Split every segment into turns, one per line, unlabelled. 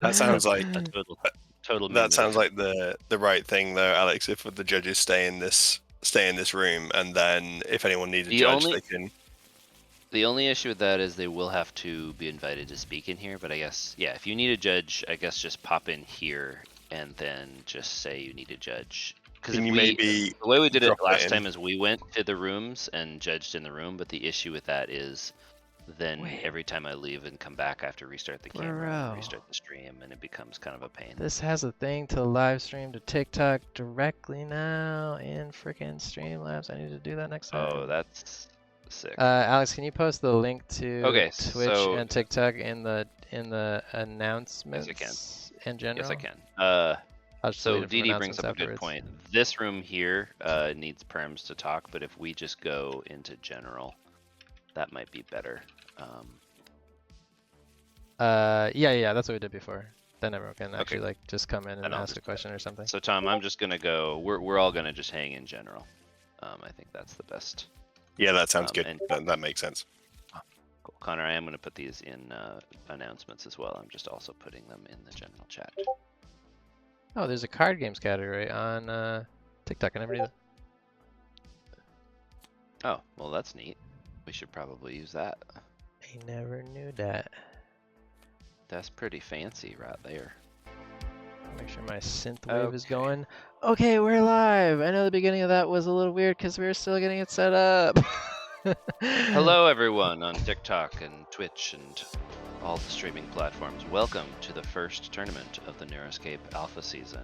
That sounds like
a total
that
meme
sounds
move.
like the right thing though, Alex. If the judges stay in this room, and then if anyone needs a
The
judge, they
only
can.
the only issue with that is they will have to be invited to speak in here. But I guess yeah, if you need a judge, I guess just pop in here and then just say you need a judge. Because
Can
if
you
we
maybe
the way we did it
drop it
last
in?
time is we went to the rooms and judged in the room. But the issue with that is then
Wait.
every time I leave and come back, I have to restart the camera and restart the stream, and it becomes kind of a pain.
This has a thing to live stream to TikTok directly now in freaking Streamlabs. I need to do that next time.
Oh, that's sick.
Alex, can you post the link to
Okay,
Twitch
so
and TikTok in the announcements?
Yes, I can.
In general.
Yes, I can.
I'll just
So
delete it from
DD brings up a good
announcements
point. This room here needs perms to talk, but if we just go into general, that might be better.
Yeah, that's what we did before. Then everyone can actually
Okay.
like just come in and
Then I'll
ask a
just-
question or something.
So Tom, I'm just gonna go. We're all gonna just hang in general. I think that's the best.
Yeah, that sounds good.
and-
That makes sense.
Cool. Connor, I am gonna put these in announcements as well. I'm just also putting them in the general chat.
Oh, there's a card games category on TikTok. I never knew that.
Oh, well, that's neat. We should probably use that.
I never knew that.
That's pretty fancy right there.
Make sure my synth wave is going. Okay, we're live. I know the beginning of that was a little weird because we were still getting it set up.
Hello, everyone on TikTok and Twitch and all the streaming platforms. Welcome to the first tournament of the Neuroscape Alpha season.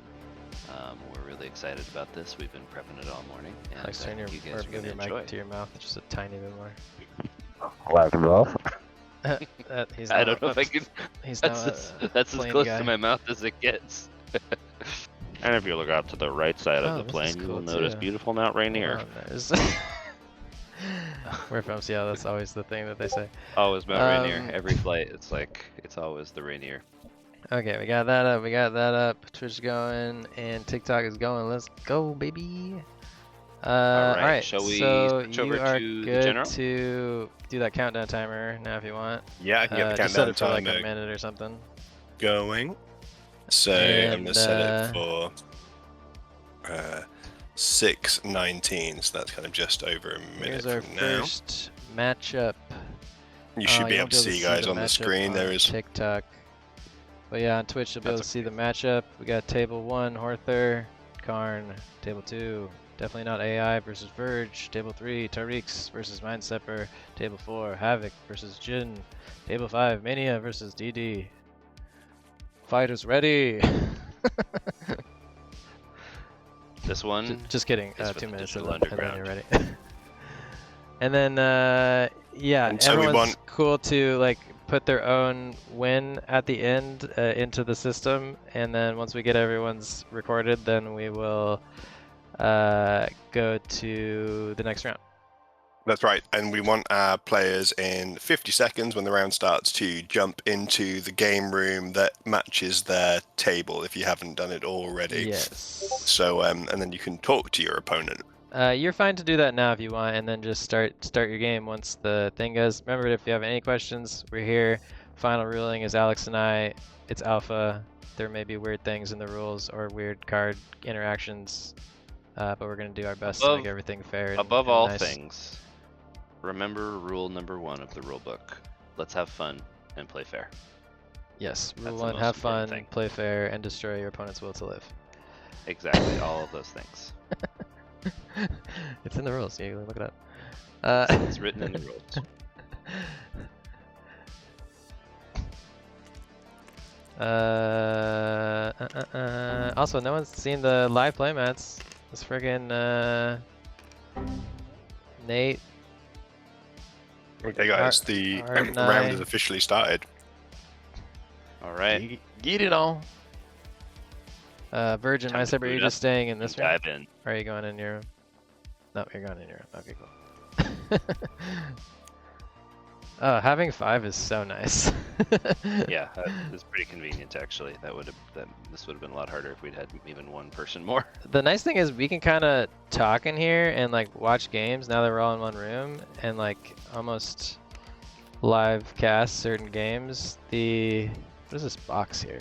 We're really excited about this. We've been prepping it all morning, and
Alex, turn your,
you guys are
move
gonna
your
enjoy.
mic to your mouth just a tiny bit more.
Loud and rough.
He's
I
not
don't know
a-
if I can.
He's
That's
not
that's as
plain
close
guy.
to my mouth as it gets.
And if you look out to the right side
Oh,
of the
this
plane,
is
you
cool
will notice
too.
beautiful Mount Rainier.
Oh, there's We're from Seattle. That's always the thing that they say.
Always Mount Rainier.
Um,
Every flight, it's always the Rainier.
Okay, we got that up. We got that up. Twitch is going and TikTok is going. Let's go, baby. All right.
Shall we
so
switch
you
over
are
to the
good
general?
to do that countdown timer now if you want.
Yeah, I can get the
Just set
countdown
it for like
timer
a minute or something.
going. So I'm gonna set it for 6:19. So that's kind of just over a minute
Here's our
from now.
first matchup.
You should be
you
able
won't
to see guys on the
matchup
screen.
on
There is.
TikTok. But yeah, on Twitch you'll be able to
That's
see the matchup. We got table 1, Horther, Karn. Table 2, definitely not AI versus Verge. Table 3, Tariqs versus Mindstepper. Table 4, Havoc versus Jin. Table 5, Mania versus DD. Fighters ready.
This one.
Just kidding.
is for
2
the
minutes
Digital
and then you're
Underground.
ready. And then yeah,
And so we
everyone's
want-
cool to like put their own win at the end into the system, and then once we get everyone's recorded, then we will go to the next round.
That's right, and we want our players in 50 seconds when the round starts to jump into the game room that matches their table if you haven't done it already.
Yes.
So, and then you can talk to your opponent.
You're fine to do that now if you want, and then just start your game once the thing goes. Remember, if you have any questions, we're here. Final ruling is Alex and I. It's alpha. There may be weird things in the rules or weird card interactions, but we're gonna do our best to make everything fair. And,
Above
and
all
nice.
things, remember rule number 1 of the rulebook. Let's have fun and play fair.
Yes,
That's
rule
the
1:
most
have
important
fun,
thing.
play fair, and destroy your opponent's will to live.
Exactly, all of those things.
It's in the rules. You can look it up.
It's written in the rules.
Also, no one's seen the live playmats. This friggin' Nate.
Okay, guys, the
R9.
round has officially started.
All right.
Get it on. Virgin,
Time to
Mindstepper, are you
boot
just
up
staying in this room?
Dive in.
Or are you going in your room? No, you're going in your room. Okay, cool. Oh, having 5 is so nice.
Yeah, it's pretty convenient actually. This would have been a lot harder if we'd had even one person more.
The nice thing is we can kind of talk in here and like watch games now that we're all in one room and like almost live cast certain games. The What is this box here?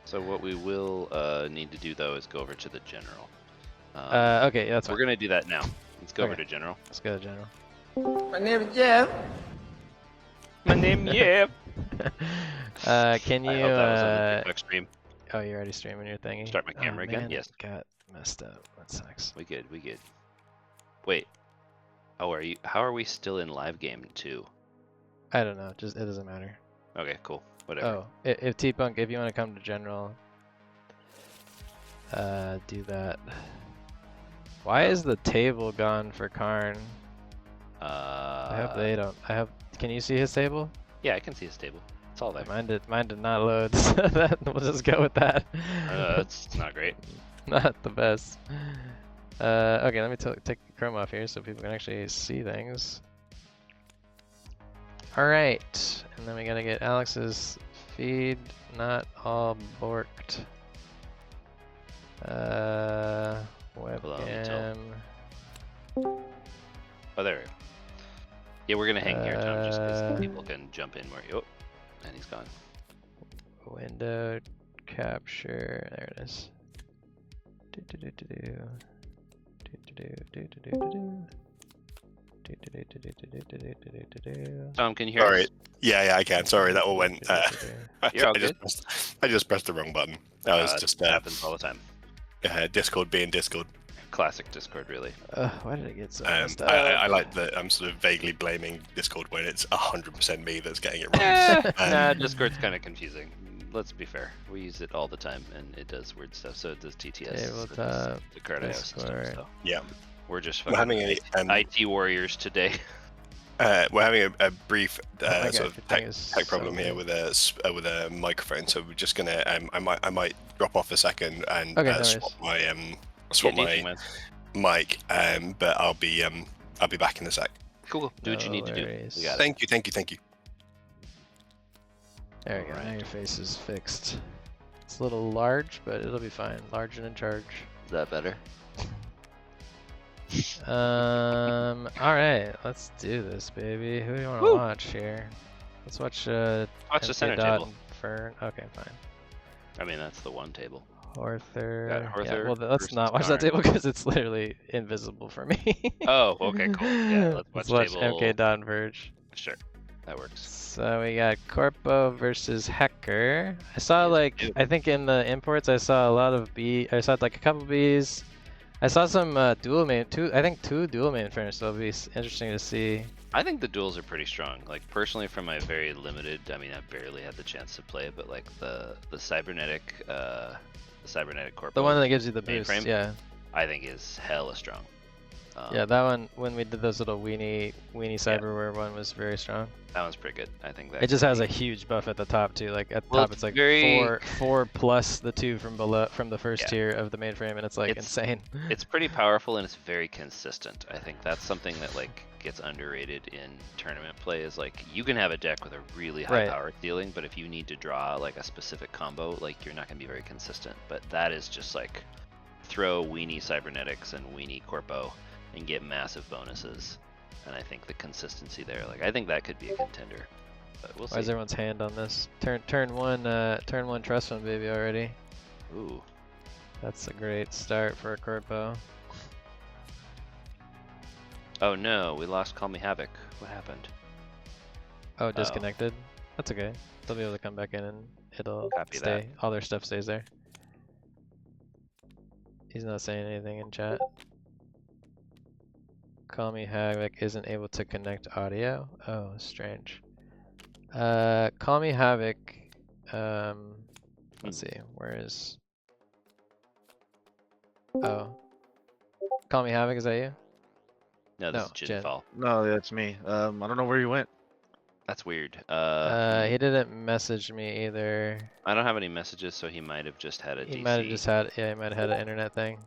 So what we will need to do though is go over to the general.
Okay, that's
We're
fine.
gonna do that now. Let's go over
Okay.
to general.
Let's go to general.
My name is Jeff.
My name, yeah.
Can you?
I hope that was on the TikTok stream.
Oh, you're already streaming your thingy.
Start my camera again?
Man,
Yes.
it got messed up. That sucks.
We good. We good. Wait. Oh, are you? How are we still in live game too?
I don't know. Just it doesn't matter.
Okay, cool. Whatever.
Oh, if T-Punk, if you want to come to general, do that. Why is the table gone for Karn? I hope they don't. Can you see his table?
Yeah, I can see his table. It's all there.
Mine did not load, so we'll just go with that.
That's not great.
Not the best. Okay, let me take the chrome off here so people can actually see things. Alright, and then we gotta get Alex's feed not all borked. Webcam.
Oh, there we go. Yeah, we're gonna hang here, Tom, just because people can jump in where you. Oh, and he's gone.
Window capture. There it is.
Tom, can you hear
Sorry.
us?
Yeah, I can. Sorry, that all went.
You're all
I just pressed the wrong button. That was just
happens all the time.
Discord being Discord.
Classic Discord, really.
Why did it get so messed up?
I like that I'm sort of vaguely blaming Discord when it's 100% me that's getting it wrong.
Nah, Discord's kind of confusing. Let's be fair. We use it all the time, and it does weird stuff. So it does TTS. So it does the card IO system. So
Yeah.
we're just
We're having
IT warriors today.
we're having a brief
God,
sort of
your
tech
thing is
problem
so
here
big.
with a microphone. So we're just gonna I might drop off a second and
Okay, no
swap
Yeah,
my mic. But I'll be back in a sec.
Cool. Do what you need to do.
worries.
We got it.
Thank you.
There we go. Now
Alright.
your face is fixed. It's a little large, but it'll be fine. Large and in charge.
Is that better?
All right, let's do this, baby. Who do you want to
Woo!
watch here? Let's watch.
Watch the
Empty
center
Dot
table.
and Fern. Okay, fine.
I mean, that's the one table.
Arthur.
Got
Yeah,
Arthur
well, let's
versus
not watch that
Karn.
table because it's literally invisible for me.
Oh, okay, cool. Yeah, let's watch table.
MK Dot and Verge.
Sure, that works.
So we got Corpo versus Hecker. I saw
Yes,
I think in the imports I saw a lot of B. I saw like a couple Bs. I saw some dual main, two dual main Ferns, so it'll be interesting to see.
I think the duels are pretty strong. Like personally, from my very limited, I mean, I barely had the chance to play it, but like the cybernetic corpo.
The one that gives you the boost,
mainframe,
yeah.
I think is hella strong.
Yeah, that one, when we did those little weenie cyberware one was very strong.
That one's pretty good. I think that
It just has a huge buff at the top too. Like at the
Well,
top, it's like
very-
four plus the 2 from the first
Yeah.
tier of the mainframe, and it's like
It's-
insane.
It's pretty powerful and it's very consistent. I think that's something that like gets underrated in tournament play is like you can have a deck with a really high
Right.
power ceiling, but if you need to draw like a specific combo, like you're not gonna be very consistent. But that is just like throw weenie cybernetics and weenie corpo and get massive bonuses. And I think the consistency there, like I think that could be a contender. But we'll
Why is
see.
everyone's hand on this? Turn one trust fund baby already.
Ooh.
That's a great start for a Corpo.
Oh no, we lost Call Me Havoc. What happened?
Oh, disconnected. That's okay. They'll be able to come back in and it'll
Copy
stay. All their stuff stays there. He's not saying anything in chat. Call Me Havoc isn't able to connect audio. Oh, strange. Call Me Havoc. Let's see. Where is? Oh. Call Me Havoc. Is that you?
No, this
No,
is
Jen.
Jinfall.
No, that's me. I don't know where you went.
That's weird.
He didn't message me either.
I don't have any messages, so he might have just had a DC.
He might have just had. Yeah, he might have had an internet thing.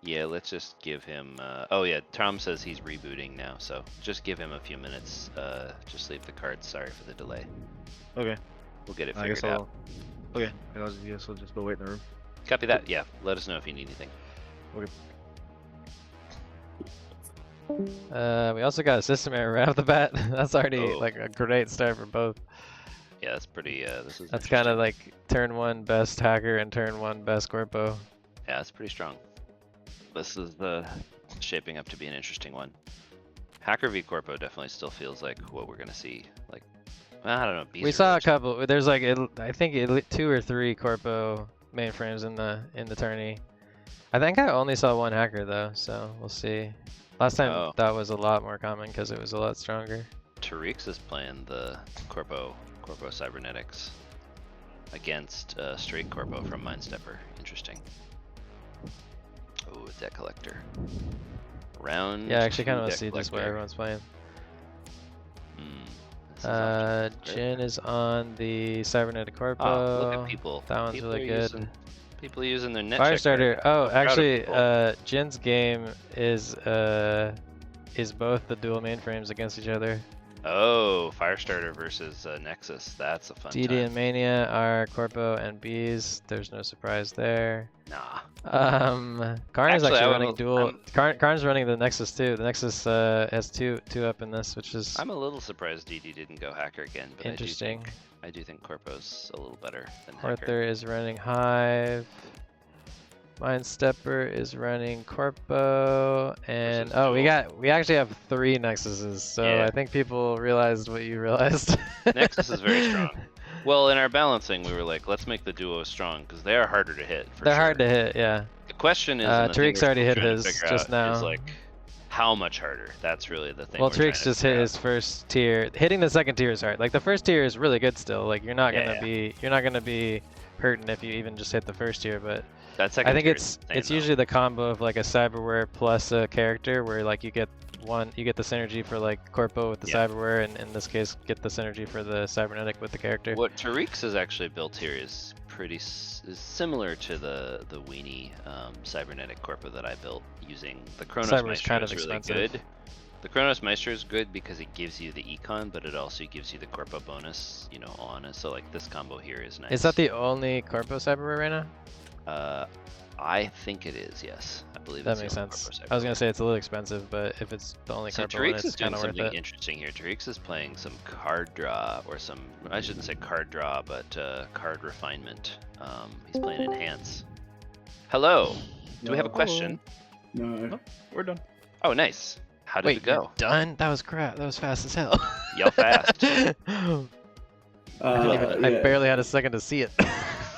Yeah, let's just give him. Oh yeah, Tom says he's rebooting now, so just give him a few minutes. Just leave the cards. Sorry for the delay.
Okay.
We'll get it
I guess
figured out.
I'll. Okay. I guess I'll just go wait in the room.
Copy that. Yeah, let us know if you need anything.
We also got a system error right off the bat. That's already
Oh.
like a great start for both.
Yeah, that's pretty. This is.
That's kind of
interesting.
like turn 1 best hacker and turn 1 best corpo.
Yeah, that's pretty strong. This is shaping up to be an interesting one. Hacker v Corpo definitely still feels like what we're gonna see. Like, I don't know. Bees
We
are
saw
really
a couple. There's like I think 2 or 3 corpo mainframes in the tourney. I think I only saw 1 hacker though, so we'll see. Last time
Oh.
that was a lot more common because it was a lot stronger.
Tariq's is playing the Corpo Cybernetics against straight Corpo from Mindstepper. Interesting. Oh, deck collector. Round.
Yeah, I actually kind of want
deck
to see just what
collector.
everyone's playing.
This is off to-
Jin is on the cybernetic corpo.
Oh, look at people.
That one's
People
really
are
good.
using- People using their net checker.
Firestarter. Oh,
I'm proud of
actually,
people.
Jin's game is both the dual mainframes against each other.
Oh, Firestarter versus Nexus. That's a fun
DD
time.
and Mania are corpo and bees. There's no surprise there.
Nah.
Karn is
Actually,
actually
I
running
wanna-
dual. Karn's running the Nexus too. The Nexus has two up in this, which is
I'm a little surprised DD didn't go hacker again, but
interesting.
I do think Corpo's a little better than hacker.
Arthur is running Hive. Mindstepper is running Corpo, and
Versus Dual.
we actually have 3 Nexuses, so
Yeah.
I think people realized what you realized.
Nexus is very strong. Well, in our balancing, we were like, let's make the duo strong because they are harder to hit.
They're hard to hit, yeah.
The question is, and the thing
Tariq's
we're
already
still
hit
trying to
his
figure
just
out
now.
Is like, how much harder? That's really the thing.
Well,
we're trying
Tariq's
to
just hit
figure
his first tier. Hitting the second tier is hard. Like the first tier is really good still. Like you're not
Yeah,
gonna be hurting if you even just hit the first tier, but
out. That second
I think
tier
it's
is insane, though.
usually the combo of like a cyberware plus a character where like you get the synergy for like Corpo with the
Yeah.
cyberware, and in this case get the synergy for the cybernetic with the character.
What Tariq's is actually built here is pretty is similar to the weenie cybernetic corpo that I built using the Chronos
Cyber's
Maestro.
kind of
Is really
expensive.
good. The Chronos Maestro is good because it gives you the econ, but it also gives you the corpo bonus, on it. So like this combo here is nice.
Is that the only Corpo cyberware right now?
I think it is. Yes, I believe
That
it's
makes
the only
sense.
corpo
I was gonna
cyberware.
say it's a little expensive, but if it's the only
So
Corpo one,
Tariq's
it's
is doing
kind of worth
something
it.
interesting here. Tariq's is playing some card draw, or some, I shouldn't say card draw, but card refinement. He's playing Enhance. Hello. Do we have a question?
No, we're done.
Oh, nice. How did
Wait,
it go?
you're done? That was crap. That was fast as hell.
Yell fast.
I barely had a second to see it.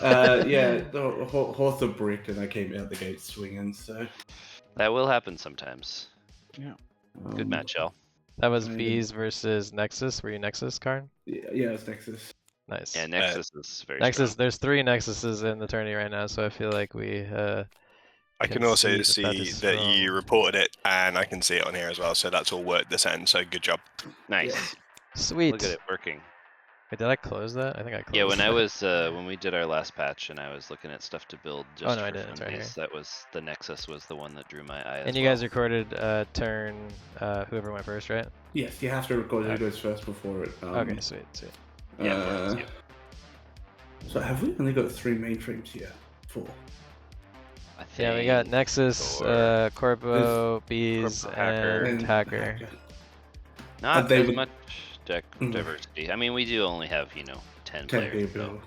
Yeah, the horse of brick, and I came out the gate swinging. So
That will happen sometimes. Good
um,
match, Yell.
That was
I
Bees versus Nexus. Were you Nexus, Karn?
Yeah, it's Nexus.
Nice.
Yeah, Nexus is very
Nexus.
strong.
There's 3 Nexuses in the tourney right now, so I feel like we.
I can also see
is
that
wrong.
you reported it, and I can see it on here as well. So that's all worked this end. So good job.
Nice.
Sweet.
Look at it working.
Wait, did I close that? I think I closed.
Yeah, when
that.
I was when we did our last patch and I was looking at stuff to build just
no, I
for
didn't. It's right
funsies, that was the Nexus was the one that drew my eye.
And
as
you
well.
guys recorded turn whoever went first, right?
Yes, you have to record who goes first before it.
Okay, sweet.
Yeah,
So have we only got 3 mainframes here? 4.
I think
Yeah, we got Nexus,
Or-
Corpo, Bees,
Corpo, Hacker.
and Hacker.
not
they
as
would-
much deck
Mhm.
diversity. I mean, we do only have 10
10
players.
people.
So.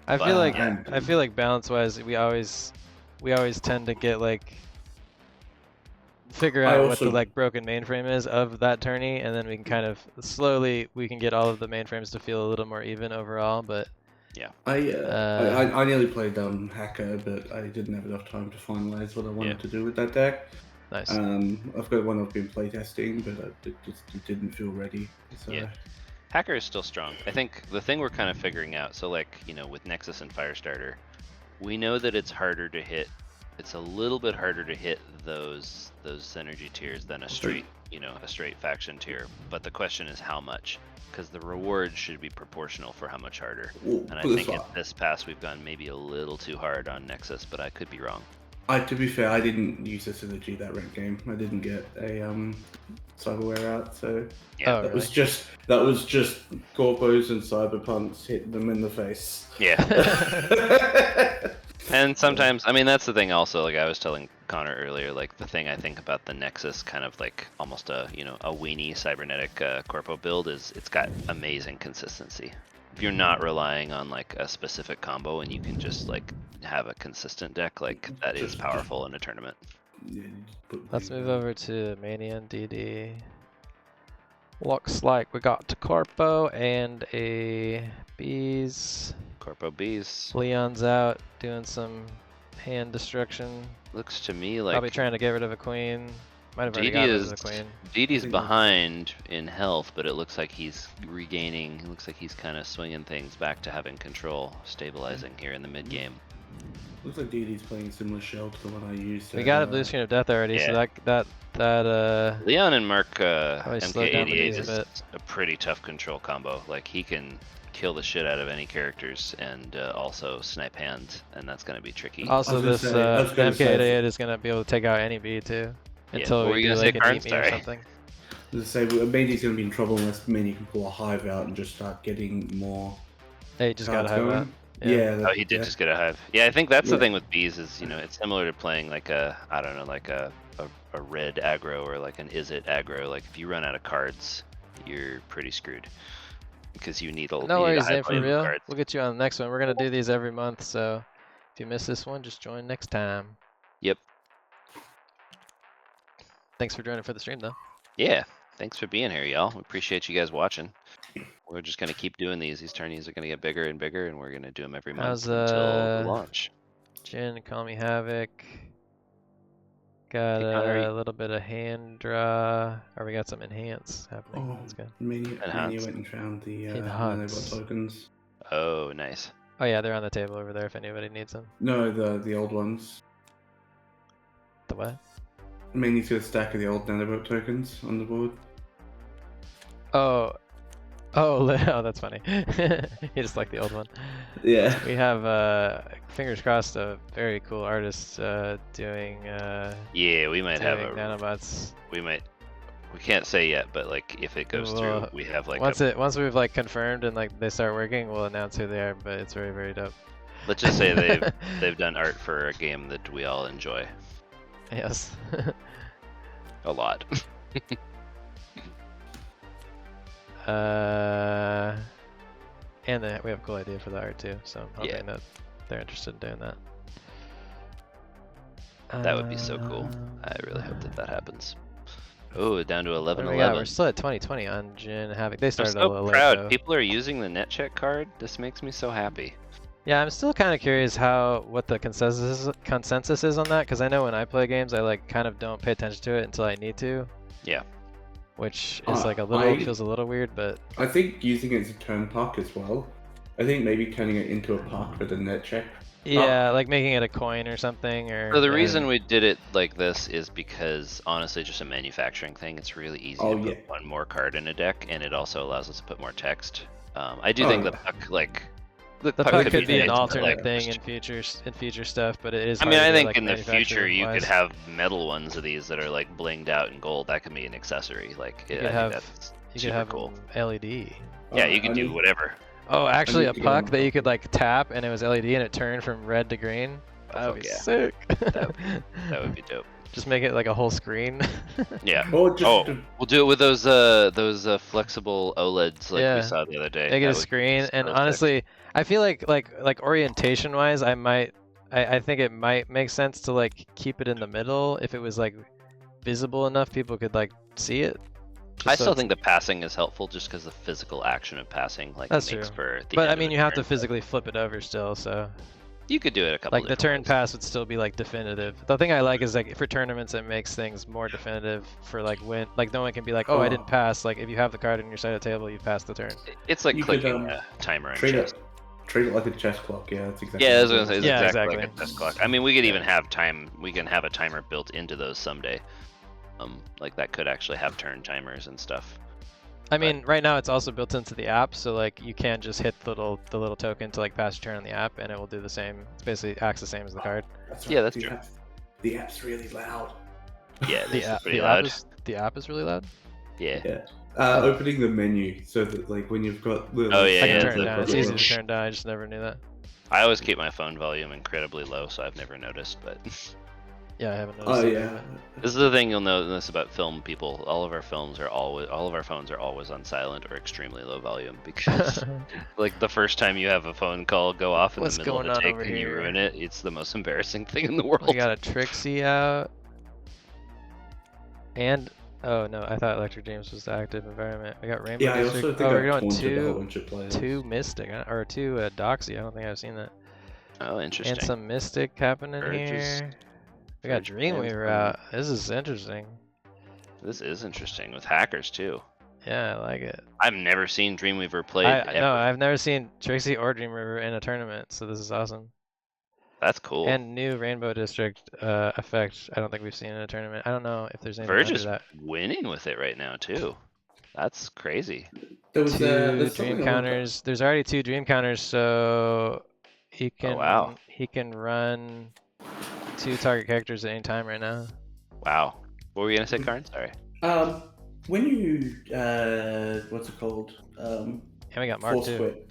I
But,
feel like
yeah.
I feel like balance-wise, we always tend to get like figure
I
out what the
also-
like broken mainframe is of that tourney, and then we can kind of slowly we can get all of the mainframes to feel a little more even overall. But
I nearly played Hacker, but I didn't have enough time to finalize what I wanted to do with that deck.
nice.
I've got one I've been playtesting, but it didn't feel ready. So
Yeah. Hacker is still strong. I think the thing we're kind of figuring out, so like, with Nexus and Firestarter, we know that it's harder to hit. It's a little bit harder to hit those synergy tiers than a straight, a straight faction tier. But the question is how much, because the reward should be proportional for how much harder.
Well,
And I
put it
think
this
in
way.
this pass we've gone maybe a little too hard on Nexus, but I could be wrong.
To be fair, I didn't use the synergy that ranked game. I didn't get a cyberware out, so
Yeah.
Oh,
that was just corpos and cyberpunks hitting them in the face.
Yeah. And sometimes, I mean, that's the thing also, like I was telling Connor earlier, like the thing I think about the Nexus kind of like almost a weenie cybernetic corpo build is it's got amazing consistency. you're not relying on like a specific combo and you can just like have a consistent deck, like that is powerful in a tournament.
Yeah, you just put
Let's
the,
move over to Mania and DD. Looks like we got Corpo and a Bees.
Corpo Bees.
Leon's out doing some hand destruction.
Looks to me like
Probably trying to get rid of a queen. Might have already
DD
got rid
is
of the queen.
DD's
think
behind in health, but it looks like he's regaining. It looks like he's kind of swinging things back to having control, stabilizing here in the mid game.
Looks like DD's playing a similar shell to the one I used.
We got a blue screen of death already, so
Yeah.
that
Leon and Mark
slowed down the
MK88
bees a
is
bit.
a pretty tough control combo. Like he can kill the shit out of any characters and also snipe hands, and that's gonna be tricky.
Also,
I was gonna
this
say- I was gonna say-
MK88 is gonna be able to take out any bee too,
Yeah,
until
what were
we
you
do
gonna
like
say,
an
Karn?
eat me or
Sorry.
something.
As I say, Mandy's going to be in trouble unless Mandy can pull a hive out and just start getting more.
Hey, just got a
cards
hive
going.
out.
Yeah.
Oh, he did just get a hive. Yeah, I think that's the
Yeah.
thing with bees is, it's similar to playing like a, I don't know, like a red aggro or like an is it aggro. Like if you run out of cards, you're pretty screwed because you need a
No
you need a
worries,
high
Nate, for
volume of
real.
cards.
We'll get you on the next one. We're gonna do these every month, so if you miss this one, just join next time.
Yep.
Thanks for joining for the stream, though.
Yeah. Thanks for being here, y'all. We appreciate you guys watching. We're just gonna keep doing these. These tourneys are gonna get bigger and bigger, and we're gonna do them every month
How's,
until the launch.
Jin, Call Me Havoc. Got
Hey, Connor,
a little bit of hand draw, or we got some enhance happening.
Oh,
That's good.
Mania
Enhance.
went and found the
Enhance.
nanobot tokens.
Oh, nice.
Oh yeah, they're on the table over there if anybody needs them.
No, the old ones.
The what?
Mania's got a stack of the old nanobot tokens on the board.
Oh, oh, that's funny. You just like the old one.
Yeah.
We have, fingers crossed, a very cool artist doing
Yeah, we might have
doing
a.
nanobots.
We can't say yet, but like if it goes through,
Well,
we have like
Once we've like confirmed and like they start working, we'll announce who they are. But it's very, very dope.
let's just say they've done art for a game that we all enjoy
Yes.
a lot.
And we have a cool idea for the art too, so I'm hoping
Yeah.
that they're interested in doing that.
That would be so cool. I really hope that happens. Oh, down to
What
11
do we got?
11.
We're still at 2020 on Jin Havoc. They
I'm
started a
so
little
proud.
late though.
People are using the net check card. This makes me so happy.
Yeah, I'm still kind of curious what the consensus is on that, because I know when I play games, I like kind of don't pay attention to it until I need to.
Yeah.
Which is like a little
I-
feels a little weird, but
I think using it as a turn puck as well. I think maybe turning it into a puck with a net check.
yeah, like making it a coin or something, or
So the
yeah.
reason we did it like this is because honestly, just a manufacturing thing. It's really easy
Oh,
to put
yeah.
one more card in a deck, and it also allows us to put more text. I do
Oh,
think the
yeah.
puck, like
The puck could be
made
an
to,
alternate
like,
thing
just-
in future stuff, but it is.
I mean,
hard
I
to do,
think
like,
in the future you could
manufacturing-wise.
have metal ones of these that are like blinged out in gold. That could be an accessory. Like,
You
I
could
think
have
that's
you
super
could have
cool.
LED.
Yeah, you
I
can do
need-
whatever.
Oh, actually, a
need to go
puck
on
that you
top
could
of-
like tap and it was LED and it turned from red to green. That would
fuck
be
yeah.
sick.
That would be dope.
Just make it like a whole screen.
Yeah.
Or just
Oh, we'll do it with those flexible OLEDs like
Yeah.
we saw the other day.
Make it
That
a
would be
screen,
so
and
sick.
honestly, I feel like orientation wise, I think it might make sense to like keep it in the middle if it was like visible enough people could like see it.
I
Just so
still
it's-
think the passing is helpful just because the physical action of passing like
That's
makes
true.
for the
But
end
I
of
mean,
a
you have to
turn.
physically flip it over still, so
You could do it a couple
like the
different
turn
ways.
pass would still be like definitive. The thing I like is like for tournaments it makes things more definitive for like when like no one can be like, oh, I didn't pass. Like if you have the card on your side of the table, you passed the turn.
It's like
You could,
clicking a timer in
treat
chess.
it like a chess clock. Yeah, that's exactly.
Yeah,
what
that's
it
what I was gonna
is.
say. It's
Yeah,
exactly like
exactly.
a chess clock. I mean, we could even have time. We can have a timer built into those someday. Like that could actually have turn timers and stuff.
I mean, right now it's also built into the app, so like you can just hit the little token to like pass your turn on the app, and it will do the same. It's basically acts the same as the card.
Yeah, that's
the
true.
The app's really loud.
Yeah,
The
this is
app,
pretty
the app
loud.
the app is really loud.
Yeah.
Yeah. Opening the menu so that like when you've got the
Oh, yeah,
I
yeah,
can turn
the-
it down. It's
the-
easy to turn down. I just never knew that.
I always keep my phone volume incredibly low, so I've never noticed. But
Yeah, I haven't noticed.
Oh
it.
yeah.
This is the thing you'll notice about film people. All of our phones are all of our phones are always on silent or extremely low volume because, like, the first time you have a phone call go off in
What's
the middle of
going
a
on
take
over
and you
here?
ruin it, it's the most embarrassing thing in the world.
We got a Trixie out. And oh no, I thought Electric Dreams was the active environment. We got Rainbow
Yeah, I
District.
also think
we're
I've
going
taunted a whole bunch of players.
two Mystic or two Doxy. I don't think I've seen that.
Oh, interesting.
And some Mystic happening
Urges.
here. We got
Urge
Dreamweaver
and
out. This is interesting.
This is interesting with hackers too.
Yeah, I like it.
I've never seen Dreamweaver played ever.
No, I've never seen Trixie or Dreamweaver in a tournament, so this is awesome.
That's cool.
And new Rainbow District effect. I don't think we've seen in a tournament. I don't know if there's anything
Verge
under
is
that.
winning with it right now too. That's crazy.
There was
Two
there's
dream
something
counters. There's already 2 dream counters, so he can
wow.
he can run 2 target characters at any time right now.
Wow. What were you gonna say, Karn? Sorry.
When you what's it called?
And we got Mark
Force
too.
quit.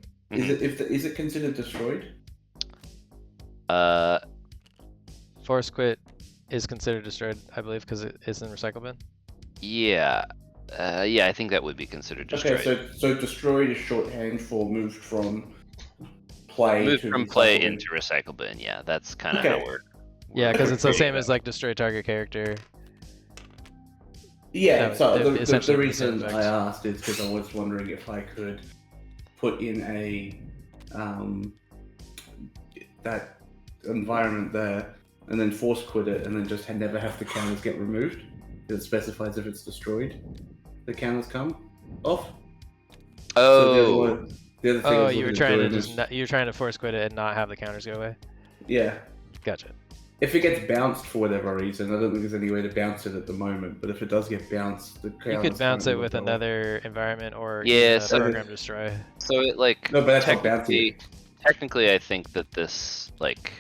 Is it considered destroyed?
Force quit is considered destroyed, I believe, because it is in recycle bin.
Yeah. Yeah, I think that would be considered destroyed.
Okay, so destroyed is shorthand for moved from play
Moved
to
from
recycle
play
bin.
into recycle bin. Yeah, that's kind of
Okay.
how we're.
Yeah, because it's the same
Yeah.
as like destroy target character.
Yeah,
No,
so
they're
the
essentially the same
reason I
effect.
asked is because I was wondering if I could put in a that environment there and then force quit it and then just never have the counters get removed. It specifies if it's destroyed, the counters come off.
Oh.
The other thing I
Oh,
was
you were
looking at
trying to
doing
just
is-
you were trying to force quit it and not have the counters go away.
yeah.
Gotcha.
If it gets bounced for whatever reason, I don't think there's any way to bounce it at the moment. But if it does get bounced, the
You
counters
could bounce
can't
it with
go away.
another environment or
Yeah,
even a
so-
program destroy.
So it like
No, but that's not bouncing
technically,
it.
technically, I think that this like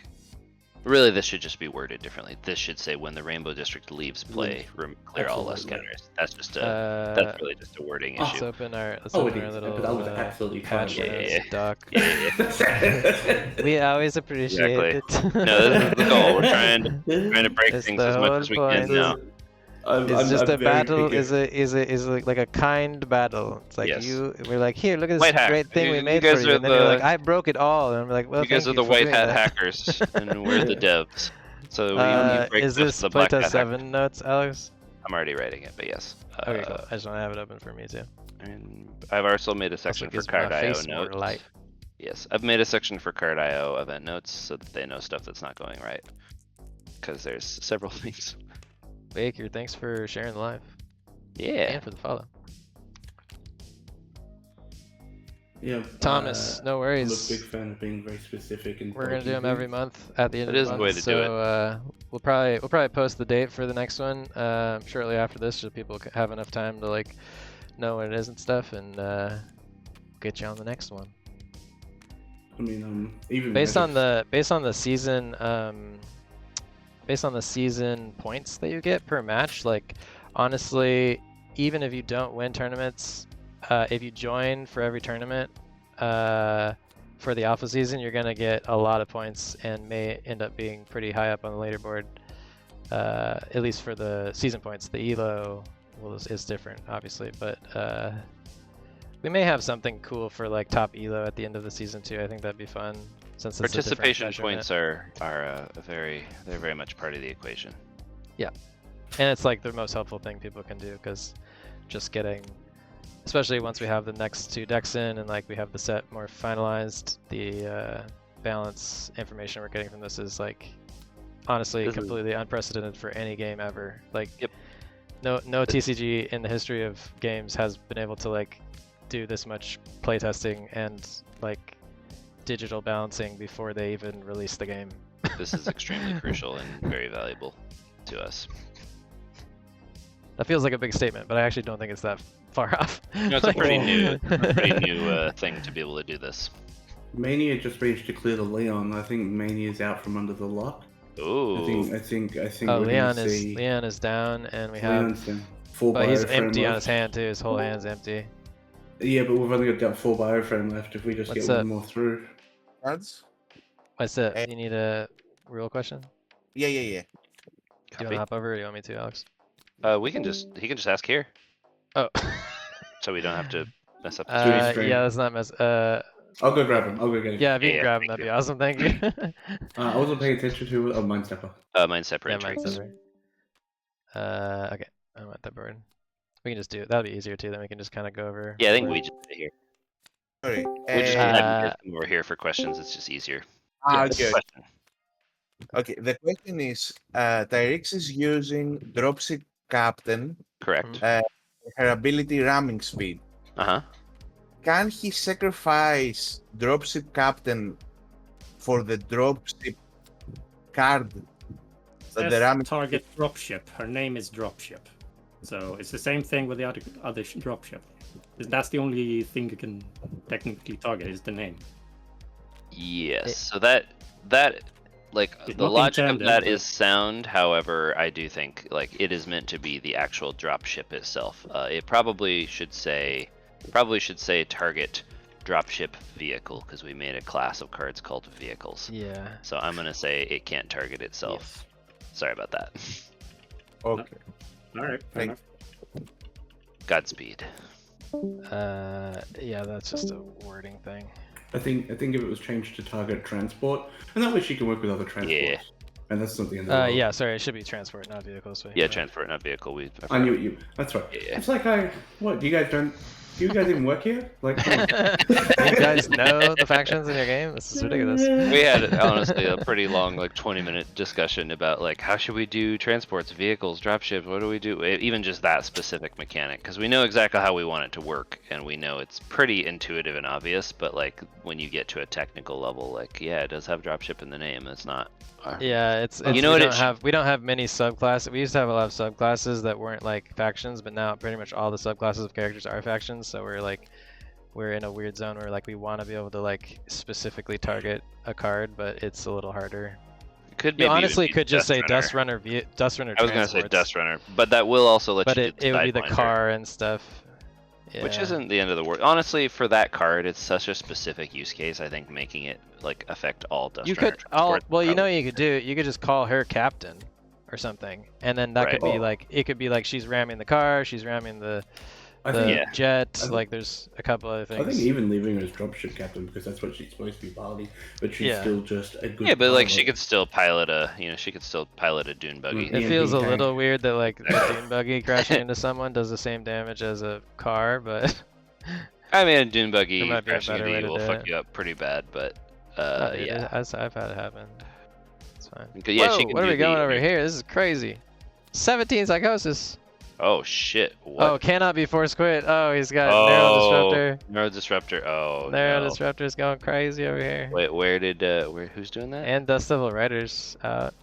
really this should just be worded differently. This should say when the Rainbow District leaves play, clear all less
Absolutely.
counters. That's just a that's really just a wording
Let's
issue.
open our let's
Oh, it
open our
is.
little
But that was absolutely fine.
patch
Yeah,
notes
yeah.
doc.
Yeah.
We always appreciate
Exactly.
it.
No, this is the goal. We're trying to break
It's
things
the
as much
whole
as we
point.
can now.
It's just a
very
battle.
picky.
Is like a kind battle. It's like
Yes.
we're like, here, look at
White
this
hat.
great thing
You-
we
you
made
guys
for you,
are
and then you're like,
the-
I broke it all, and I'm like, well,
You guys
thank
are the
for
white
doing
hat
that.
hackers, and we're the devs. So you break
Is
the
this
black
playtest
hat
7 notes, Alex?
I'm already writing it, but yes.
Okay, cool. I just want to have it open for me too.
And I've also made a section for
gives my
card.io
face more
notes.
light.
Yes, I've made a section for card.io event notes so that they know stuff that's not going right. Because there's several things.
Baker, thanks for sharing the live
Yeah.
and for the follow.
Yeah,
Thomas, no
I'm a
worries.
big fan of being very specific and.
We're gonna do them every month at the end
It
of
is
the
the
month.
way to do
so we'll probably post the date for the next one shortly after this, so people have enough time to like know what it is and stuff, and get you on the next one.
I mean, even
Based on the season points that you get per match, like honestly, even if you don't win tournaments, if you join for every tournament for the alpha season, you're gonna get a lot of points and may end up being pretty high up on the leaderboard. At least for the season points. The elo is different, obviously, but we may have something cool for like top elo at the end of the season too. I think that'd be fun since it's a different
Participation
measurement.
points are they're very much part of the equation.
And it's like the most helpful thing people can do, because just getting, especially once we have the next 2 decks in and like we have the set more finalized, the balance information we're getting from this is like honestly
This is-
completely unprecedented for any game ever. Like
Yep.
no TCG in the history of games has been able to like do this much playtesting and like digital balancing before they even release the game.
This is extremely crucial and very valuable to us.
That feels like a big statement, but I actually don't think it's that far off.
No, it's a pretty new thing to be able to do this.
Mania just managed to clear the Leon. I think Mania's out from under the lock.
Ooh.
I think.
Oh,
we're
Leon
gonna see
is down, and we have.
Leon's down. Full
But he's
bioframe
empty on
left.
his hand too. His whole hand's empty.
Yeah, but we've only got full bioframe left. If we just
What's
get
up?
one more through.
Cards?
What's that?
Hey.
You need a real question?
Yeah.
Do you want to hop over or do you want me to, Alex?
He can just ask here,
Oh.
so we don't have to mess up the
stream.
Yeah, let's not mess.
I'll go grab him. I'll go get him.
Yeah, if you can
Yeah,
grab him,
thank
that'd be
you.
awesome. Thank you.
I wasn't paying attention to Mind Stepper.
Mine separate
Yeah, mine's
entries.
over. Okay, I want that board. We can just do it. That'll be easier too. Then we can just kind of go over.
Yeah, I think we just sit here.
Sorry.
We just have you
Uh,
guys come over here for questions. It's just easier.
Okay.
Question.
Okay. The question is, Tyrix is using Dropship Captain,
Correct.
her ability ramming speed.
Uh-huh.
Can he sacrifice Dropship Captain for the Dropship card? The
Yes,
ramming
target dropship. Her name is dropship. So it's the same thing with the other dropship. That's the only thing you can technically target is the name.
Yes. So that like
It's
the
not
logic of
intended,
that
but-
is sound. However, I do think like it is meant to be the actual dropship itself. It probably should say target dropship vehicle because we made a class of cards called vehicles.
Yeah.
So I'm gonna say it can't target itself. Sorry about that.
Okay.
All right. Fair
Thank-
enough.
Godspeed.
Yeah, that's just a wording thing.
I think if it was changed to target transport, and that way she can work with other transports.
Yeah.
And that's something in the world.
Yeah, sorry, it should be transport, not vehicles. So
Yeah, transport, not vehicle.
I knew you. That's right.
Yeah.
It's like what? You guys even work here? Like, come on.
You guys know the factions in your game? This is ridiculous.
We had honestly a pretty long, like 20-minute discussion about like how should we do transports, vehicles, dropships. What do we do? Even just that specific mechanic, because we know exactly how we want it to work, and we know it's pretty intuitive and obvious. But like when you get to a technical level, like yeah, it does have dropship in the name. It's not.
Yeah, it's
You know what
we don't have many subclasses. We used to have a lot of subclasses that weren't like factions, but now pretty much all the subclasses of characters are factions. So we're in a weird zone where like we want to be able to like specifically target a card, but it's a little harder.
It could
You
maybe even
honestly
be
could just say
Dust
Dust Runner. Dust Runner.
I was gonna say
transports,
Dust Runner, but that will also let
but
you.
it
do
would be the
Sidewinder,
car and stuff. Yeah.
which isn't the end of the world. Honestly, for that card, it's such a specific use case. I think making it like affect all Dust
You
Runner
could
transport
well, you know what
probably-
you could do? You could just call her captain or something. And then that could
Right.
be like it could be like she's ramming the car, she's ramming the
I think,
Yeah.
jet,
I-
like there's a couple other
I think
things.
even leaving her as dropship captain because that's what she's supposed to be piloting, but she's
Yeah.
still just a good.
Yeah, but like she
pilot.
could still pilot a, she could still pilot a dune buggy.
Mm,
It
EMP
feels a
tank.
little weird that like the dune buggy crashing into someone does the same damage as a car, but
I mean, a dune buggy
There might be a
crashing
better
into
way
you
to
will
do
fuck
it.
you up pretty bad, but
oh, dude,
yeah.
I've had it happen. It's fine.
Yeah,
Whoa,
she can
what are
do
we going
the-
over here? This is crazy. 17 psychosis.
Oh shit!
Oh,
What?
cannot be force quit. Oh, he's got
Oh,
Neural Disruptor.
Neural Disruptor. Oh
Neural
no.
Disruptor's going crazy over here.
Wait, who's doing that?
And Dust Devil Riders out.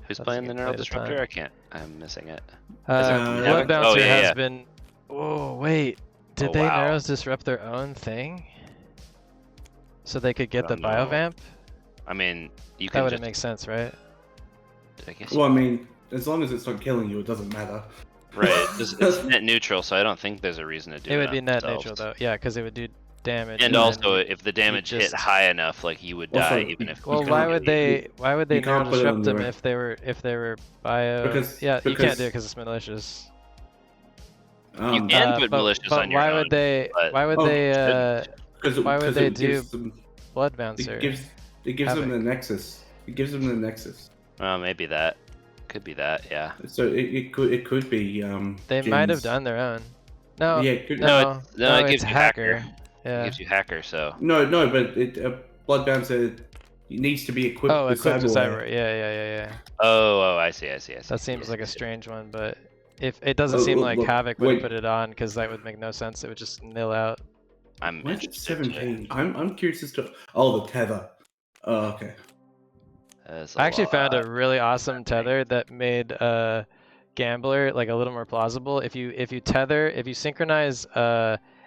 Who's
let's
playing
get
the Neural
played this time.
Disruptor? I'm missing it.
Blood
Oh,
Bouncer
yeah,
has
yeah.
been. Oh wait, did
Oh,
they
wow.
Neuros disrupt their own thing? So they could get the
don't know.
Biovamp?
I mean, you
That
can
wouldn't
just.
make sense, right?
I guess.
Well, I mean, as long as it's not killing you, it doesn't matter.
Right. It's net neutral, so I don't think there's a reason to do it.
It would be net
themselves.
neutral though. Yeah, because it would do damage.
And
then
also,
you-
if the damage hit
just-
high enough, like you would
Also,
die even if.
Well,
you
why
can't-
would they? Why would they
you can't
neural
put it on
disrupt them
the-
if they were bio?
Because-
yeah, you can't
because-
do it because it's malicious.
You can put
but,
malicious
but
on your
why
own,
would they?
but-
Why would
Oh,
they?
because
why would they do
gives them,
Blood Bouncer.
it gives them
Havoc.
the nexus. It gives them the nexus.
Maybe that. Could be that. Yeah.
So it could be.
They might have
Jin's-
done their own. No,
Yeah, it could,
no,
No, it
it's
gives you hacker.
hacker. Yeah.
It gives you hacker. So.
no, but Blood Bouncer needs to be equipped
Oh,
with
equipped with
cyberware.
cyber. Yeah.
Oh, I see.
That seems
Yes,
like a
yes,
strange one, but if it doesn't
Oh,
seem
look,
like
look,
Havoc would
wait.
put it on, because that would make no sense. It would just nil out.
I'm
Why is it
interested to-
17? I'm curious as to. Oh, the tether. Oh, okay.
That's a
I actually found a
lot.
really awesome tether that made Gambler like a little more plausible. If you synchronize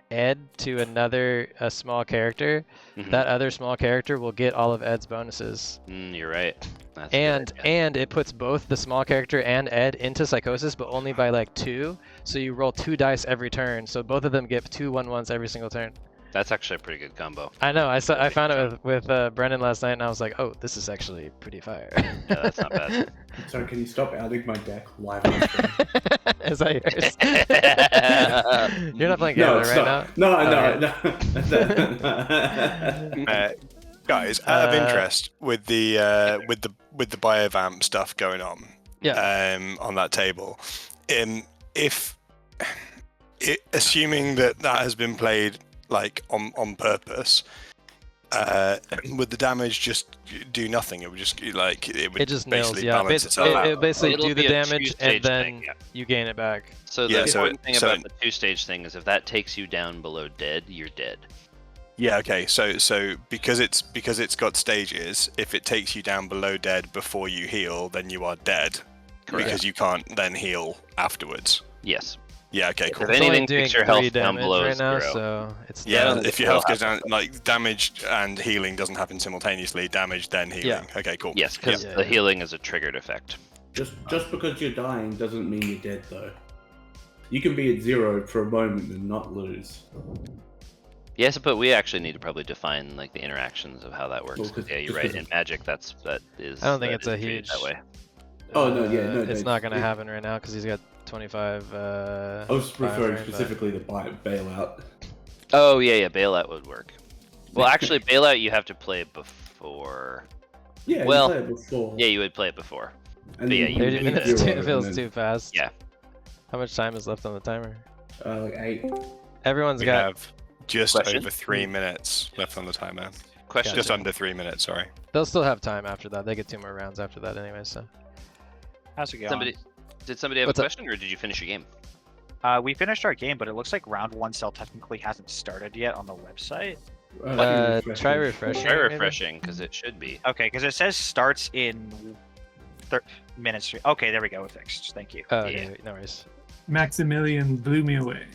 Ed to another small character,
Mhm.
that other small character will get all of Ed's bonuses.
You're right. That's a good idea.
And it puts both the small character and Ed into psychosis, but only by like 2. So you roll 2 dice every turn. So both of them get 2 1/1s every single turn.
That's actually a pretty good combo.
I know. I found it with Brendan last night, and I was like, oh, this is actually pretty fire.
Yeah, that's not bad.
Sorry, can you stop outing my deck live on the stream?
Is that yours? You're not playing
No,
Canada
it's
right
not.
now?
No.
Guys, out of interest, with the biovamp stuff going on, on that table, assuming that has been played like on purpose, would the damage just do nothing? It would just it
just
basically
nails,
balance itself out.
It basically
It'll
do the
be a
damage and
two-stage
then
thing, yeah.
you gain it back.
So the
Yeah, so
important thing
so-
about the two-stage thing is if that takes you down below dead, you're dead.
Yeah, okay. So because it's got stages, if it takes you down below dead before you heal, then you are dead.
Correct.
Because you can't then heal afterwards.
Yes.
Yeah, okay, cool.
If
It's only
anything
doing
takes your
3
health down
damage
below
right now,
0.
so it's
Yeah,
Yeah,
if your
it'll
health goes down,
happen.
like damage and healing doesn't happen simultaneously. Damage then healing.
Yeah.
Okay, cool.
Yes, because
Yeah.
the healing is a triggered effect.
Just because you're dying doesn't mean you're dead, though. You can be at 0 for a moment and not lose.
Yes, but we actually need to probably define like the interactions of how that works.
Well, 'cause-
Yeah, you're
just
right.
'cause
In Magic, that is.
I don't think
that
it's a
is treated
huge.
that way.
Oh, no, yeah, no,
It's
no,
not gonna
it-
happen right now because he's got 25.
I was referring
but-
specifically to bailout.
Oh yeah, bailout would work. Well, actually, bailout you have to play before.
Yeah,
Well,
you played it before.
Yeah, you would play it before.
and
but yeah,
then
you
30
do
minutes
zero,
too,
and
feels
then,
too fast.
Yeah.
How much time is left on the timer?
like 8.
Everyone's
We
got.
have just
Question?
over 3 minutes left on the timer.
Question.
Just under 3 minutes, sorry.
They'll still have time after that. They get 2 more rounds after that anyway. So.
How's it going?
Did somebody have
What's
a
up?
question, or did you finish your game?
We finished our game, but it looks like round 1 still technically hasn't started yet on the website.
Try refreshing.
Try
maybe?
refreshing, because it should be.
Okay, because it says starts in minutes. Okay, there we go. It fixed. Thank you.
Oh,
Yeah.
okay, no worries.
Maximilian blew me away.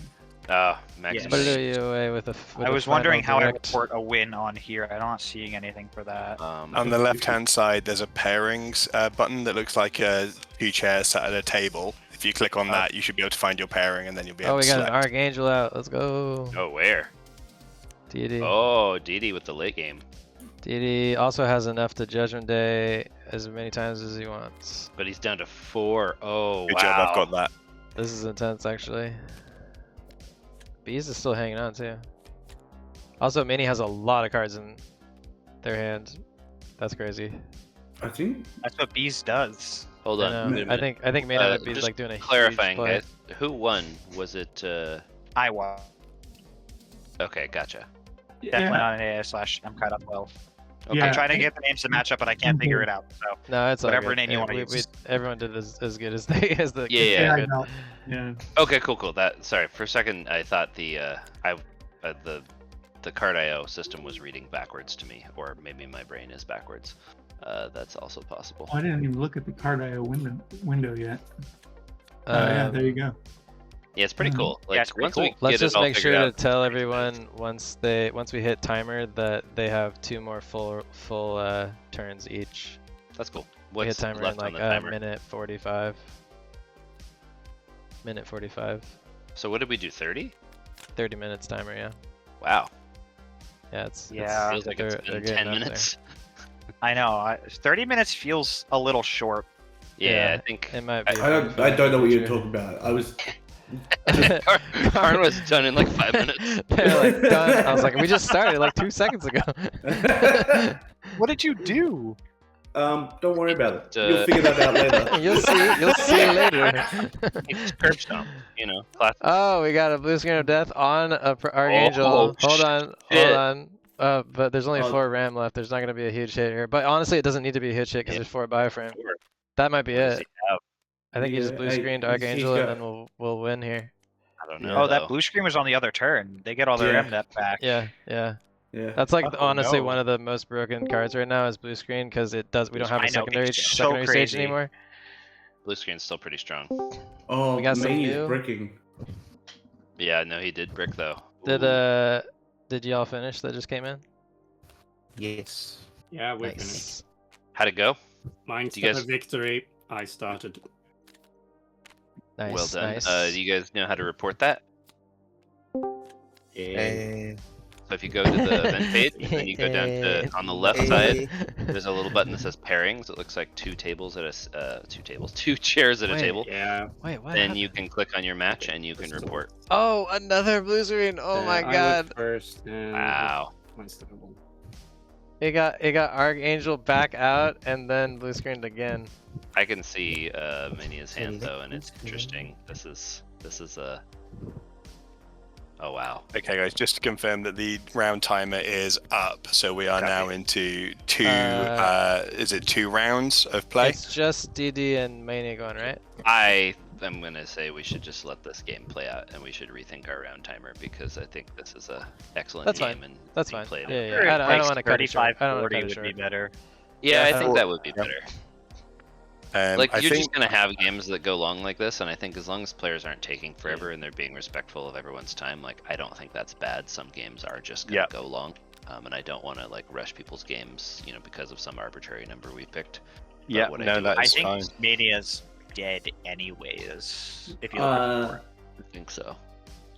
Max.
Yes.
What are you away with a?
I was wondering how to report a win on here. I'm not seeing anything for that.
On the left-hand side, there's a pairings button that looks like 2 chairs sat at a table. If you click on that, you should be able to find your pairing, and then you'll be able
Oh, we
to
got an
select.
Archangel out. Let's go.
Oh, where?
Deity.
Oh, Didi with the late game.
Deity also has enough to Judgment Day as many times as he wants.
But he's down to 4. Oh,
Good
wow.
job, I've got that.
This is intense, actually. Bees is still hanging on, too. Also, Mini has a lot of cards in their hand. That's crazy.
I think
That's what Bees does.
Hold
I
on.
know.
wait a
I
minute.
think Mini would be
just
like doing a
clarifying,
huge play.
guys. Who won? Was it?
I won.
Okay, gotcha.
Definitely not an AA/ I'm caught up well.
Okay.
Yeah.
I'm trying to get the names to match up, but I can't figure it out. So
No, it's all
Whatever
good.
name you wanna
we,
use.
everyone did as good as they as the.
Yeah, yeah.
I
good.
know. Yeah.
Okay, cool. That. Sorry, for a second I thought the card IO system was reading backwards to me, or maybe my brain is backwards. That's also possible.
Oh, I didn't even look at the card IO window yet. Oh yeah, there you go.
Yeah, it's pretty
Mhm.
cool. Like,
Yeah, it's pretty
once we
cool.
Let's
get it
just
all
make sure
figured
to
out,
tell
it's pretty
everyone
nice.
once we hit timer that they have 2 more full turns each.
That's cool.
We hit
What's
timer in
left
like
on the timer?
minute 45. Minute 45.
So what did we do? 30?
30 minutes timer, yeah.
Wow.
Yeah, it's
Yeah.
Feels like it's
they're
been
getting
10
up there.
minutes.
I know 30 minutes feels a little short.
Yeah, I think
it might be.
I don't know what you're talking about. I was
Karn was done in like 5 minutes.
They're like done. I was like, we just started like 2 seconds ago.
What did you do?
Don't worry about it.
Uh,
You'll figure that out later.
You'll see later.
It's curb stomp, classic.
Oh, we got a blue screen of death on a Archangel.
Oh,
hold on. But there's only
Oh.
4 RAM left. There's not gonna be a huge hit here. But honestly, it doesn't need to be a huge hit because
Yeah.
there's 4 bioframe.
Sure.
That might be
What does
it.
he have?
I think he
Yeah,
just blue
hey,
screened
he's
Archangel,
got-
and then we'll win here.
I don't
Yeah.
know.
Oh, that
though.
blue screen was on the other turn. They get all their
Yeah.
M net back.
Yeah.
Yeah.
That's like
Oh,
honestly
no.
one of the most broken cards right now is blue screen because we don't have
I
a
know,
secondary
it's so
stage
crazy.
anymore.
Blue screen's still pretty strong.
Oh,
We got some
Manny
new-
is bricking.
Yeah, no, he did brick though. Ooh.
Did y'all finish that just came in?
Yes.
Yeah, we finished.
Nice.
How'd it go?
Mine's
Do you
got
guys-
a victory. I started.
Nice.
Well done.
Nice.
Do you guys know how to report that?
Uh,
So So if you go to the event page, and then you go down to on the left side, there's a little button that says pairings. It looks like two chairs at a table.
Yeah.
Wait, what?
Then you can click on your match and you can report.
Oh, another blue screen! Oh my
I
god!
went first. And
Wow.
It got Archangel back out and then blue screened again.
I can see Mania's hand though, and it's interesting. This is a. Oh wow.
Okay, guys, just to confirm that the round timer is up, so we are now into two. Is it 2 rounds of play?
It's just DD and Mania going, right?
I am gonna say we should just let this game play out, and we should rethink our round timer because I think this is a excellent
That's
game
fine.
and
That's
being
fine.
played.
Yeah. I don't want to cut it short.
35,
I don't want
40
to cut it
would
short.
be better.
Yeah, I
Yeah.
think that would be better. Like
I
you're
think
just gonna have games that go long like this, and I think as long as players aren't taking forever and they're being respectful of everyone's time, like I don't think that's bad. Some games are just gonna go long, and I don't want to like rush people's games, because of some arbitrary number we picked.
Yeah,
what
no, that
I
is
think
fine.
Mania's dead anyways. If you look at it.
I think so.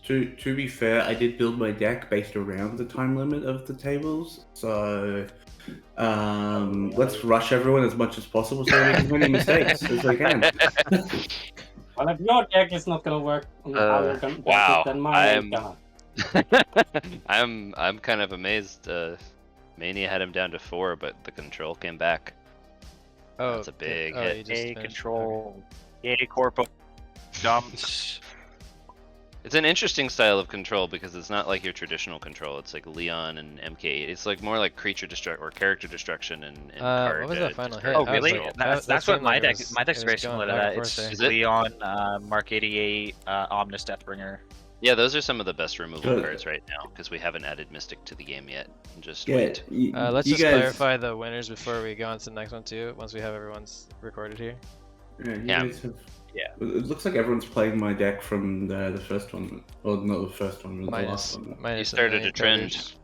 To be fair, I did build my deck based around the time limit of the tables, so let's rush everyone as much as possible so we can make any mistakes as we can.
Well, if your deck is not gonna work on other deck,
wow.
then mine is gonna.
I'm kind of amazed. Mania had him down to 4, but the control came back.
Oh,
That's a big
you
hit.
just
A
finished.
control. A corpo dumped.
It's an interesting style of control because it's not like your traditional control. It's like Leon and MK8. It's like more like creature or character destruction and card.
What was that final hit?
Oh,
I was
really?
like-
that's
that
what
seemed
my
like it
deck.
was-
My deck's
it
very
was
similar
going
to
back
that.
and forth
It's
there.
Leon, Mark 88, Omnis Deathbringer.
Yeah, those are some of the best removal
Good.
cards right now because we haven't added Mystic to the game yet. Just
Yeah,
wait.
Let's
you
just
guys,
clarify the winners before we go on to the next one too. Once we have everyone's recorded here.
you
Yeah.
guys have-
Yeah.
It looks like everyone's playing my deck from the first one. Well, not the first one, but the
Minus,
last one.
minus
You
a
started
million
a trend.
coders.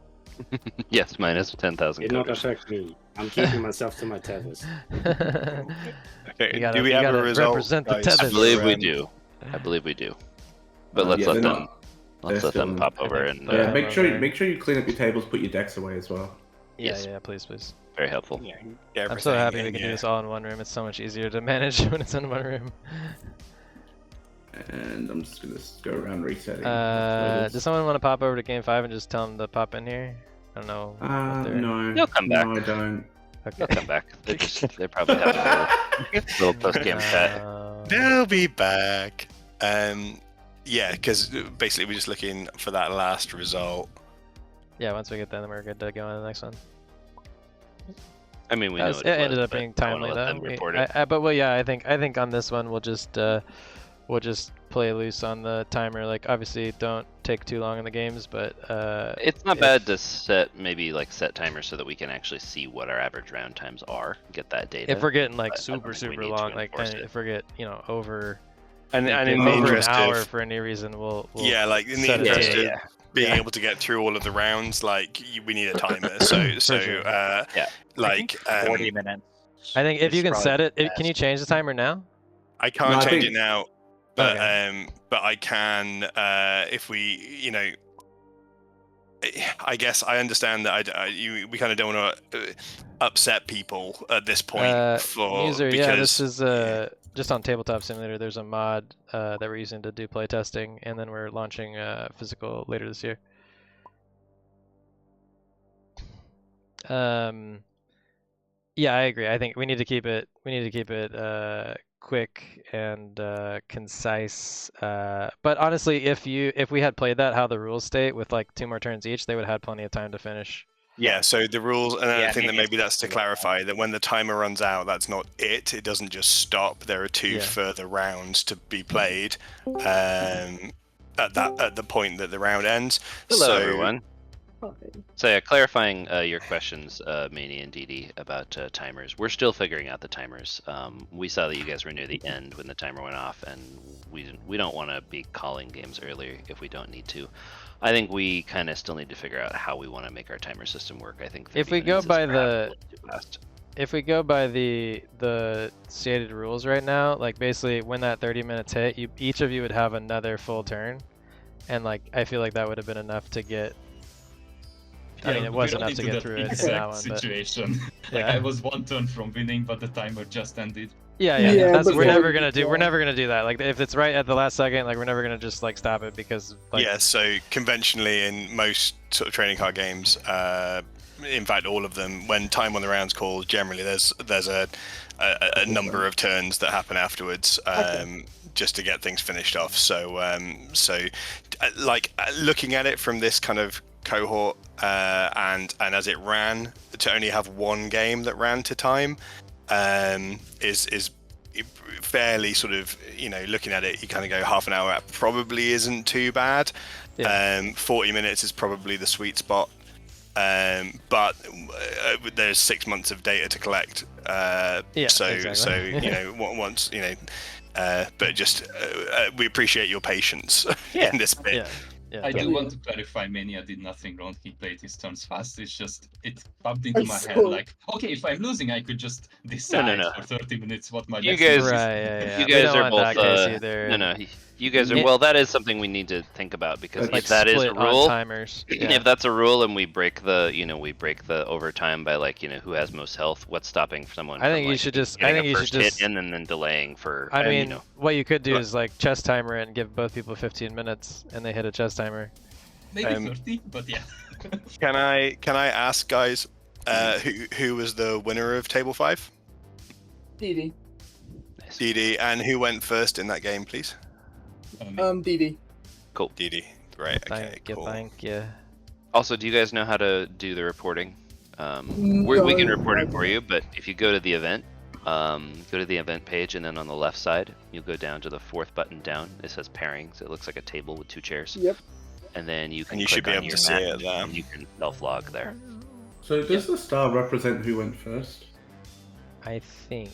Yes, minus 10,000
Did not
coders.
affect me. I'm keeping myself to my tethers.
Okay,
You gotta-
do we
you
have a
gotta
result?
represent the
guys,
I
tethers.
believe
for,
we do. I believe we do. But let's
yeah,
let
they're
them.
not-
Let's
they're
let them
still-
pop over and
Yeah,
Yeah, make sure
over.
you clean up your tables, put your decks away as well.
Yeah,
Yes.
yeah, please, please.
very helpful.
get
I'm so
everything
happy we
in
can do
here.
this all in one room. It's so much easier to manage when it's in one room.
And I'm just gonna go around resetting.
Does someone want to pop over to game 5 and just tell them to pop in here? I don't know. what they're-
No.
They'll come back.
No, I don't.
They'll
Okay.
come back. They probably have a little post-game chat.
They'll be back. Yeah, because basically we're just looking for that last result.
Yeah, once we get that, then we're good to go on to the next one.
I mean, we know
It
it
ended
was,
up
but
being
I wanna
timely
let
though.
them report it.
But well, yeah, I think on this one we'll just play loose on the timer. Like obviously, don't take too long in the games, but
It's not bad to set set timers so that we can actually see what our average round times are. Get that data.
if we're getting like
but I don't
super
think we need to
long, like
enforce it.
if we get over
And in the
over an
interest
hour
of,
for any reason, we'll
yeah, like in the
set it
interest
to-
of being able to get through all of the rounds, like we need a timer. So
sure.
like
40 minutes.
I think if
is
you can
probably
set it,
the
can you change the timer now?
I can't
No, I
change
think-
it now, but
Okay.
but I can if we I guess I understand that we kind of don't want to upset people at this point for
User,
because
yeah, this is just on Tabletop Simulator. There's a mod that we're using to do play testing, and then we're launching physical later this year. Yeah, I agree. I think we need to keep it. Quick and concise. But honestly, if we had played that how the rules state with like 2 more turns each, they would have had plenty of time to finish.
Yeah, so the rules, and I
Yeah,
think that
maybe
maybe that's to clarify that when the timer runs out, that's not it. It doesn't just stop. There are 2
Yeah.
further rounds to be played at the point that the round ends.
Hello,
so,
everyone. So yeah, clarifying your questions, Mani and Didi, about timers. We're still figuring out the timers. We saw that you guys were near the end when the timer went off, and we don't want to be calling games earlier if we don't need to. I think we kind of still need to figure out how we want to make our timer system work. I think
If
30
we go
minutes is
by
perhaps
the-
a little too fast.
If we go by the stated rules right now, like basically when that 30 minutes hit, each of you would have another full turn, and like I feel like that would have been enough to get I mean, it was
we ran
enough to
into
get
that
through it in
exact
that one, but
situation. Like
yeah.
I was 1 turn from winning, but the timer just ended.
Yeah,
but
we're
then-
never gonna do that. Like if it's right at the last second, like we're never gonna just like stop it because like
Yeah, so conventionally in most sort of trading card games, in fact all of them, when time on the round's called, generally there's a number of turns that happen afterwards, just to get things finished off. So like looking at it from this kind of cohort, and as it ran, to only have one game that ran to time, is fairly sort of, looking at it, you kind of go half an hour probably isn't too bad. 40 minutes is probably the sweet spot, but there's 6 months of data to collect, once but just we appreciate your patience in this bit.
I do want to clarify, Mania did nothing wrong. He played his turns fast. It's just, it popped into my head like, okay, if I'm losing, I could just decide for 30 minutes what my
You
next
guys,
move is.
you guys are both. You guys are. Well, that is something we need to think about, because
like
if that is a
split on
rule,
timers.
if that's a rule and we break the overtime by like who has most health, what's stopping someone?
I think
from,
you
like,
should just.
getting
I think
a
you should
first hit
just.
and then delaying for.
I mean, what you could do
but-
is like chess timer it and give both people 15 minutes, and they hit a chess timer.
Maybe 30, but yeah.
Can I ask, guys, who was the winner of Table 5?
DD.
DD, and who went first in that game, please?
DD.
Cool.
DD. Right. Okay. Cool.
Thank you.
Also, do you guys know how to do the reporting?
No,
we can report it for you, but if you go to the event, go to the event page, and then on the left side, you'll go down to the 4th button down. It says pairings. It looks like a table with 2 chairs.
Yep.
And then you can.
And you
click
should be
on
able
your
to see
map,
it there.
and you can self-log there.
So does the star represent who went first?
I think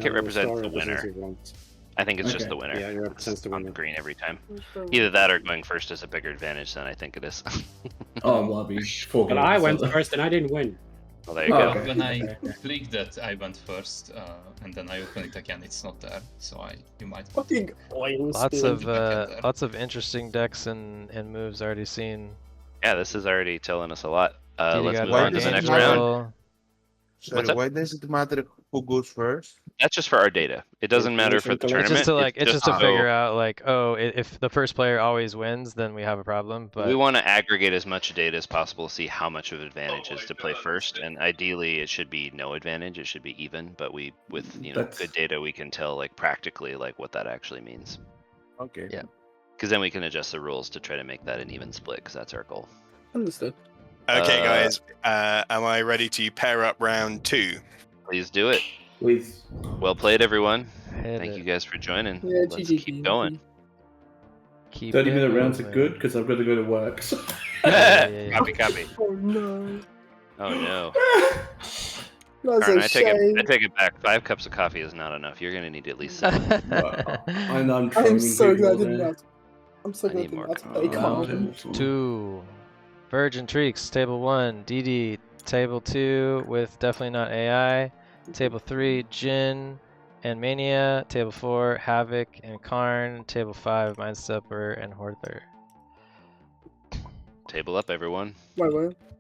it represents the winner. I think it's just
Okay.
the winner.
Yeah, it represents the
on
winner.
green every time. Either that or going first is a bigger advantage than I think it is.
Oh, well, I'll be 4
But
games,
I went
so-
first and I didn't win.
Well, there you
Oh,
go.
okay.
When I clicked that, I went first, and then I open it again. It's not there, so you might.
Fucking oil
lots
spill.
of interesting decks and moves already seen.
Yeah, this is already telling us a lot.
Did you
Let's
got
move on to the
Lightning
next
Ball?
round.
Sorry,
What's that?
why does it matter who goes first?
That's just for our data. It doesn't matter for the
It's
tournament.
just to like, it's just to
so
figure out like, oh, if the first player always wins, then we have a problem. But
we want to aggregate as much data as possible to see how much of an advantage is to play first, and ideally it should be no advantage. It should be even. But with
That's-
good data, we can tell like practically like what that actually means.
Okay.
Yeah.
Because then we can adjust the rules to try to make that an even split. Because that's our goal.
Understood.
Okay, guys. Am I ready to pair up round 2?
Please do it.
Please.
Well played, everyone.
Hit
Thank
it.
you guys for joining.
Yeah,
Let's
GG.
keep going.
Keep
30-minute rounds are
moving.
good because I've got to go to work. So.
Yeah.
Copy.
Oh no.
Oh no.
That's
Alright,
a
I
shame.
take it back. 5 cups of coffee is not enough. You're gonna need at least 7.
I'm
I'm
trolling
so glad I
people
didn't
there.
have. I'm so
I
glad I
need
didn't
more
have to
coffee.
play Carmen.
Round 2. Virgin Treeks, table 1. DD, table 2 with definitely not AI. Table 3, Jin and Mania. Table 4, Havoc and Karn. Table 5, Mindstepper and Horther.
Table up, everyone.
Wait,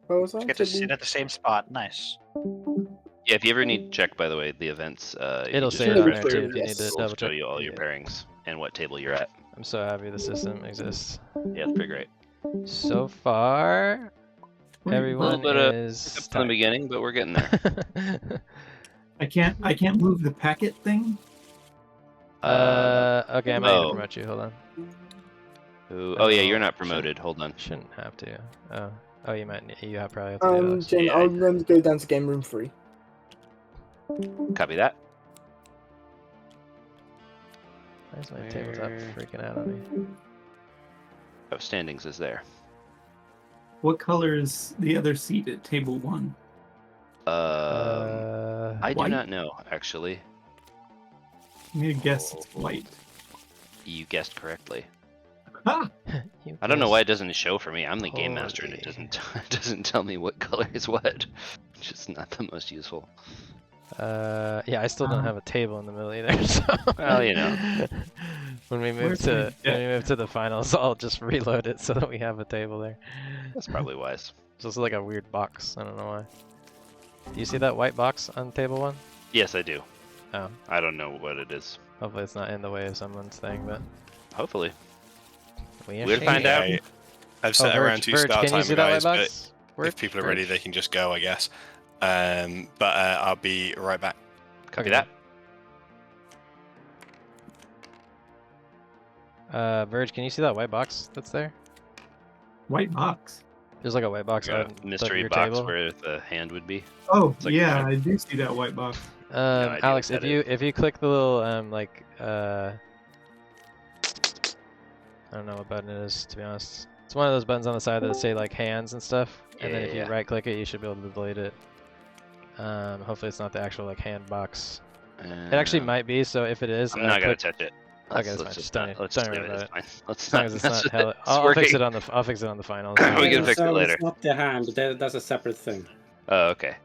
what was that?
Get to sit at the same spot. Nice.
Yeah, if you ever need to check, by the way, the events, if you
It'll
just
say it
go
on
to
there too
the
if you need
yes.
to
rules,
double
show
check.
you all your
Yeah.
pairings and what table you're at.
I'm so happy the system exists.
Yeah, it's pretty great.
So far, everyone
bit of
is
From the beginning, but we're getting there.
I can't move the packet thing.
Okay, I might need
oh.
to promote you. Hold on.
Oh yeah, you're not promoted. Hold on.
Shouldn't have to. Oh, you might. You have probably have to do that.
Jen,
Yeah,
I'm going to go down to game room 3.
Copy that.
Why is my tabletop
Where-
freaking out on me?
Oh, standings is there.
What color is the other seat at table 1?
I do
White?
not know actually.
I'm gonna guess it's white.
You guessed correctly.
Ha!
You
I don't know
guys-
why it doesn't show for me. I'm the game master and it
Holy.
doesn't tell me what color is what. Which is not the most useful.
Yeah, I still don't have a table in the middle either. So.
Well, you know.
when we move
Where's
to
my
when we move to the finals, I'll just reload it so that we have a table there.
That's probably wise.
It's just like a weird box. I don't know why. Do you see that white box on table 1?
Yes, I do.
Oh.
I don't know what it is.
Hopefully it's not in the way of someone's thing, but...
Hopefully.
We'll
find out.
I've set around to start
can you
timer,
see that
guys,
white
but
box?
if people are ready, they can just go, I guess. But I'll be right back.
Copy that.
Verge, can you see that white box that's there?
White box.
There's like a white box on
Mystery
your
box
table.
where the hand would be.
Oh,
It's like
yeah,
a-
I do see that white box.
idea
Alex,
what
if you click the little I don't know what button it is, to be honest. It's one of those buttons on the side that say like hands and stuff, and then if you right click it, you should be able to delete it. Hopefully it's not the actual like hand box. It actually might be, so if it is,
I'm not gonna touch it.
Okay, that's fine. Just don't worry about it.
Let's
As long
not.
as it's not hell, I'll fix it on the finals.
We can fix it later.
It's not the hand. That's a separate thing.
Oh, okay.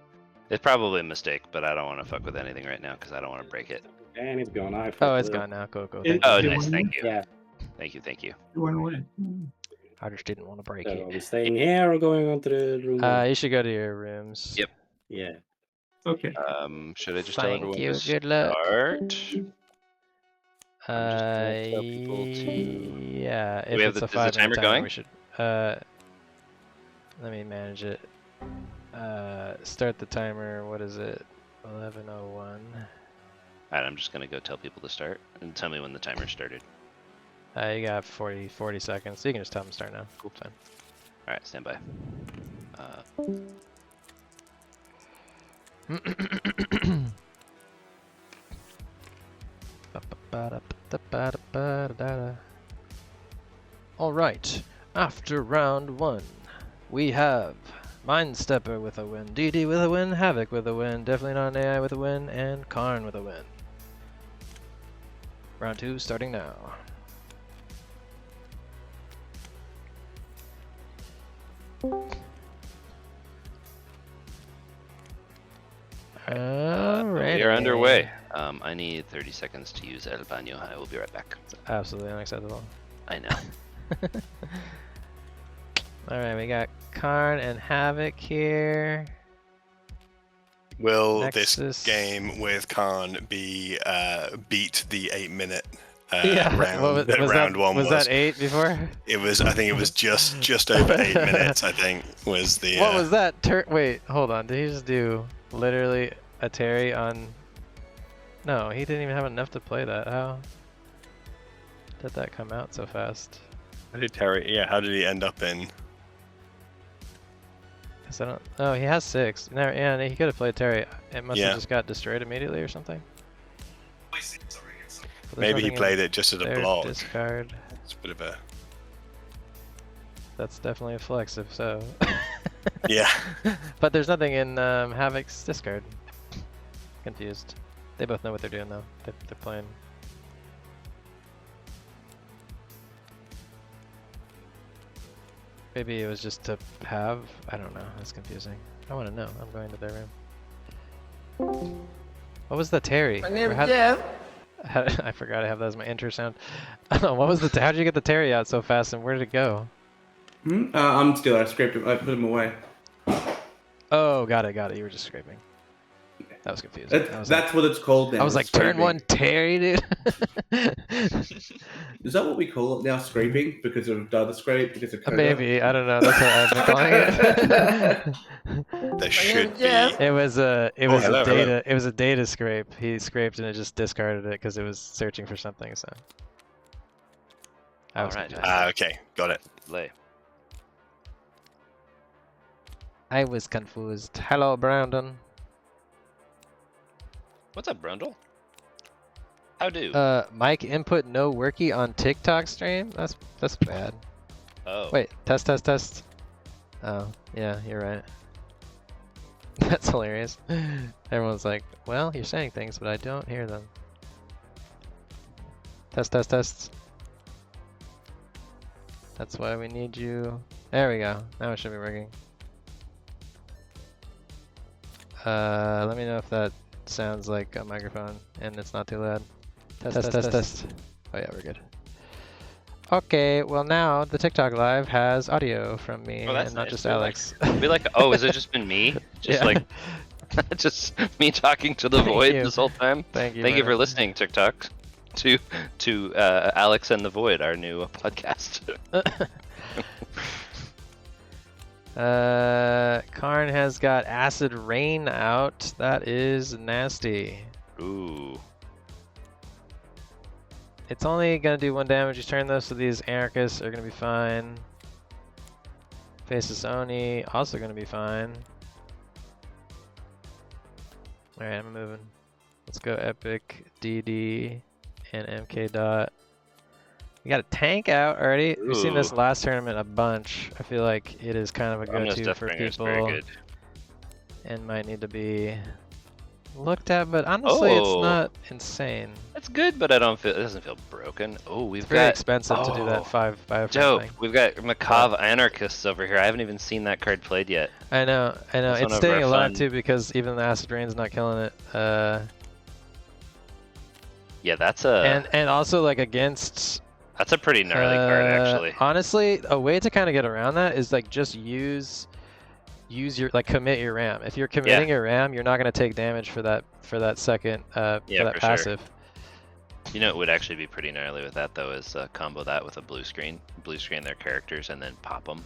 It's probably a mistake, but I don't want to fuck with anything right now because I don't want to break it.
And it's gone.
Oh, it's gone now. Go.
Oh, nice. Thank you.
Yeah.
Thank you.
You went away.
I just didn't want to break
So
it.
are we staying here or going on to the room?
You should go to your rooms.
Yep.
Yeah.
Okay.
Should I just tell
Thank
everyone
you.
to
Good luck.
start?
Yeah. If
we have
it's a
is the
5-minute
timer going?
we should. Let me manage it. Start the timer. What is it? 11:01.
Alright, I'm just gonna go tell people to start and tell me when the timer started.
You got 40 seconds. So you can just tell them to start now. Cool. Fine.
Alright, stand by.
Alright, after round 1, we have Mind Stepper with a win, DD with a win, Havoc with a win, Definitely Not an AI with a win, and Karn with a win. Round 2 starting now. Alright.
We are underway. I need 30 seconds to use El Baño. I will be right back.
Absolutely unacceptable.
I know.
Alright, we got Karn and Havoc here.
Will
Nexus.
this game with Khan be beat the
Yeah.
round
Was
round
that,
1
was that 8 before?
It was. I think it was just over 8 minutes. I think was the.
What was that? Wait, hold on. Did he just do literally a Terry on? No, he didn't even have enough to play that. How did that come out so fast?
How did Terry? Yeah, how did he end up in?
Cause I don't. Oh, he has 6. No, yeah, he could have played Terry. It must
Yeah.
have just got destroyed immediately or something. But there's
Maybe he
nothing
played
in
it just as a
there,
blog.
Discard.
It's a bit of a.
That's definitely a flex if so.
Yeah.
But there's nothing in Havoc's discard. Confused. They both know what they're doing though. They're playing. Maybe it was just to have. I don't know. That's confusing. I want to know. I'm going to their room. What was the Terry?
My name
Or
is
how-
Jeff.
I forgot I have that as my intro sound. What was the? How did you get the Terry out so fast, and where did it go?
I'm still. I scraped him. I put him away.
Oh, got it. You were just scraping. That was confusing.
That's what it's called now.
I was like, turn 1 Terry, dude.
Is that what we call it now? Scraping because of data scrape because of Coda?
Maybe, I don't know. That's what I've been calling it.
There should be.
It was a
hello, hello.
data. It was a data scrape. He scraped and it just discarded it because it was searching for something. So. I was
Alright.
confused.
Okay, got it.
Lay.
I was confused. Hello, Brandon.
What's up, Brundle? How do?
Mic input no worky on TikTok stream. That's bad.
Oh.
Wait, test. Oh, yeah, you're right. That's hilarious. Everyone's like, well, you're saying things, but I don't hear them. Test. That's why we need you. There we go. Now it should be working. Let me know if that sounds like a microphone and it's not too loud. Test. Oh yeah, we're good. Okay, well now the TikTok live has audio from me
Oh, that's
and not
nice.
just
We like-
Alex.
Be like, oh, has it just been me? Just
Yeah.
like, just me talking to the
Thank
void
you.
this whole time.
Thank you.
Thank you
very
for
much.
listening, TikTok, to Alex and the Void, our new podcast.
Karn has got Acid Rain out. That is nasty.
Ooh.
It's only gonna do 1 damage each turn though, so these anarchists are gonna be fine. Faceless Oni also gonna be fine. Alright, I'm moving. Let's go Epic, DD, and MK Dot. We got a tank out already. We've seen this
Ooh.
last tournament a bunch. I feel like it is kind of a
Omnis
go-to for
Deathbringer is very
people
good.
and might need to be looked at, but honestly it's
Oh.
not insane.
That's good, but I don't feel it doesn't feel broken. Oh, we've
It's very
got
expensive to do that 5
dope.
thing.
We've got Macabre Anarchists over here. I haven't even seen that card played yet.
I know.
That's
It's
one of
staying
our
alive
fun-
too because even the Acid Rain's not killing it.
Yeah, that's a
And also like against
that's a pretty gnarly card actually.
Honestly, a way to kind of get around that is like just use your like commit your RAM. If you're committing your RAM, you're not gonna take damage for that second for that
for
passive.
Sure. You know, it would actually be pretty gnarly with that though is combo that with a blue screen their characters and then pop them.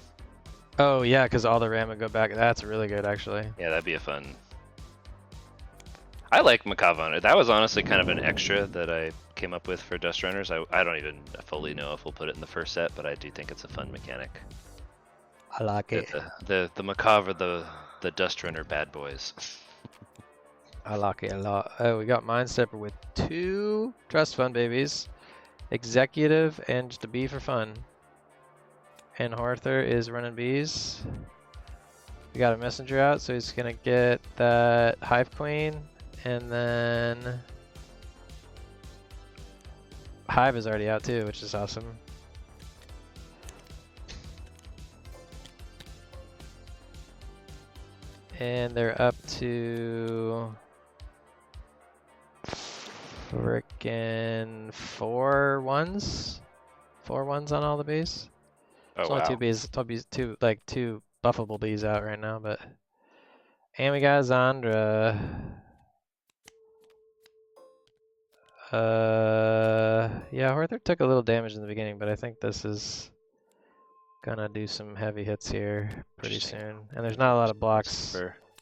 Oh yeah, because all the RAM would go back. That's really good actually.
Yeah, that'd be a fun. I like Macabre. That was honestly kind of an extra that I came up with for Dust Runners. I don't even fully know if we'll put it in the first set, but I do think it's a fun mechanic.
I like it.
The Macabre, the Dust Runner bad boys.
I like it a lot. Oh, we got Mind Stepper with 2 Trust Fund babies, Executive, and just a bee for fun. And Arthur is running bees. We got a messenger out, so he's gonna get that Hive Queen, and then Hive is already out too, which is awesome. And they're up to frickin' 4 ones? 4 ones on all the bees?
Oh,
There's only
wow.
two buffable bees out right now, but. And we got Zandra. Yeah, Arthur took a little damage in the beginning, but I think this is gonna do some heavy hits here pretty soon. And there's not a lot of blocks.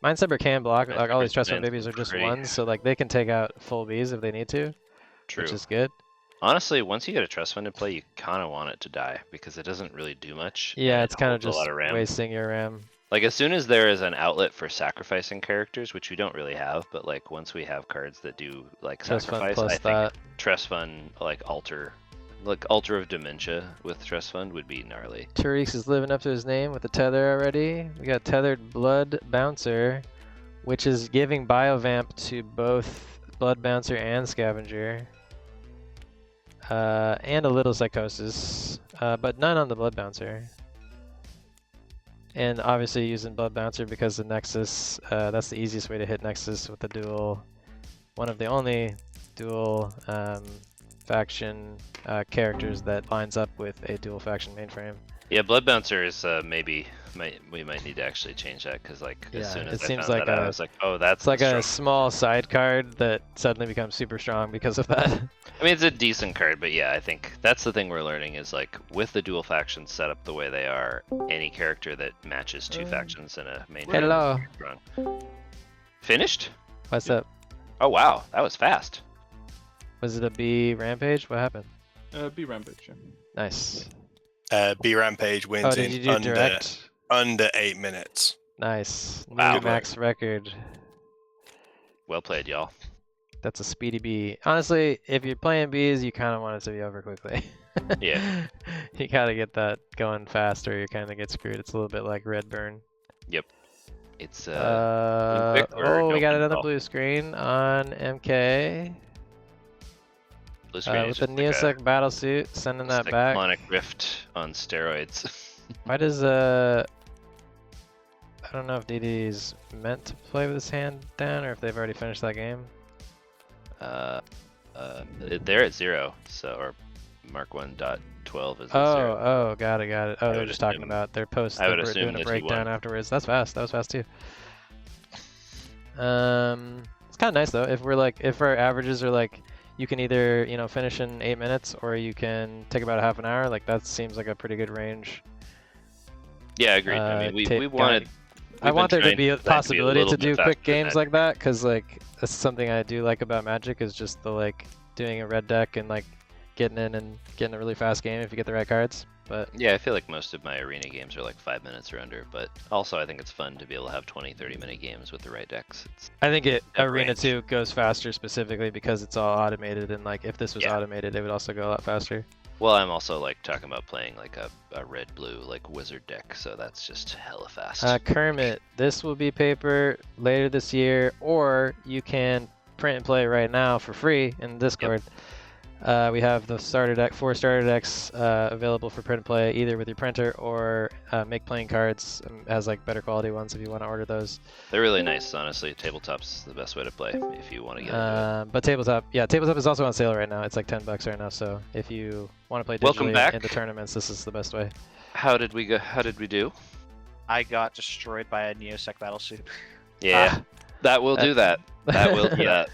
Mindstepper can block, like all these Trust Fund babies are just
pretty.
ones, so like they can take out full bees if they need to.
True.
Which is good.
Honestly, once you get a Trust Fund in play, you kind of want it to die because it doesn't really do much.
Yeah,
and
it's
it
kind of
holds a
just
lot of RAM.
wasting your RAM.
Like as soon as there is an outlet for sacrificing characters, which we don't really have, but like once we have cards that do like
Trust Fund
sacrifice,
plus
I think
that.
Trust Fund like Altar of Dementia with Trust Fund would be gnarly.
Tariq is living up to his name with the tether already. We got tethered Blood Bouncer, which is giving Biovamp to both Blood Bouncer and Scavenger. And a little Psychosis, but none on the Blood Bouncer. And obviously using Blood Bouncer because the Nexus, that's the easiest way to hit Nexus with the dual, one of the only dual faction characters that lines up with a dual faction mainframe.
Yeah, Blood Bouncer is we might need to actually change that because like as soon as
it
I
seems
found
like
that out, I was like, oh, that's
it's like
the
a small side card that suddenly becomes super strong because of that.
I mean, it's a decent card, but yeah, I think that's the thing we're learning is like with the dual factions set up the way they are, any character that matches 2 factions in a main
Hello.
is strong. Finished?
What's up?
Oh wow, that was fast.
Was it a B Rampage? What happened?
B Rampage. Yeah.
Nice.
B Rampage wins
Oh, did you
in
do direct?
under 8 minutes.
Nice.
Wow.
New max record.
Well played, y'all.
That's a speedy B. Honestly, if you're playing Bs, you kind of want it to be over quickly.
Yeah.
You gotta get that going fast or you kind of get screwed. It's a little bit like Redburn.
Yep. It's
we got another blue screen on MK.
Blue screen
with
is
the
just like
Neosec battlesuit, sending that back.
Cyclonic Rift on steroids.
Why does I don't know if DD's meant to play with his hand down or if they've already finished that game.
They're at 0, so or Mark 1.12 is.
Oh, got it. Oh,
I
they're
would
just talking
assume-
about their post.
I would
They're
assume
doing a
that he
breakdown
won.
afterwards. That's fast. That was fast too. It's kind of nice though. If our averages are like, you can either finish in 8 minutes or you can take about a half an hour. Like that seems like a pretty good range.
Yeah, agreed. I mean, we wanted.
I want there to be a possibility to
little
do
bit
quick
faster than
games
that.
like that, because like that's something I do like about Magic is just the doing a red deck and like getting in and getting a really fast game if you get the right cards. But
Yeah, I feel like most of my arena games are like 5 minutes or under, but also I think it's fun to be able to have 20-30 minute games with the right decks.
I think Arena
range.
2 goes faster specifically because it's all automated, and like if this was automated, it would also go a lot faster.
Well, I'm also like talking about playing like a red-blue like wizard deck, so that's just hella fast.
Kermit, this will be paper later this year, or you can print and play right now for free in Discord. We have the starter deck, 4 starter decks available for print and play, either with your printer or make playing cards as like better quality ones if you want to order those.
They're really nice, honestly. Tabletop's the best way to play if you want to get into it.
But tabletop is also on sale right now. It's like $10 right now. So if you want to play
Welcome
digitally
back.
in the tournaments, this is the best way.
How did we go? How did we do?
I got destroyed by a Neosec battle soup.
Yeah, that will do that. That will do that.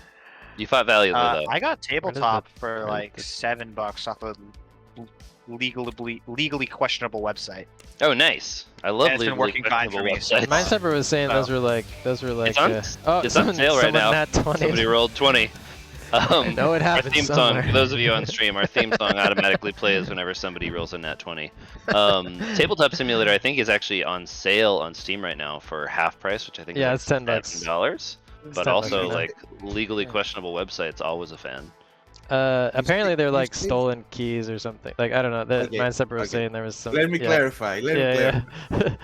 You fought valiantly though.
I got tabletop for like $7 off a legally questionable website.
Oh, nice! I love
And it's been
legally
working fine for me.
questionable websites.
Mindstepper was saying those were like
It's on, it's on
someone,
sale right
someone
now.
nat 20.
Somebody rolled 20.
I know it
Our
happens
theme song,
somewhere.
for those of you on stream, our theme song automatically plays whenever somebody rolls a nat 20. Tabletop Simulator, I think, is actually on sale on Steam right now for half price, which I think
Yeah,
is
it's $10.
$7. But
$10
also,
right now.
like, legally questionable websites, always a fan.
Apparently they're like stolen keys or something. Like I don't know. The Mindstepper was saying there was some.
Let me clarify. Let me clarify.
Yeah.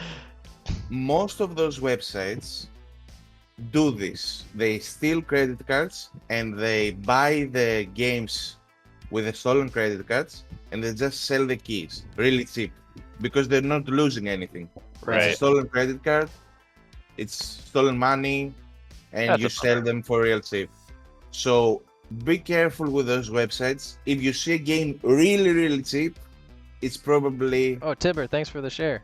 Most of those websites do this. They steal credit cards and they buy the games with the stolen credit cards and they just sell the keys really cheap because they're not losing anything.
Right.
It's a stolen credit card, it's stolen money, and
That's
you
a
sell them for real cheap. So be careful with those websites. If you see a game really, really cheap, it's probably
Oh, Tibber, thanks for the share.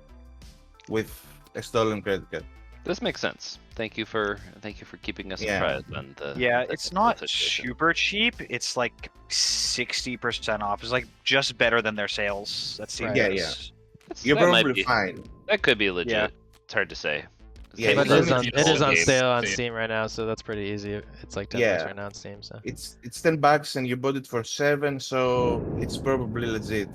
with a stolen credit card.
This makes sense. Thank you for keeping us
Yeah.
apprised on the.
Yeah,
the
it's not
situation.
super cheap. It's like 60% off. It's like just better than their sales. That seems.
Yeah, yeah. You're
That might
probably
be-
fine.
That could be legit.
Yeah.
It's hard to say.
Yeah,
But
it's
it is on
games,
sale on
they-
Steam right now, so that's pretty easy. It's like $10
Yeah.
right now on Steam. So
It's $10 and you bought it for $7, so it's probably legit.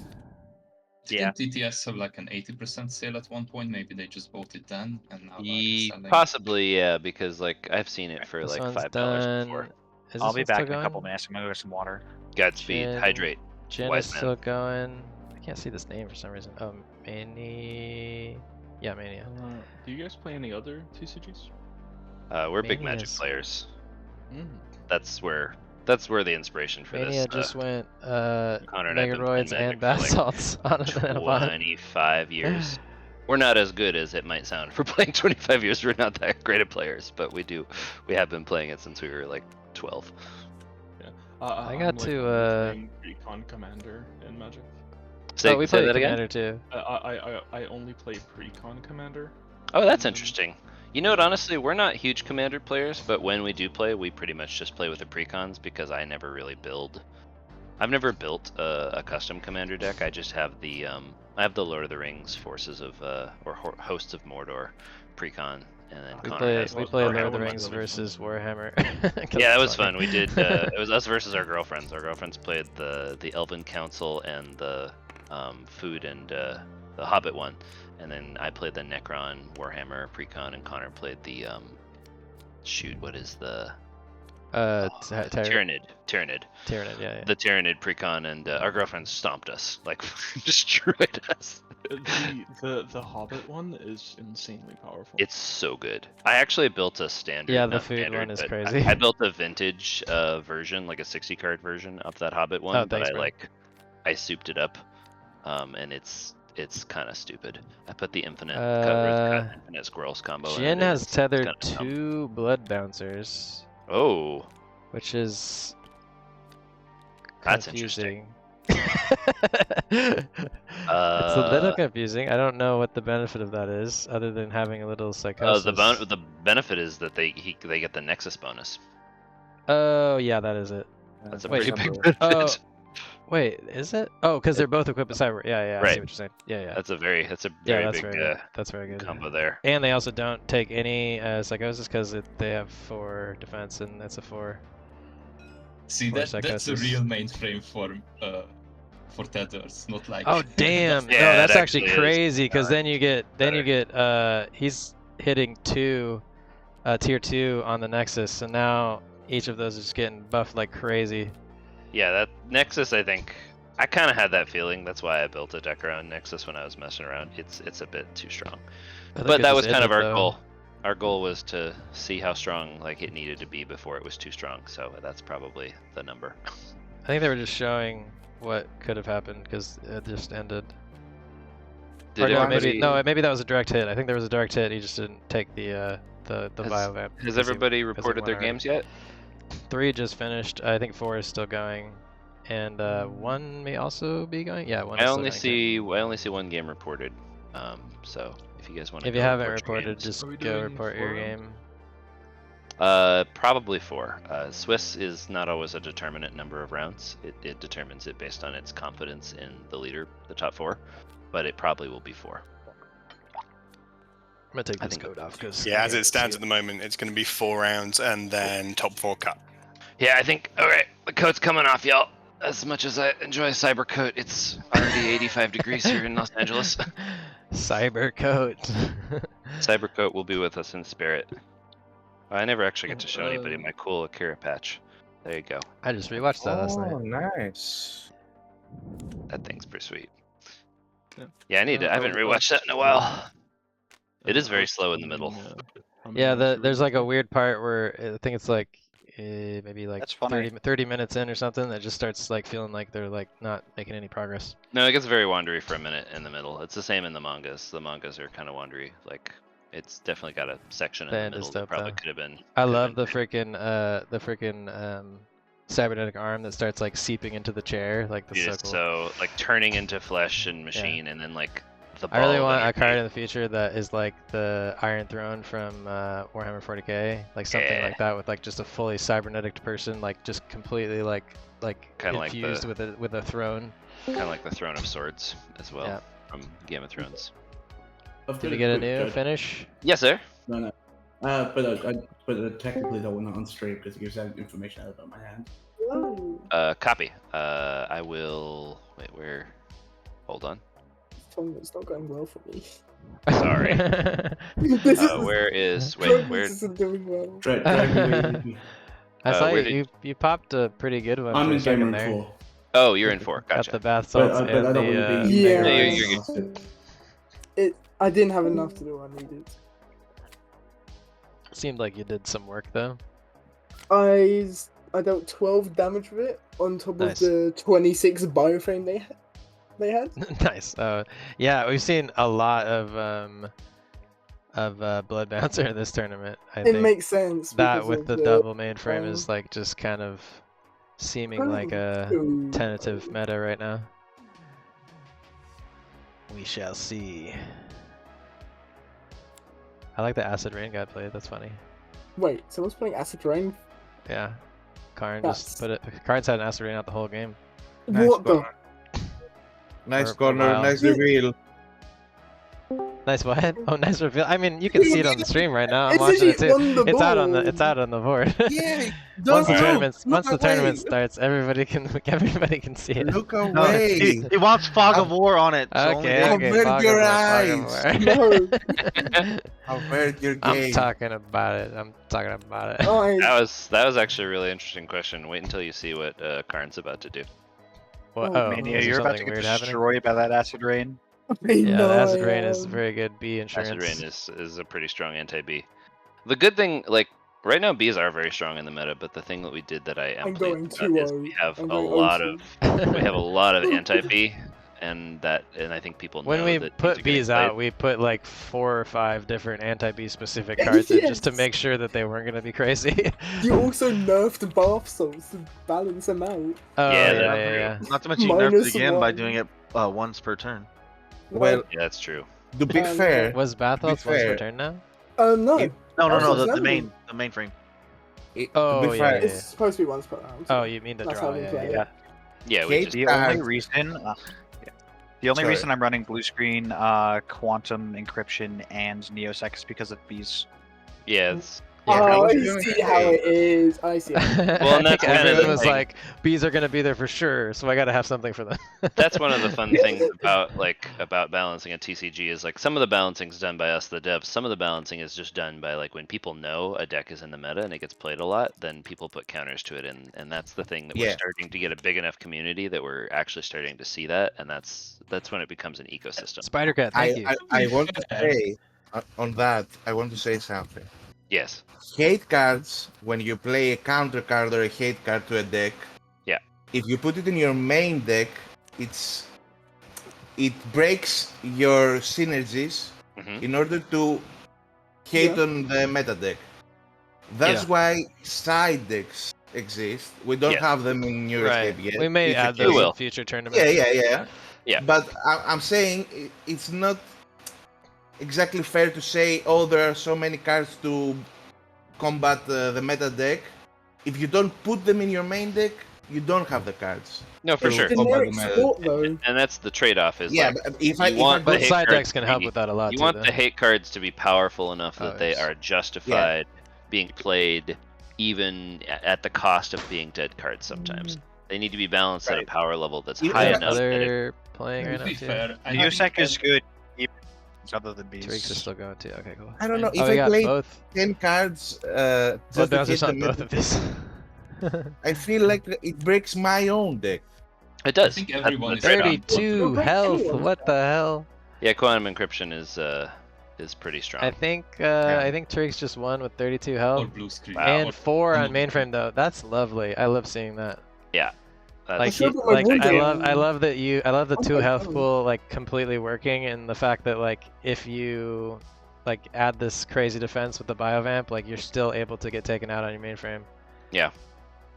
Yeah.
Didn't TTS have like an 80% sale at one point? Maybe they just bought it then and now
Ye-
they're selling.
possibly, yeah, because like I've seen it for
this
like
one's
$5
done.
before.
Is
I'll
this
be
one
back
still
in a couple
going?
minutes. I'm gonna go get some water.
Godspeed.
Jin-
Hydrate.
Jin
Wise
is
man.
still going. I can't see this name for some reason. Oh, Mania. Yeah, Mania.
Do you guys play any other TCGs?
We're big
Mania
Magic
is-
players.
Mm.
That's where the inspiration for
Mania
this.
just went
Connor and I've been playing
Megaroids and
Magic
Bath
for, like,
Salts on a bottom.
25 years. We're not as good as it might sound. For playing 25 years, we're not that great at players, but we have been playing it since we were like 12.
Yeah.
I
I'm,
got
like,
to,
only playing Pre-Con Commander in Magic.
We
say
played
that again?
Commander too.
I only play Pre-Con Commander.
Oh, that's interesting. You know what, honestly, we're not huge Commander players, but when we do play, we pretty much just play with the precons because I never really build. I've never built a custom Commander deck. I just have the Lord of the Rings Forces of Hosts of Mordor precon, and then
We
Connor
play
has
Lord of the
Warhammer
Rings
really
versus Warhammer. 'Cause
Yeah, that
it's
was
funny.
fun. We did. It was us versus our girlfriends. Our girlfriends played the Elven Council and the Food and the Hobbit one, and then I played the Necron Warhammer precon, and Connor played the shoot. What is the Tyrannid?
Tyrannid, yeah.
The Tyrannid precon, and our girlfriends stomped us, like destroyed us.
The Hobbit one is insanely powerful.
It's so good. I actually built a standard.
Yeah, the
not
food
standard,
one is
but
crazy.
I built a vintage version, like a 60 card version of that Hobbit one,
Oh,
but
thanks, bro.
I souped it up, and it's kind of stupid. I put the infinite squirrels combo. in
Jin
it,
has
it's
tethered
kinda dumb.
2 blood bouncers.
Oh,
Which is
that's
confusing.
interesting.
It's a little confusing. I don't know what the benefit of that is, other than having a little psychosis.
The benefit is that they get the Nexus bonus.
Oh yeah, that is it.
That's a
Wait,
pretty big benefit.
Oh, wait, is it? Oh, because they're both equipped with cyber. Yeah, I
Right.
see what you're saying. Yeah.
That's a very
that's
big
very good. That's very good.
combo there.
And they also don't take any psychosis because they have 4 defense, and that's a 4.
See,
Four
that's a
psychosis.
real mainframe for tethers, not like.
Oh damn!
Yeah,
no, that's
it
actually
actually is.
crazy because then you get he's hitting 2 tier 2 on the Nexus, so now each of those is getting buffed like crazy.
Yeah, that Nexus, I think, I kind of had that feeling. That's why I built a deck around Nexus when I was messing around. It's a bit too strong. But that was kind of our goal. Our goal was to see how strong like it needed to be before it was too strong. So that's probably the number.
I think they were just showing what could have happened because it just ended.
Did
Or
everybody...
maybe that was a direct hit. I think there was a direct hit. He just didn't take the Biovamp.
Has everybody reported their games yet?
3 just finished. I think 4 is still going, and 1 may also be going. Yeah, 1.
I only see 1 game reported. So if you guys want to,
if you haven't reported, just go report your game.
Probably 4. Swiss is not always a determinate number of rounds. It determines it based on its confidence in the leader, the top 4, but it probably will be 4.
I'm gonna take this code off because
as it stands at the moment, it's going to be 4 rounds and then top 4 cut.
Yeah, I think. All right, the coat's coming off, y'all. As much as I enjoy cyber coat, it's already 85 degrees here in Los Angeles.
Cyber coat.
Cyber coat will be with us in spirit. I never actually get to show anybody my cool Akira patch. There you go.
I just rewatched that last night.
Oh, nice.
That thing's pretty sweet. Yeah, I haven't rewatched that in a while. It is very slow in the middle.
Yeah, there's like a weird part where I think it's like maybe like 30 minutes in or something that just starts like feeling like they're like not making any progress.
No, it gets very wandery for a minute in the middle. It's the same in the mangas. The mangas are kind of wandery. Like it's definitely got a section in the middle that probably could have been.
I love the freaking cybernetic arm that starts like seeping into the chair. Like the
so like turning into flesh and machine, and then like the ball.
I really want a card in the future that is like the Iron Throne from Warhammer 40k, like something like that with like just a fully cybernetic person, like just completely like
kind of
infused
like
with a throne.
Kind of like the Throne of Swords as well from Game of Thrones.
Did we get a new finish?
Yes, sir.
No. But technically that will not on stream because it gives out information out about my hand.
Copy. I will. Wait, where? Hold on.
It's not going well for me.
Sorry. Where is? Wait, where?
This isn't doing well.
I saw you popped a pretty good one.
I'm
for a
in
second
game
there.
room 4.
Oh, you're in 4. Gotcha.
Got the bath salts and
I don't
the.
want to be
you're good.
I didn't have enough to do what I needed.
Seemed like you did some work though.
I dealt 12 damage with it on top of the 26 bioframe they had.
Nice. Yeah, we've seen a lot of Blood Bouncer in this tournament. I think
makes sense.
That with the double mainframe is like just kind of seeming like a tentative meta right now. We shall see. I like the Acid Rain guy played. That's funny.
Wait, someone's playing Acid Rain?
Yeah. Karn just put it. Karn's had an Acid Rain out the whole game.
What the?
Nice corner, nice reveal.
Nice what? Oh, nice reveal. I mean, you can see it on the stream right now. I'm watching it too. It's out on the board.
Yeah.
Once the tournament starts, everybody can see it.
Look away.
He wants Fog of War on it. So
Okay.
Avert your eyes.
No.
Avert your game.
I'm talking about it.
That was actually a really interesting question. Wait until you see what Karn's about to do.
Mania, you're about to get destroyed by that Acid Rain.
Yeah, the Acid Rain is very good B insurance.
Acid Rain is a pretty strong anti-B. The good thing, like, right now Bs are very strong in the meta, but the thing that we did that I am pleased about is we have a lot of anti-B and I think people know
When we
that
put
these are getting
bees
played.
out, we put like 4 or 5 different anti-bee specific cards in just to
Yes.
make sure that they weren't going to be crazy.
You also nerfed bath salts to balance them out.
Oh,
Yeah,
yeah.
Not to mention you nerfed it
Minus
again by
one.
doing it once per turn.
Well,
Yeah, that's true.
to be fair,
Was Bath
to be
Salts once per
fair,
turn now?
No.
No,
Bath salts
the
never
main frame.
Oh,
to be
yeah,
fair,
It's supposed to be once per round.
Oh, you mean the
That's
draw?
how we
Yeah,
play
yeah.
it.
Yeah, we
Hate
just
The only
cards.
reason, the only
Sorry.
reason I'm running blue screen, quantum encryption, and Neosec is because of bees.
yeah. It's,
Yeah,
Oh,
I
I
was
see how it is. I see.
Well, and that's kind of
Everyone
the
was
thing.
like, bees are going to be there for sure, so I got to have something for them.
That's one of the fun things about balancing a TCG is like some of the balancing is done by us, the devs. Some of the balancing is just done by like when people know a deck is in the meta and it gets played a lot, then people put counters to it, and that's the thing that we're
Yeah.
starting to get a big enough community that we're actually starting to see that, and that's when it becomes an ecosystem.
Spider Cat, thank you.
I want to say on that. I want to say something.
Yes.
Hate cards, when you play a counter card or a hate card to a deck,
Yeah.
if you put it in your main deck, it breaks your synergies
Mhm.
in order to hate
Yeah.
on the meta deck. That's
Yeah.
why side decks exist. We don't
Yes.
have them in Neuroscape
Right.
yet.
We may
It's a
add
case.
those
will.
in future tournaments.
Yeah.
But I'm saying it's not exactly fair to say, oh, there are so many cards to combat the meta deck. If you don't put them in your main deck, you don't have the cards.
No, for
to
sure.
combat
Generic
the meta.
sport though.
And that's the trade-off is
Yeah,
like
but if I
want
But
the hate
side
cards
decks can
to
help
be-
with that a lot
you
too,
want
though.
the hate cards to be powerful enough that they
yes.
are justified being played even at the cost of being dead cards sometimes. They need to be balanced at a
Right.
power level that's
Even
high
if
enough that it,
Other playing right
To
now
be
too.
fair, I
Neosec is
think
good, even other than bees.
Tariq's is still going too. Okay, cool.
I don't know. If
Oh, we
I
got
play
both.
10 cards
Blood
just to
bouncers
hit the
on both
meta,
of these.
I feel like it breaks my own deck.
it does.
think
That's
everyone
the
is
trade-off.
32
Well,
health.
anyone.
What the hell?
Yeah, quantum encryption is pretty strong.
I think Tariq's just won with 32
or
health
blue screen.
and
Or
4 on
almost
mainframe though. That's lovely. I love seeing that.
That's
Like,
should
you,
put my
like
window
I
in.
love the
Oh
2
my
health
God.
pool like completely working, and the fact that like if you like add this crazy defense with the biovamp, like you're still able to get taken out on your mainframe.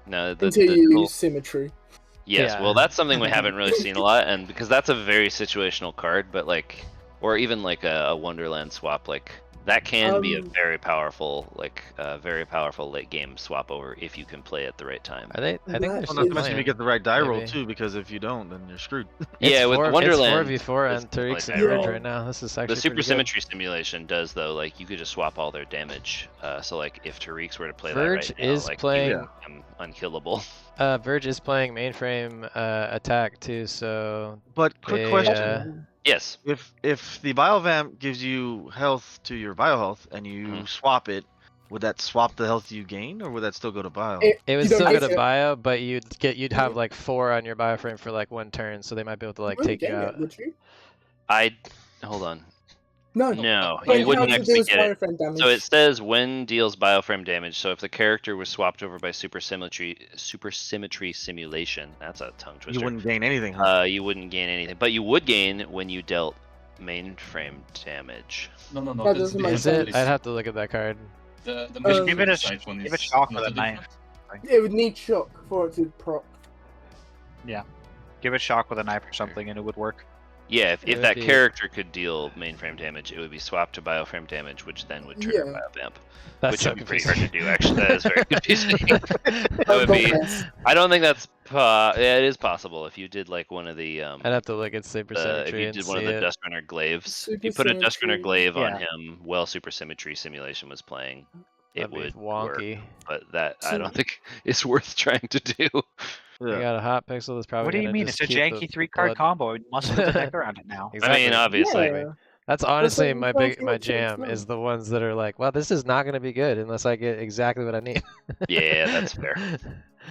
no,
Until you
whole-
use symmetry.
Yes,
Yeah.
well, that's something we haven't really seen a lot, and because that's a very situational card, but like, or even like a Wonderland swap, like that can be a very powerful late game swap over if you can play at the right time.
Are they? I think they're
Well,
still
Well, not to mention you
playing.
get the right die roll
maybe.
too, because if you don't, then you're screwed.
Yeah, with Wonderland,
it's 4v4
it's
on Tariq's
like
and
that
Ridge
roll.
right now. This is
The
actually
super
pretty good.
symmetry simulation does though, like you could just swap all their damage. So like if Tariq's were to play
Verge
that right now,
is
like
playing-
you would become unkillable.
Verge is playing mainframe attack too, so
But quick
they,
question:
Yes.
if the biovamp gives you health to your biohealth and you
Mhm.
swap it, would that swap the health you gain, or would that still go to bio?
It-
it would
You don't
still go
get
to
it.
bio, but you'd have like 4 on your bioframe for like 1 turn, so they might be able to like
wouldn't
take you
get
out.
it, would you?
Hold on.
No.
No,
But
you wouldn't
how does it
actually
do
get it.
wireframe damage?
So it says when deals bioframe damage. So if the character was swapped over by super symmetry simulation, that's a tongue twister.
You wouldn't gain anything, huh?
You wouldn't gain anything, but you would gain when you dealt mainframe damage.
No,
That
that's
doesn't
the
make
Is
difference
it? I'd have to look at that card.
The
Just
give it a
side one
give it
is
shock
not
with a
the
knife.
difference.
It would need shock for it to proc.
Give it shock with a knife or something, and it would work.
Yeah,
It
if
would
that
be-
character could deal mainframe damage, it would be swapped to bioframe damage, which then would trigger
Yeah.
biovamp.
That's
Which
so
would be pretty
confusing.
hard to do, actually. That is very confusing. That would be. I don't think that's. Yeah, it is possible if you did like one of the.
I'd have to look at super
If
symmetry
you
and
did
see
one of the
it.
Dust Runner glaives,
Super
you put a Dust Runner
symmetry.
glaive on
Yeah.
him while super symmetry simulation was playing, it
That'd be
would work.
wonky.
But that I
So-
don't think is worth trying to do.
We got a hot pixel that's probably.
What do you
gonna
mean?
just
It's a
keep
janky
the
3-card
blood-
combo. It must put the deck around it now.
Exactly.
I mean, obviously.
Yeah.
That's honestly
what
my
I'm trying to
big
see
my
what takes
jam
now.
is the ones that are like, well, this is not going to be good unless I get exactly what I need.
Yeah, that's fair.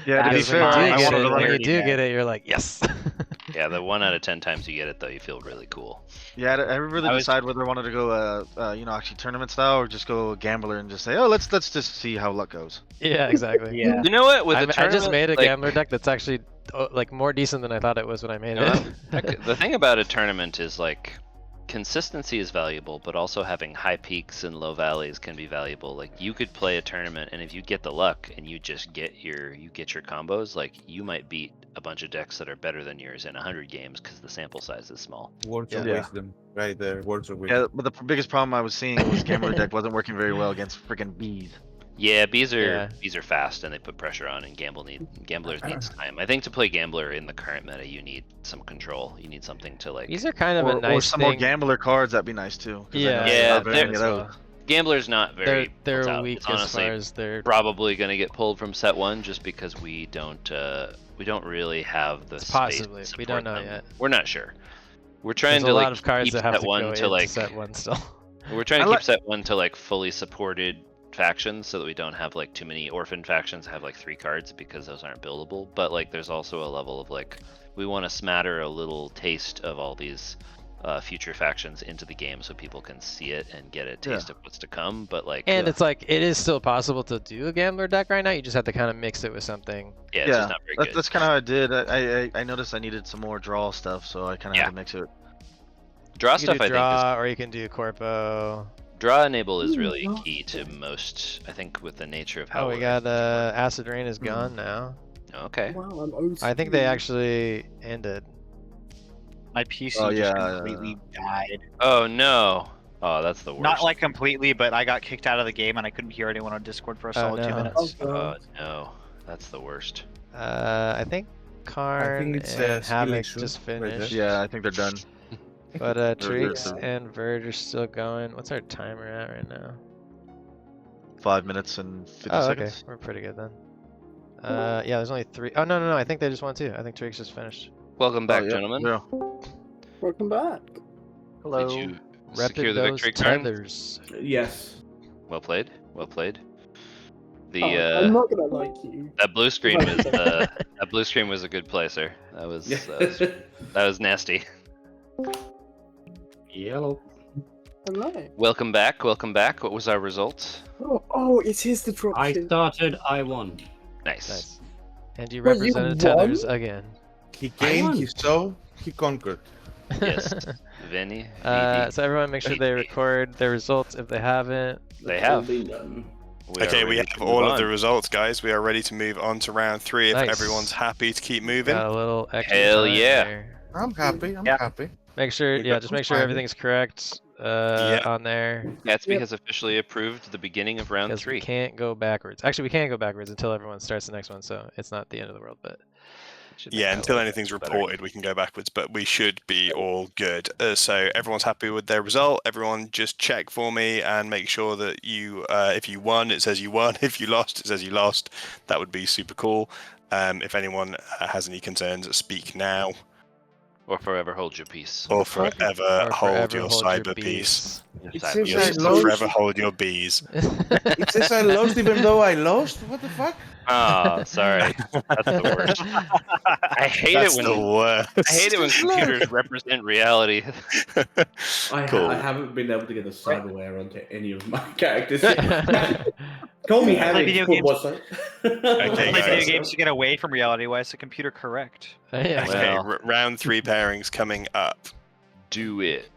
Yeah, to be
Because
fair,
when you
I
do get
wanted
it,
to run
when you
it.
do get it, you're like, yes.
Yeah, the 1 out of 10 times you get it though, you feel really cool.
Yeah, I really
I was-
decide whether I wanted to go, actually tournament style, or just go gambler and just say, oh, let's just see how luck goes.
Yeah, exactly.
Yeah.
You know what? With
I
the
just
tournament,
made a
like,
gambler deck that's actually like more decent than I thought it was when I made
You know,
it.
the thing about a tournament is like consistency is valuable, but also having high peaks and low valleys can be valuable. Like you could play a tournament, and if you get the luck and you just get your combos, like you might beat a bunch of decks that are better than yours in 100 games because the sample size is small.
Words of
Yeah.
wisdom, right there. Words of wisdom.
Yeah, but the biggest problem I was seeing was Gambler deck wasn't working very well against freaking bees.
Yeah, bees are
Yeah.
fast and they put pressure on, and gamblers needs time. I think to play gambler in the current meta, you need some control. You need something to like.
These are kind of a
Or
nice
some more
thing.
Gambler cards, that'd be nice too. 'cause I know
Yeah,
they're
Yeah,
not very
they're-
good out.
Gambler's not very.
They're
built out.
weak
It's
as
honestly
far as they're.
probably going to get pulled from set one just because we don't really have the space
Possibly.
to
We
support
don't know
them.
yet.
We're not sure. We're trying
There's
to
a lot
like
of cards
keep
that have
set
to
one
go
to
into
like.
set one still.
We're trying to
I
keep
li-
set one to like fully supported factions so that we don't have like too many orphan factions that have like 3 cards because those aren't buildable. But like there's also a level of like we want to smatter a little taste of all these future factions into the game so people can see it and get a taste of what's to come. But like
And it's like it is still possible to do a gambler deck right now. You just have to kind of mix it with something.
yeah, it's just not very good.
That's kind of how I did. I noticed I needed some more draw stuff, so I kind of had to mix it.
Draw
You can
stuff
do
I think is
draw, or you can do corpo.
Draw enable is really key to most, I think, with the nature of how
Oh, we got Acid Rain is gone now.
Okay.
Wow, I'm OCD.
I think they actually ended.
My PC
Oh,
just
yeah,
completely died.
Oh no. Oh, that's the worst.
Not like completely, but I got kicked out of the game and I couldn't hear anyone on Discord for a solid 2
no.
minutes.
Oh no, that's the worst.
I think Karn
it's,
and Havoc
Skeleton
just
right there.
finished.
Yeah, I think they're done.
But
They're
Trix
done.
and Verge are still going. What's our timer at right now?
5 minutes and 50
Oh, okay.
seconds.
We're pretty good then. Yeah, there's only 3. Oh, no. I think they just won 2. I think Trix just finished.
Welcome back,
yeah,
gentlemen.
yeah.
Welcome back.
Hello.
Did you
Repping
secure the
those
victory, Karn?
tethers.
Yes.
Well played. Well played. The
I'm not gonna like you.
that blue screen was that blue screen was a good play, sir. That was that was nasty.
Yellow.
Hello.
Welcome back. Welcome back. What was our result?
Oh, it is the drop
I
ship.
started, I won.
Nice.
Nice. And you
Wait, you
represented
won?
tethers again.
He came,
won.
he saw, he conquered.
Yes. Vinny.
So everyone make sure they record their results if they haven't.
They have.
Okay, we have all of the results, guys. We are ready to move on to round 3 if
Nice.
everyone's happy to keep moving.
Got a little extra
Hell
time
yeah.
there.
I'm happy, I'm happy.
Make sure,
We
yeah,
got
just make sure
time.
everything's correct on there.
Gatsby has officially approved the beginning of round
Because
3.
we can't go backwards. Actually, we can't go backwards until everyone starts the next one, so it's not the end of the world, but... it should make
Yeah,
it a
until
little
anything's
better.
reported, we can go backwards, but we should be all good. So everyone's happy with their result. Everyone just check for me and make sure that you, if you won, it says you won. If you lost, it says you lost. That would be super cool. If anyone has any concerns, speak now.
Or forever hold your peace.
Or forever
Or
hold
forever
your
hold
cyber
your
peace.
bees.
It says
Yes,
I lost.
forever hold your bees.
It says I lost even though I lost? What the fuck?
Oh, sorry. That's the worst. I hate
That's
it
the
when
worst.
I hate it when computers represent reality.
Cool.
I haven't been able to get the cyberware onto any of my characters. Call me
Play
Harry.
video
Cool,
games.
what's that?
Okay,
Play
guys.
video games to get away from reality. Why is the computer correct?
Yeah.
Okay,
Well.
round 3 pairings coming up.
Do it.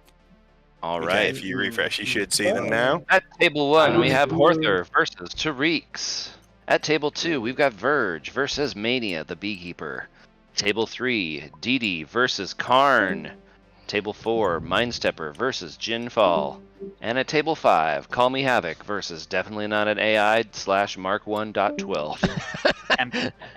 All
Okay,
right.
if you refresh, you should see them now.
At table 1, we have Horther versus Tariqs. At table 2, we've got Verge versus Mania, the Beekeeper. Table 3, Didi versus Karn. Table 4, Mindstepper versus Jinfall. And at table 5, Call Me Havoc versus Definitely Not an AI / Mark 1.12.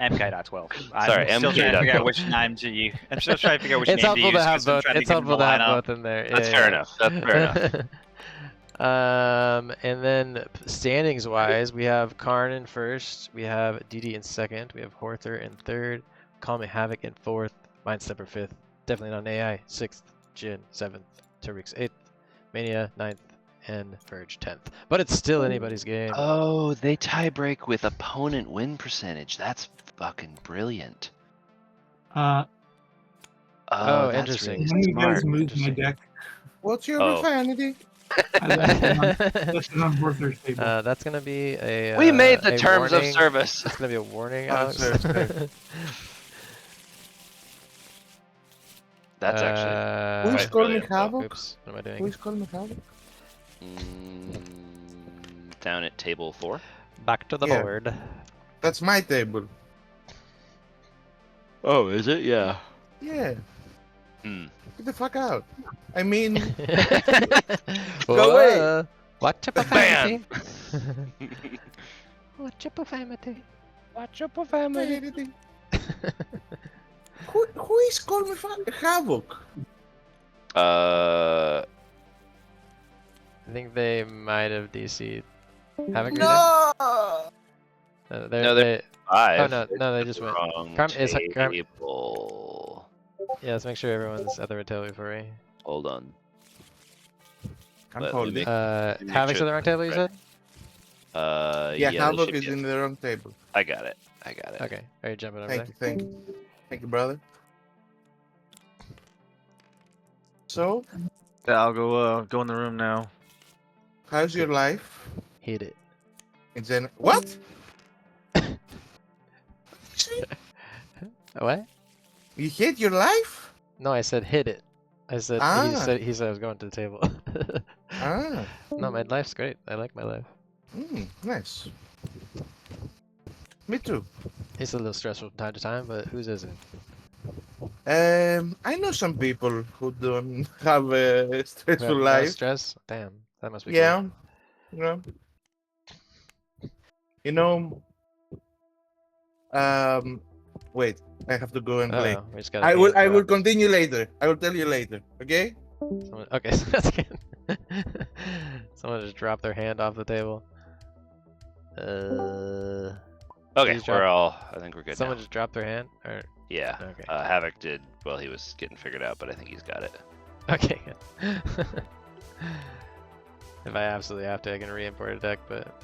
MK.12.
Sorry,
I'm still trying to figure out
MK.12.
which name to use. I'm still trying to figure out which
It's
name to
helpful
use.
to have
'cause I'm
both.
trying to
It's
get them
helpful to have
lined up.
both in there.
That's fair enough. That's fair enough.
And then standings wise, we have Karn in first, we have Didi in second, we have Horther in third, Call Me Havoc in fourth, Mindstepper fifth, Definitely Not an AI sixth, Jin seventh, Tariqs eighth, Mania ninth, and Verge 10th. But it's still anybody's game.
Oh, they tie break with opponent win percentage. That's fucking brilliant.
Oh,
that's
interesting.
really
When you
smart.
guys moved my deck,
What's your
Oh.
profanity?
I left it on Horther's table.
That's gonna be a.
We made the
a
terms
warning.
of service.
It's gonna be a warning,
Oh,
Alex.
sorry.
That's actually.
Who's
quite
calling
brilliant, though.
Havoc?
Oops, what am I doing?
Who's calling me Havoc?
Down at table 4.
Back to the
Yeah.
board.
That's my table.
Oh, is it? Yeah.
Yeah.
Hmm.
Get the fuck out. I mean,
Go
away.
Watch your profanity. Watch your profanity.
Watch your profanity.
who is calling me Havoc?
I think they might have DC'd. Haven't
No.
No, they're 5.
Oh no, they just went.
Wrong table.
Yeah, let's make sure everyone's at the right table before we.
Hold on.
I'm
Let me
holding.
make
Havoc's at the wrong table, you said?
Yeah,
they
Havoc
should
is
be-
in the wrong table.
I got it.
Okay, are you jumping over
Thank
there?
you, thank you. Thank you, brother. So,
Yeah, I'll go in the room now.
how's your life?
Hit it.
In gen- what?
What?
You hate your life?
No, I said hit it. I said he said I was going to the table.
Ah.
No, my life's great. I like my life.
Nice. Me too.
It's a little stressful from time to time, but whose isn't?
I know some people who don't have a stressful
No
life.
stress? Damn, that must be
Yeah.
cool.
Yeah. You know. Wait. I have to go and play.
We just gotta
I
pay
will.
for
I will
it.
continue later. I will tell you later. Okay.
Okay, so that's good. Someone just dropped their hand off the table.
Okay,
Please
we're
drop-
all. I think we're good
Someone
now.
just dropped their hand, or
Yeah.
Okay.
Havoc did. Well, he was getting figured out, but I think he's got it.
okay. Good. If I absolutely have to, I can re-import a deck, but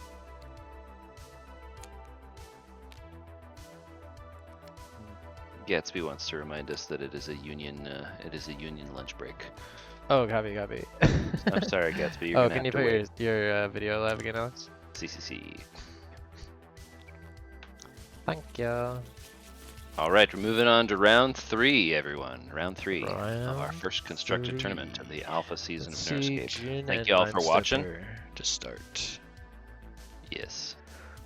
Gatsby wants to remind us that it is a union. It is a union lunch break.
oh, copy.
I'm sorry, Gatsby. You're
Oh,
gonna
can you
have to
put
wait.
your video live again, Alex?
CCC.
Thank you.
All right, we're moving on to round 3, everyone. Round 3 of our
Round
first constructed tournament of the alpha season
Let's
of
see,
Neuroscape.
June
Thank
and
you all for watching.
Mindstepper to start.
Yes.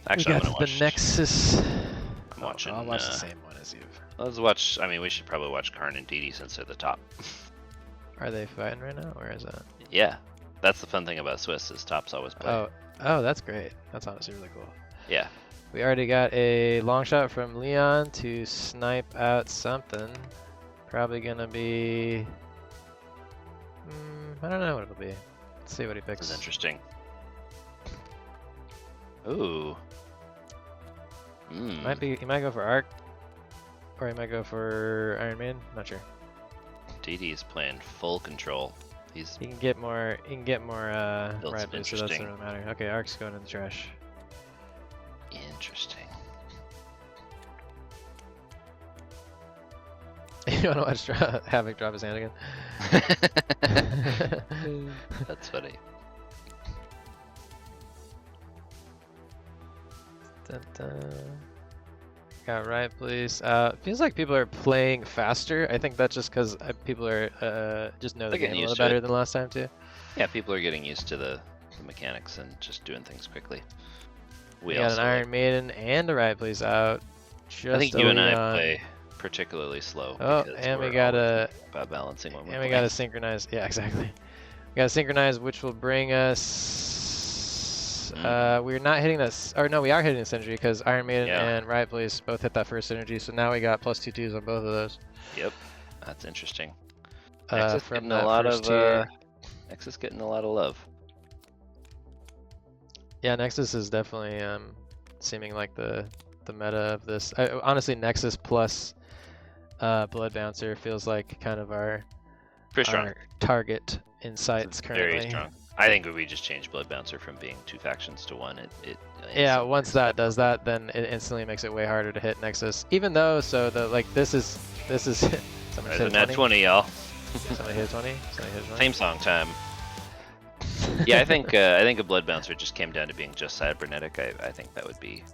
We
Actually, I'm
got
gonna watch.
the Nexus.
I'm watching.
I'll watch the same one as you.
Let's watch. I mean, we should probably watch Karn and Didi since they're the top.
Are they fighting right now? Where is that?
Yeah, that's the fun thing about Swiss is tops always play.
Oh, that's great. That's honestly really cool.
Yeah.
We already got a long shot from Leon to snipe out something. Probably gonna be. I don't know what it'll be. Let's see what he picks.
This is interesting. Ooh.
Might be. He might go for Arc, or he might go for Iron Man. Not sure.
Didi is playing full control.
He can get more. He can get more.
Built
Right,
some
so that doesn't
interesting-
really matter. Okay, Arc's going in the trash.
Interesting.
You wanna watch Havoc drop his hand again?
That's funny.
Dun, dun. Got right, please. Feels like people are playing faster. I think that's just because people are just know the
They're
game
getting
a little
used to
better
it.
than last time too.
Yeah, people are getting used to the mechanics and just doing things quickly.
We got an Iron Maiden and a right, please out.
I think
Just
you and I
Leon.
play particularly slow.
Oh,
because
and we
we're
got
always
a.
about balancing when we're
And we
playing.
got to synchronize. Yeah, exactly. We got to synchronize, which will bring us. We're not hitting this. Or no, we are hitting the synergy because Iron Maiden
Yeah.
and Riot Blaze both hit that first synergy. So now we got plus 2/2s on both of those.
Yep, that's interesting.
Uh,
Nexus
from
getting
that
a lot
first
of
tier.
Nexus getting a lot of love.
Yeah, Nexus is definitely seeming like the meta of this. Honestly, Nexus plus Blood Bouncer feels like kind of our
Pretty strong.
target insights currently.
Very strong. I think if we just change Blood Bouncer from being 2 factions to 1, it
Yeah, once that does that, then it instantly makes it way harder to hit Nexus. Even though, so the like this is someone
There's
hit
a nat
20,
20, y'all.
Somebody hit 20. Somebody hit 20.
Same song time. Yeah, I think a Blood Bouncer just came down to being just cybernetic. I think that would be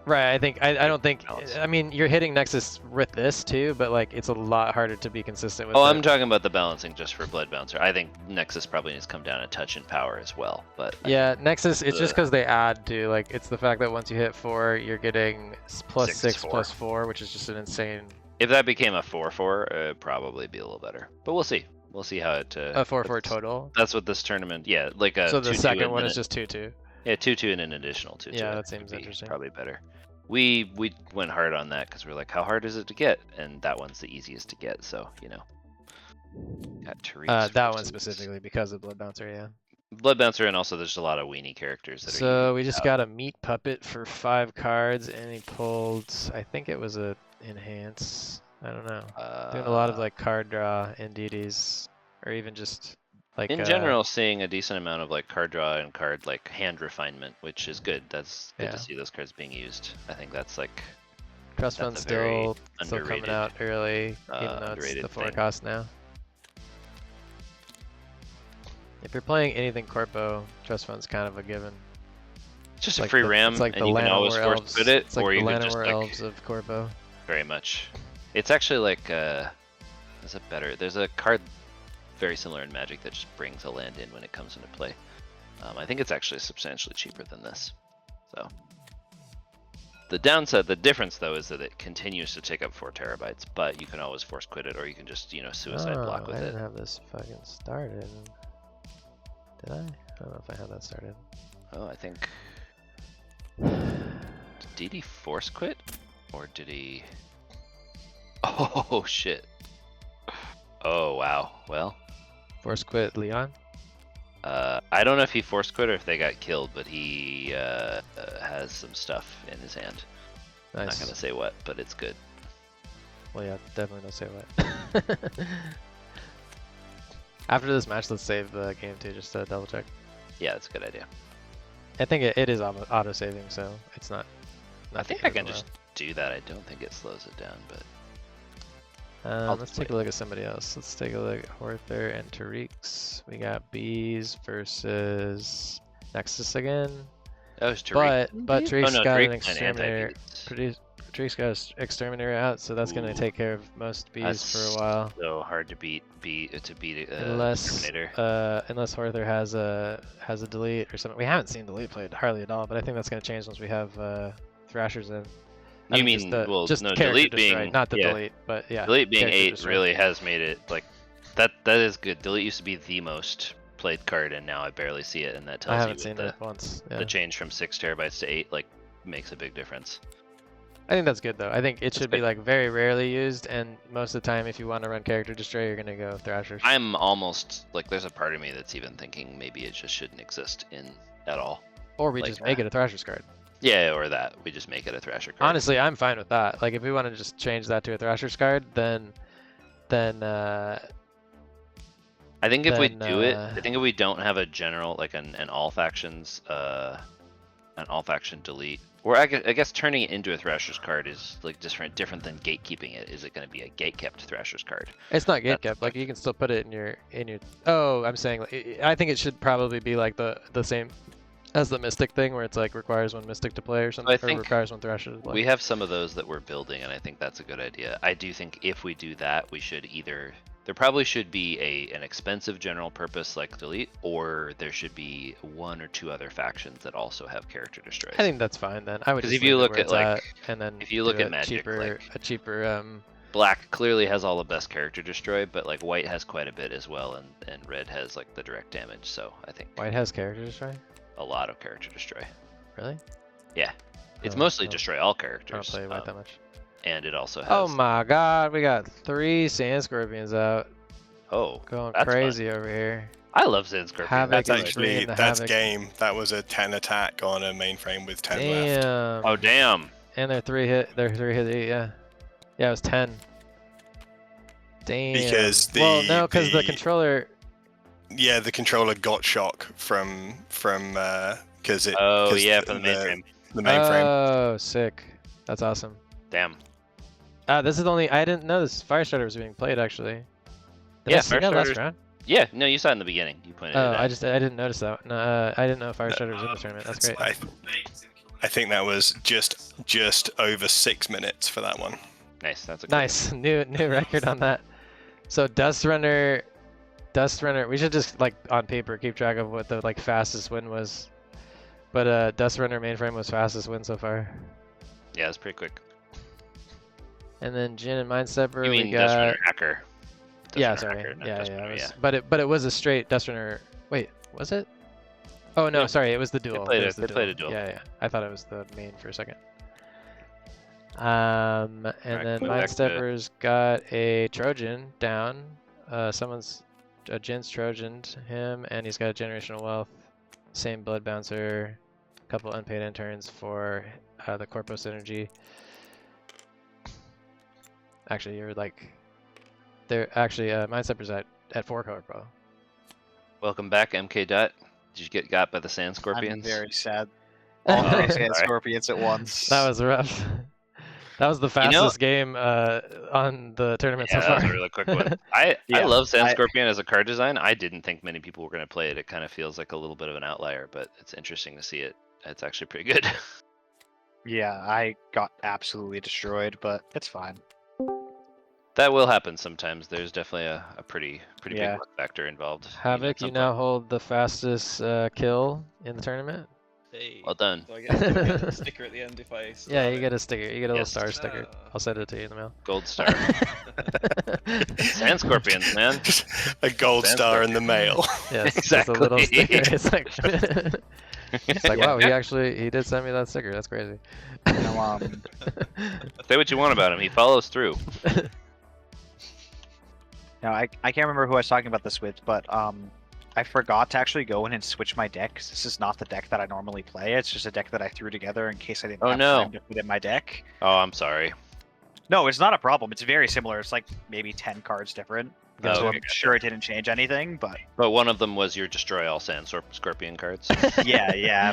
Right, I don't think,
balance.
I mean, you're hitting Nexus with this too, but like it's a lot harder to be consistent with
Oh,
it.
I'm talking about the balancing just for Blood Bouncer. I think Nexus probably needs to come down a touch in power as well, but
Yeah, Nexus, it's just because they add to, like, it's the fact that once you hit 4, you're getting plus 6 plus 4, which is just an insane...
if that became a 4-4, it'd probably be a little better. But we'll see. We'll see how it...
a 4-4 total?
That's what this tournament... Yeah, like a
So the
2-2
second
and
one
then
is just 2-2?
Yeah, 2-2 and an additional 2-2.
Yeah, that seems interesting.
Probably better. We went hard on that because we're like, how hard is it to get? And that one's the easiest to get, so, you know. Got Therese
that one specifically because of Blood Bouncer, yeah.
Blood Bouncer, and also there's a lot of weenie characters that are...
So we just got a meat puppet for 5 cards, and he pulled, I think it was a enhance. I don't know. Doing a lot of like card draw in DDs, or even just like
in general, seeing a decent amount of like card draw and card like hand refinement, which is good. That's good to see those cards being used. I think that's like
Trust Fund's still coming out early, even though it's the 4 cost now. If you're playing anything Corpo, Trust Fund's kind of a given.
It's just a free ram, and you can always force put it, or you can just like
elves of Corpo.
Very much. It's actually like there's a card very similar in Magic that just brings a land in when it comes into play. I think it's actually substantially cheaper than this. So the downside, the difference though, is that it continues to take up 4 terabytes, but you can always force quit it, or you can just, you know, suicide block with
I
it.
didn't have this fucking started. Did I? I don't know if I had that started.
Oh, I think... Did he force quit? Or did he... Oh, shit. Oh, wow. Well...
Force quit Leon?
I don't know if he force quit or if they got killed, but he has some stuff in his hand.
Nice.
I'm not gonna say what, but it's good.
Well, yeah, definitely don't say what. After this match, let's save the game too, just to double check.
Yeah, that's a good idea.
I think it is auto-saving, so it's not...
I think I can just do that. I don't think it slows it down, but...
let's take a look at somebody else. Let's take a look at Horther and Tariq's. We got Bees versus Nexus again.
Oh, it's Tariq.
But Tariq's got an
Tariq
Exterminator. Tariq's got an Exterminator out, so that's going to take care of most Bees for a while.
So hard to beat
unless
Exterminator.
Unless Horther has a delete or something. We haven't seen delete played hardly at all, but I think that's going to change once we have Thrashers in.
You mean, delete being
not the delete, but yeah.
Delete being 8 really has made it like that is good. Delete used to be the most played card, and now I barely see it, and that tells you the change from 6 terabytes to 8 like makes a big difference.
I think that's good though. I think it should be like very rarely used, and most of the time if you want to run character destroy, you're gonna go Thrashers.
I'm almost like there's a part of me that's even thinking maybe it just shouldn't exist at all.
Or we just make it a Thrashers card.
Yeah, or that. We just make it a Thrasher card.
Honestly, I'm fine with that. Like, if we want to just change that to a Thrashers card, then I
think if we do it, I think if we don't have a general, like an all factions, an all faction delete, or I guess turning it into a Thrashers card is like different than gatekeeping it. Is it going to be a gate-kept Thrashers card?
It's not gate-kept. Like, you can still put it in your. Oh, I'm saying, like, I think it should probably be like the same as the Mystic thing, where it's like requires 1 Mystic to play or something, or requires 1 Thrasher to play.
We have some of those that we're building, and I think that's a good idea. I do think if we do that, we should either... There probably should be an expensive general purpose like delete, or there should be 1 or 2 other factions that also have character destroys.
I think that's fine then. I would.
Because if you look at like,
and then
if you look at Magic,
a cheaper.
Black clearly has all the best character destroy, but like white has quite a bit as well, and red has like the direct damage. So I think
white has character destroy.
A lot of character destroy.
Really?
Yeah. It's mostly destroy all characters.
I don't play white that much.
And it also has...
Oh my god, we got 3 Sand Scorpions out.
Oh,
going crazy over here.
I love Sand Scorpion.
That's game. That was a 10 attack on a mainframe with 10 left.
Oh damn.
And they're 3 hit, yeah. Yeah, it was 10. Damn.
Because
the controller...
Yeah, the controller got shock from because it.
Oh yeah, from the mainframe.
The mainframe.
Oh, sick. That's awesome.
Damn.
This is only. I didn't know this Firestarter was being played actually. Did
yeah,
I see that last round?
Yeah, no, you saw it in the beginning. You pointed it out.
I didn't notice that. No, I didn't know Firestarter was in the tournament. That's great.
I think that was just over 6 minutes for that one.
Nice. That's a good
Nice. New record on that. So Dust Runner. We should just like on paper keep track of what the like fastest win was. But Dust Runner mainframe was fastest win so far.
Yeah, it's pretty quick.
And then Jin and Mindstepper.
You mean
we got...
Dust Runner Hacker?
Yeah, sorry. Yeah. But it was a straight Dust Runner. Wait, was it? Oh no, sorry, it was the duel.
They
It
played a duel.
Yeah. I thought it was the main for a second. And then Mindstepper's got a Trojan down. Jin's Trojaned him, and he's got a Generational Wealth. Same Blood Bouncer. A couple unpaid interns for the Corpus Energy. Actually, you're like, they're actually Mindstepper's at 4 Corpo.
Welcome back, MK Dot. Did you get got by the Sand Scorpions?
I'm very sad. All 3 Sand Scorpions at once.
That was rough. That was the fastest game on the tournament so far.
That was a really quick one. I love Sand Scorpion as a card design. I didn't think many people were going to play it. It kind of feels like a little bit of an outlier, but it's interesting to see it. It's actually pretty good.
Yeah, I got absolutely destroyed, but it's fine.
That will happen sometimes. There's definitely a pretty big luck factor involved.
Havoc, you now hold the fastest kill in the tournament.
Hey,
well done.
Do I get a sticker at the end if I
Yeah, you get a sticker. You get a little star sticker. I'll send it to you in the mail.
Gold star. Sand Scorpions, man.
Just a gold star in the mail.
Yes,
exactly.
Just a little sticker. It's like wow, he did send me that sticker. That's crazy.
Say what you want about him. He follows through.
Now, I can't remember who I was talking about this with, but I forgot to actually go in and switch my deck, 'cause this is not the deck that I normally play. It's just a deck that I threw together in case I didn't have time to put in my deck.
Oh, I'm sorry.
No, it's not a problem. It's very similar. It's like maybe 10 cards different.
Oh,
so
okay,
I'm sure it didn't change anything, but...
But one of them was your destroy all Sand Scorpion cards.
yeah.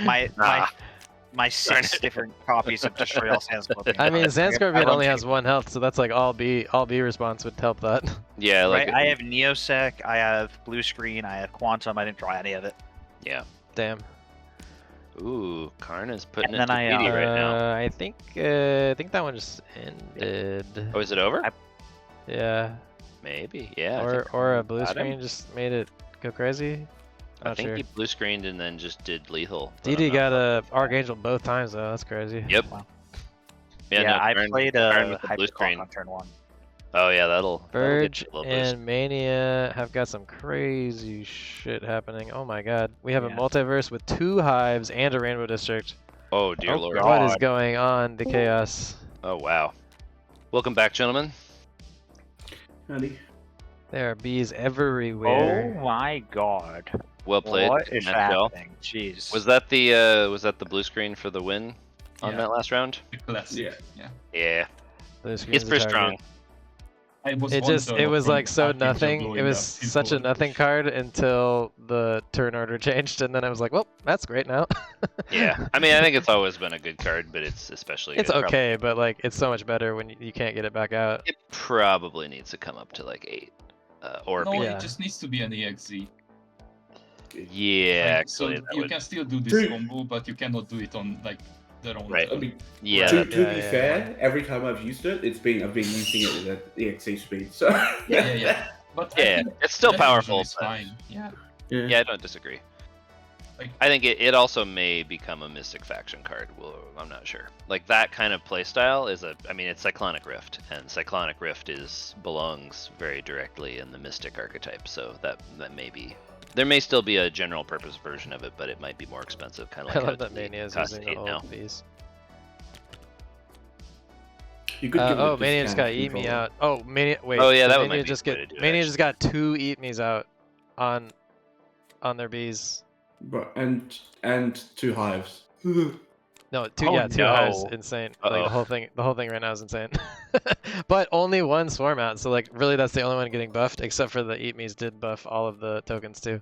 My 6 different copies of Destroy All Sand Scorpion.
I mean, Sand Scorpion only has 1 health, so that's like all B response would help that.
Yeah, like
right? I have Neosec, I have Blue Screen, I have Quantum. I didn't draw any of it.
Yeah.
Damn.
Ooh, Karna's putting
And
it
then
to PD right now.
I think that one just ended.
Oh, is it over?
Yeah.
Maybe, yeah.
Or a blue screen just made it go crazy.
I think he blue screened and then just did lethal.
DD got a Archangel both times though. That's crazy.
Yep.
Wow.
Yeah,
I played a
with the blue screen
on turn 1.
Oh yeah, that'll
Verge
get a little
and
boost.
Mania have got some crazy shit happening. Oh my god. We have a multiverse with 2 hives and a rainbow district.
Oh dear lord.
What is going on? The chaos.
Oh wow. Welcome back, gentlemen.
Howdy.
There are bees everywhere.
Oh my god.
Well played.
What is
Nutshell.
happening? Jeez.
Was that the blue screen for the win on that last round?
The classic.
Yeah.
Blue
It's
screen's
pretty
the
strong.
target. It was like so nothing. It was such a nothing card until the turn order changed, and then I was like, well, that's great now.
Yeah. I mean, I think it's always been a good card, but it's especially
It's
good.
okay, but like it's so much better when you can't get it back out.
It probably needs to come up to like 8. Or
No,
be.
it just needs to be an EXZ.
Yeah,
Like, so
actually, that
you
would...
can still do this combo, but you cannot do it on like their own.
Right.
I mean,
Yeah.
to be fair, every time I've used it, I've been using it with the EXE speed. So
Yeah. But I
Yeah,
think
it's still
resolution
powerful.
is
but-
fine. Yeah.
Yeah, I don't disagree.
Like,
I think it also may become a Mystic Faction card. Well, I'm not sure. Like that kind of playstyle is it's Cyclonic Rift, and Cyclonic Rift belongs very directly in the Mystic archetype. So that may be. There may still be a general purpose version of it, but it might be more expensive. Kind of
I
like
love that Mania is
costs
using the
8 now.
old bees.
you could give it a
Mania just got
discount
Eat Me
control.
out. Oh, Mania. Wait.
Oh, yeah,
so
that
Mania
might be
just
the way to do it,
Mania just got 2 Eat Me's out on their bees.
But, and 2 hives.
No, 2
Oh,
two
no.
hives. Insane. Like the whole thing right now is insane. But only 1 swarm out, so like really that's the only one getting buffed, except for the Eat Me's did buff all of the tokens too.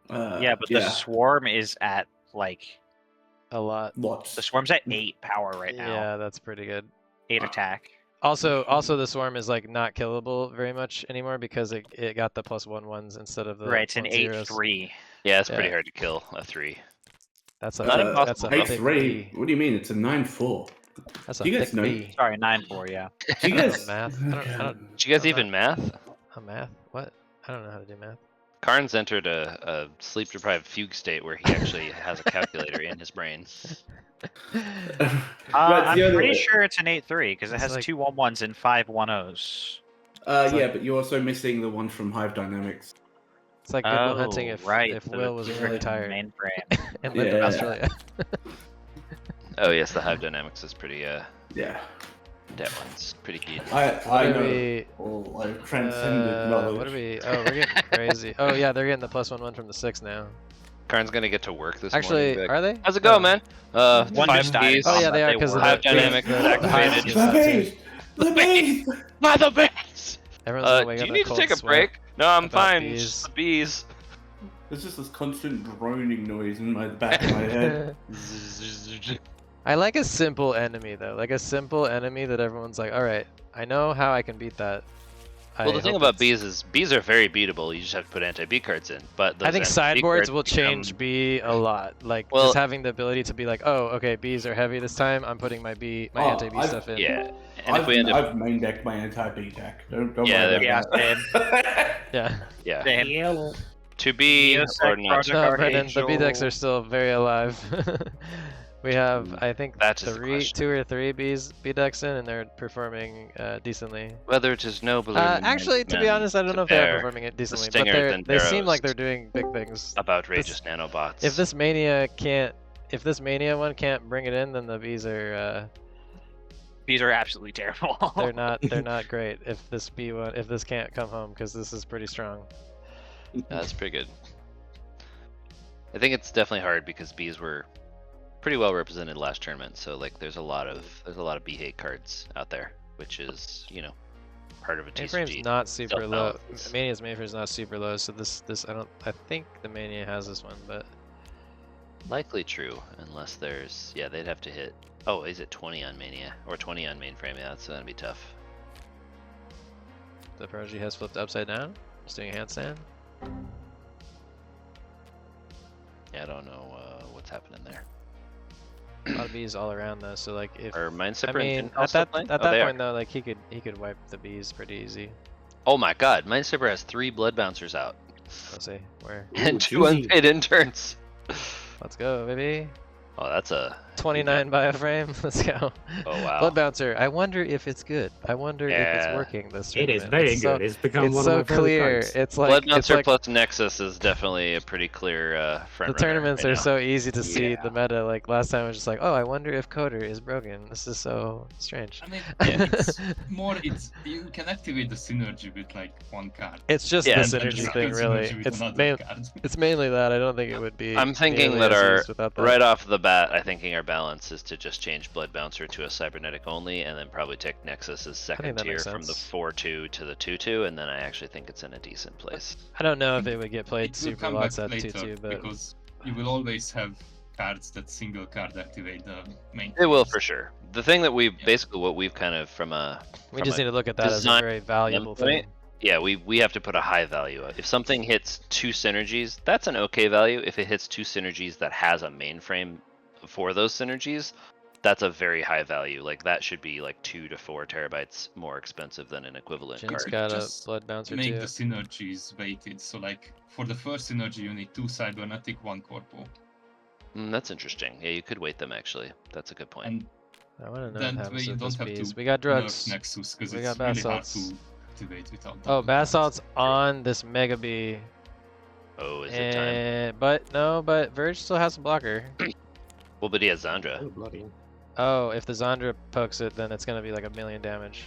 Yeah, but the swarm is at like
a lot.
Lots.
The swarm's at 8 power right now.
Yeah, that's pretty good.
8 attack.
Also the swarm is like not killable very much anymore because it got the +1/1s instead of the
Right, it's an
1/0s.
8/3.
Yeah, it's pretty hard to kill a 3.
That's a
Not
big,
impossible.
that's a
Page
big
3.
B.
What do you mean? It's a 9-4.
That's a
Do you guys
thick
know?
B.
Sorry, 9-4. Yeah.
Do you guys?
Math. I don't.
Did you guys
I'm
even math?
A math? What? I don't know how to do math.
Karn's entered a sleep-deprived fugue state where he actually has a calculator in his brain.
I'm pretty sure it's an 8-3 because it
It's
has
like-
2 1-1s and 5 1-0s.
Yeah, but you're also missing the one from Hive Dynamics.
It's like Good Will Hunting if
right.
Will was really tired
Mainframe.
and lived in
Yeah.
Australia.
Oh yes, the Hive Dynamics is pretty
Yeah.
that one's pretty good.
I
are
know.
we-
Oh, I've transcended knowledge.
What are we? Oh, we're getting crazy. Oh yeah, they're getting the +1/1 from the 6 now.
Karn's gonna get to work this
Actually,
morning.
are they?
How's it going, man?
One
5
just died.
Ds.
Oh yeah, they are because of
Hive
the
Dynamics
the
is
Hive
activated.
gives that too.
The bees!
By the bees!
Everyone's gonna
Do
wake
you
up
need
in
to
cold
take a
sweat
break? No, I'm
about
fine.
bees.
Just the bees.
There's just this constant droning noise in the back of my head.
I like a simple enemy though, like a simple enemy that everyone's like, all right, I know how I can beat that.
Well, the
I
thing
hope
about
it's-
bees is bees are very beatable. You just have to put anti-bee cards in. But those
I think
anti-bee
sideboards
cards
will change
become-
B a lot. Like
Well-
just having the ability to be like, oh, okay, bees are heavy this time. I'm putting my anti-bee
I've-
stuff in.
Yeah. And if we end up,
I've main decked my anti-bee deck. Don't
Yeah,
worry about that.
Yeah.
yeah,
Same.
to be or not.
Project
No, Brennan, the B decks
Archangel.
are still very alive. We have, I think,
That is the question.
2 or 3 B decks in, and they're performing decently.
Whether it is noble.
Actually, to be honest, I don't know if they're performing it decently, but they seem like they're doing big things.
Of outrageous nanobots.
If this Mania one can't bring it in, then the bees are
These are absolutely terrible.
they're not great. If this can't come home, because this is pretty strong.
That's pretty good. I think it's definitely hard because bees were pretty well represented last tournament. So like, there's a lot of bee hate cards out there, which is part of a
Mainframe's
TCG.
not super low.
self-balances.
Mania's mainframe's not super low, so this I think the Mania has this one, but
Likely true, unless there's they'd have to hit. Oh, is it 20 on Mania or 20 on mainframe? Yeah, that's gonna be tough.
the Prodigy has flipped upside down. Just doing a handstand.
Yeah, I don't know what's happening there.
A lot of bees all around though, so like if
Are Mindstipper
I
and
mean
Infernal
at
still
that
playing?
at
Oh,
that
they
point
are.
though, like he could wipe the bees pretty easy.
Oh my God, Mindstipper has 3 Blood Bouncers out
Let's see where.
and 2 unpaid interns.
Let's go, baby.
Oh, that's a
29 by a frame. Let's go.
Oh wow.
Blood Bouncer. I wonder if it's good. I wonder if it's
Yeah.
working this
It is
tournament.
very
It's so-
good. It's become
it's
one
so
of my favorite
clear.
cards.
It's like
Blood
it's
Bouncer
like
plus Nexus is definitely a pretty clear front
the
runner
tournaments
right
are
now.
so easy to see
Yeah.
the meta. Like last time, I was just like, oh, I wonder if Coder is broken. This is so strange.
I mean, it's more. You can activate the synergy with like one card.
It's just
Yeah,
the
and
synergy
just
thing,
synergy
really.
with
It's
another card.
it's mainly that. I don't think it would be.
I'm thinking
nearly
that
as
our
used without that.
right off the bat, I thinking our balance is to just change Blood Bouncer to a cybernetic only, and then probably take Nexus as second
that
tier
makes
from the
sense.
4-2 to the 2-2, and then I actually think it's in a decent place.
I don't know if it would get played
It will
super
come
lots
back
at
later
2-2, but
because you will always have cards that single card activate the main.
It will
phase.
for sure. The thing that we've basically what we've kind of from a
we
from
just
a
need to look at that as a
design
very valuable
standpoint,
thing.
Yeah, we have to put a high value. If something hits 2 synergies, that's an okay value. If it hits 2 synergies that has a mainframe for those synergies, that's a very high value. Like that should be like 2 to 4 terabytes more expensive than an equivalent
Jin's
card.
got a
Just
Blood Bouncer
Make
too.
the synergies weighted. So like for the first synergy, you need 2 cybernetic, 1 corpo,
That's interesting. Yeah, you could weight them actually. That's a good point.
and
I want to know
then
what happens
you
with
don't
this
have
bees.
to
We got
nerf
drugs.
Nexus because
We
it's
got
really hard
basalts.
to activate without.
Oh,
double
Basalt's
Nexus.
on this Mega Bee.
Oh, is it time?
But Verge still has a blocker.
Well, but he has Zandra.
Oh, if the Zandra pokes it, then it's gonna be like 1,000,000 damage.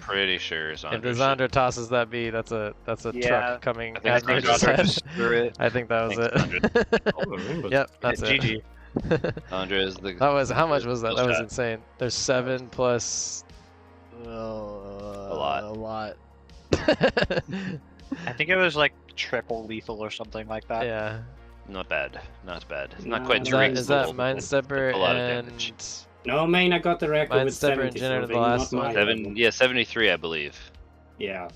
Pretty sure Zandra.
If the Zandra tosses that bee, that's a
Yeah,
truck coming
I think
at
Zandra
Verge's head.
just threw it.
I think that was
think
it. Yep, that's it.
GG.
Zandra is the.
That was how much was that? That was
shot.
insane. There's 7 plus. A
lot.
A lot.
I think it was like triple lethal or something like that.
Yeah.
Not bad. Not bad. It's not
No,
quite
Is
Drake's
that, is that
level, but
Mindstepper
a lot of
and
damage.
No, main, I got the record with
Mindstepper
70
and Jenner
something,
the last
not my
one.
level.
73, I believe.
Yeah.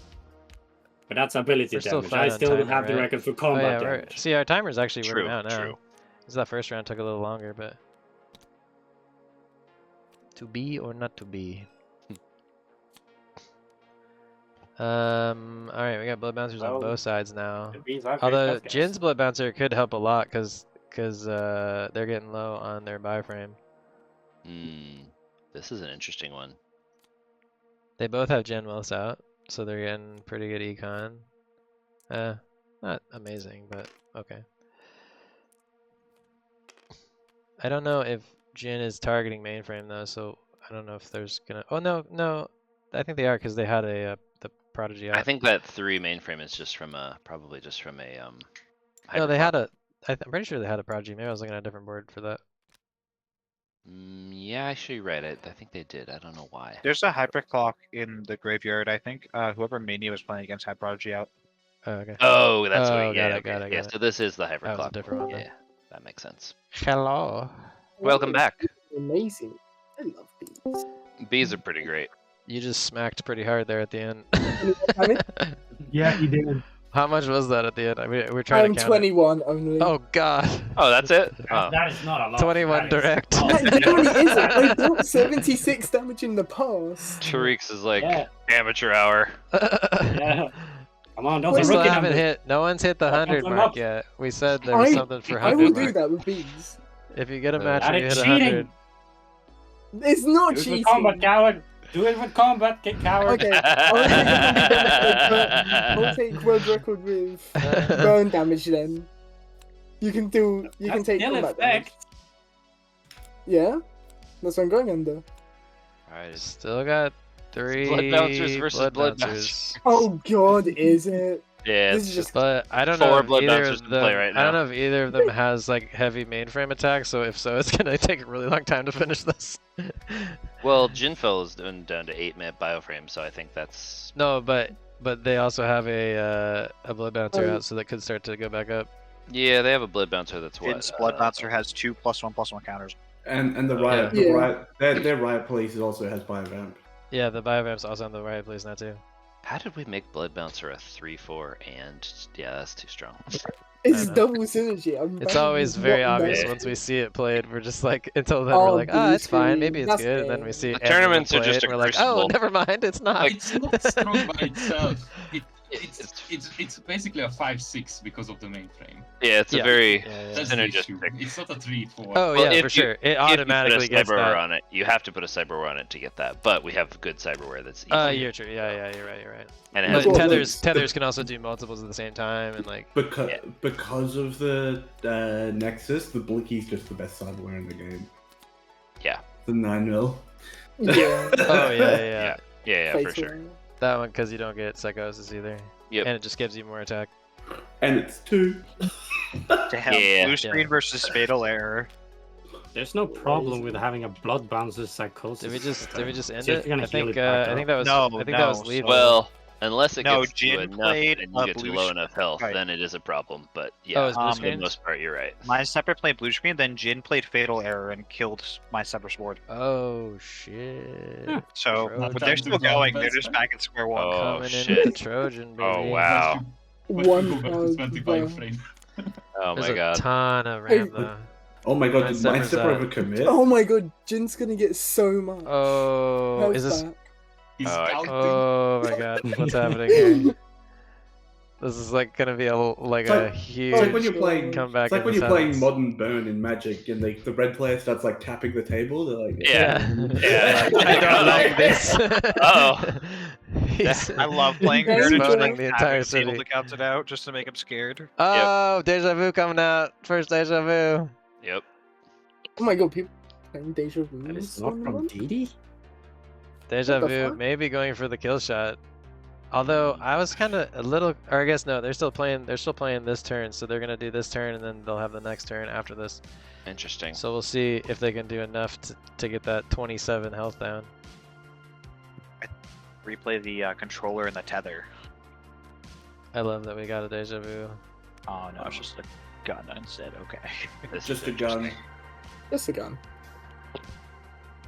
But that's ability
We're still
damage.
fine
I
on
still
timer,
have the
right?
record for
Oh
combat
yeah,
damage.
see our timer's actually
True,
running out now.
true.
Because that first round took a little longer, but to be or not to be. Alright, we got blood bouncers on both sides now. Although Jin's blood bouncer could help a lot because they're getting low on their bioframe.
This is an interesting one.
They both have Jin Wells out, so they're getting pretty good econ. Not amazing, but okay. I don't know if Jin is targeting mainframe though, so I don't know if there's gonna. Oh no, I think they are because they had the Prodigy out.
I think that 3 mainframe is just from probably just from a
No, they had a. I'm pretty sure they had a Prodigy. Maybe I was looking at a different board for that.
Yeah, actually, you're right. I think they did. I don't know why.
There's a hyperclock in the graveyard, I think. Whoever Mania was playing against had Prodigy out.
Oh, okay.
Oh, that's
Oh,
what. Got it. So this is the hyperclock.
That was a different one.
Yeah, that makes sense.
Hello.
Welcome back.
Amazing. I love bees.
Bees are pretty great.
You just smacked pretty hard there at the end.
Yeah, he did.
How much was that at the end? I mean, we're trying
I'm
to count
21 only.
it. Oh god.
Oh, that's it? Oh.
That is not a lot.
21 direct.
That really isn't. I dealt 76 damage in the past.
Tariq's is like amateur hour.
Yeah. Come on, don't
We
say
still
rookie
haven't
numbers.
hit. No one's hit the
Don't
100
them
mark
up.
yet. We said there was something for 100
I will
mark.
do that with bees.
If you get a match
That
and you
is
hit
cheating.
100.
It's not
Do it
cheating.
with combat, coward. Do it with combat, coward.
Okay, I'll take world record with burn damage then. You can take
Still
combat damage.
effect.
Yeah? That's what I'm going under.
Alright,
Still got 3
Blood Bouncers versus Blood
Bouncers.
Oh god, is it?
Yeah,
This
it's
is
just
But I don't
4
know if
Blood
either
Bouncers
of
in
them.
play right
I don't
now.
know if either of them has like heavy mainframe attacks. So if so, it's gonna take a really long time to finish this.
Well, Jinfell is down to 8-minute bioframe, so I think that's
No, but they also have a blood bouncer out, so that could start to go back up.
yeah. They have a Blood Bouncer that's what.
Jin's Blood Bouncer has 2 +1/+1 counters.
And the riot, their riot police also has biovamp.
Yeah, the biovamp's also on the right place now too.
How did we make Blood Bouncer a 3/4 and yeah, that's too strong.
It's double synergy.
It's always very obvious once we see it played. We're just like, until then we're like, oh, it's fine, maybe it's
That's
good, and then we see
The
everyone
tournaments are
play
just
it,
a
and we're like, oh,
crucible.
never mind, it's not.
It's not strong by itself. It's basically a 5/6 because of the mainframe.
Yeah, it's a very
That's the issue.
synergistic.
It's not a 3/4.
Oh
Well,
yeah,
if
for
you-
sure. It
If you
automatically
put a
gets
cyberware
that.
on it. You have to put a cyberware on it to get that, but we have good cyberware that's easy.
You're true. Yeah, you're right.
And it
But
has
tethers can also do multiples at the same time, and like
Because of the Nexus, the Blicky's just the best cyberware in the game.
Yeah.
The 9mm.
Yeah.
Oh yeah,
for sure.
That one because you don't get psychosis either.
Yep.
And it just gives you more attack.
And it's 2.
Damn,
Yeah.
blue screen versus fatal error.
There's no problem with having a blood bouncer psychosis.
Did we just end
See if
it?
you're gonna
I think
heal it back
I think
up.
that was
No,
I think that was
no,
lethal.
Well, unless it
No,
gets to
Jin
enough
played
and
a
you get to
blue
low enough health,
right.
then it is a problem. But yeah,
Oh, it's blue
for the
screen?
most part, you're right.
My Separate played blue screen, then Jin played fatal error and killed my Separate sword.
Oh shit.
So,
Trojan.
but they're still going. They're just back at square one.
Oh
Coming in
shit!
with the Trojan, baby.
Oh wow!
One
Go back to 20 bioframe.
Oh
There's
my
a
god!
ton of ram though.
Oh my god,
Mine
did my
suffers
stepper
that.
overcommit?
Oh my god, Jin's gonna get so much.
Oh,
Health
is this?
back.
He's
Oh, I-
counting.
Oh my god, what's happening here? This is like gonna be
It's
a
like-
huge
It's like when you're playing.
comeback.
It's like
in
when
this
you're playing
house.
Modern Burn in Magic, and the red player starts like tapping the table. They're like,
Yeah.
Yeah. I don't like this.
Oh.
He's-
I love playing
He's
Baron and just
spawning
like
the
the
entire
entire table
city.
to count it out just to make him scared.
Oh, Deja Vu coming out. First Deja Vu.
Yep.
Oh my god, people playing Deja Vu.
That is
on
not
the
from
one?
DD?
Deja
What the
Vu
fuck?
maybe going for the kill shot. Although I was kind of a little, or I guess no, they're still playing this turn, so they're gonna do this turn and then they'll have the next turn after this.
Interesting.
So we'll see if they can do enough to get that 27 health down.
Replay the controller and the tether.
I love that we got a Deja Vu.
Oh no, it's just a gun instead. Okay.
This
just
is
a gun.
interesting.
Just a gun.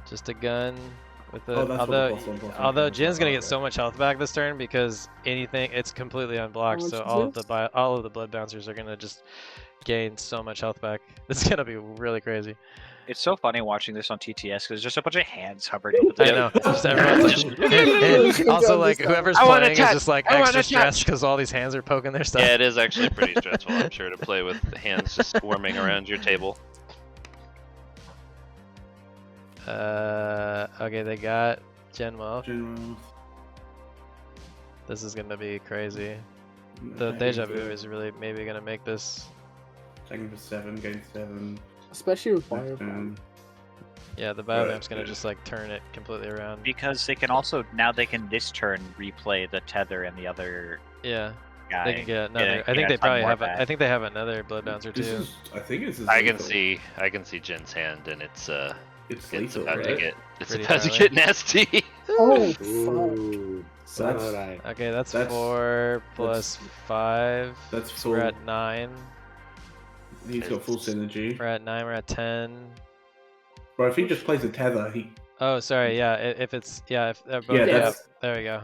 Just a gun with the.
Oh, that's what the
although
+1/+1
Jin's gonna get
okay.
so much health back this turn because anything, it's completely unblocked.
How
So
much
all
is
of the
this?
all of the blood bouncers are gonna just gain so much health back. This is gonna be really crazy.
It's so funny watching this on TTS because there's just a bunch of hands hovering over the
I know. Just everyone's like, also like whoever's playing is just like extra stressed because all these hands are poking their stuff.
Yeah, it is actually pretty stressful, I'm sure, to play with hands just swarming around your table.
Okay, they got Genwell.
General.
This is gonna be crazy. The Deja Vu is really maybe gonna make this.
Taking for 7, gain 7.
Especially with Biovamp.
Yeah, the Biovamp's gonna just like turn it completely around.
because they can also now they can this turn replay the tether and the other
Yeah,
guy.
they can get another.
Yeah,
I think they
a ton
probably
more
have.
back.
I think they have another Blood Bouncer
This
too.
is, I think it's.
I can see Jin's hand, and it's
lethal,
about to
right?
get
Pretty
about to
gnarly.
get nasty.
Oh, fuck.
Ooh,
So that's-
alright.
Okay, that's
That's-
4 plus 5.
That's
So we're
full.
at 9.
He's got full synergy.
We're at 9. We're at 10.
Bro, if he just plays a tether, he.
Oh, sorry. Yeah, if it's if they're both
Yeah,
yeah,
that's-
there we go.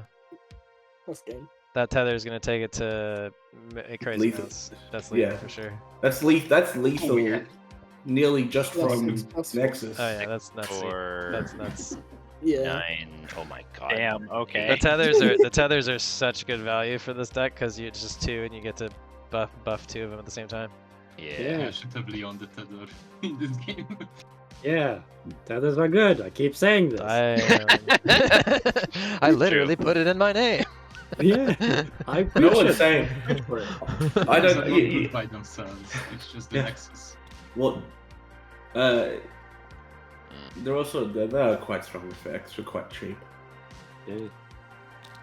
That's game.
That tether is gonna take it to crazy
Lethal.
amounts. That's lethal
Yeah.
for sure.
That's lethal. Nearly just from
That's-
Nexus.
Oh yeah, that's nuts.
For
That's nuts.
Yeah.
9. Oh my god.
Damn. Okay.
The tethers are such good value for this deck because it's just 2 and you get to buff 2 of them at the same time.
Yeah.
You should have on the tether in this game.
Yeah, tethers are good. I keep saying this.
I literally put it in my name.
Yeah, I
No
preach
one's
it.
saying. I
They're
don't.
not good by themselves. It's just the
Yeah.
Nexus.
What? They're also they're quite strong effects. They're quite cheap,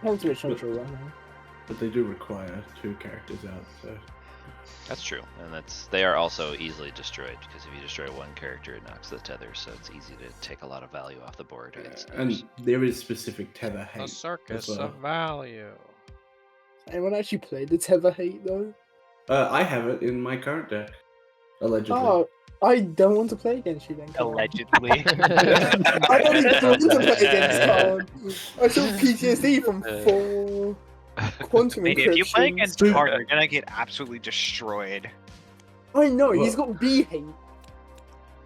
Time to control right now.
but they do require 2 characters out. So
That's true, and they are also easily destroyed because if you destroy one character, it knocks the tether, so it's easy to take a lot of value off the board against others.
and there is specific tether hate.
A circus
as well.
of value.
Anyone actually played the Tether Hate though?
I have it in my current deck, allegedly.
Oh, I don't want to play against you then. Carl.
Allegedly.
I don't even want to play against Carl. I still PTSD from 4 quantum
Mate, if you play
encryptions.
against Card, you're gonna get absolutely destroyed.
I know, he's got B hate.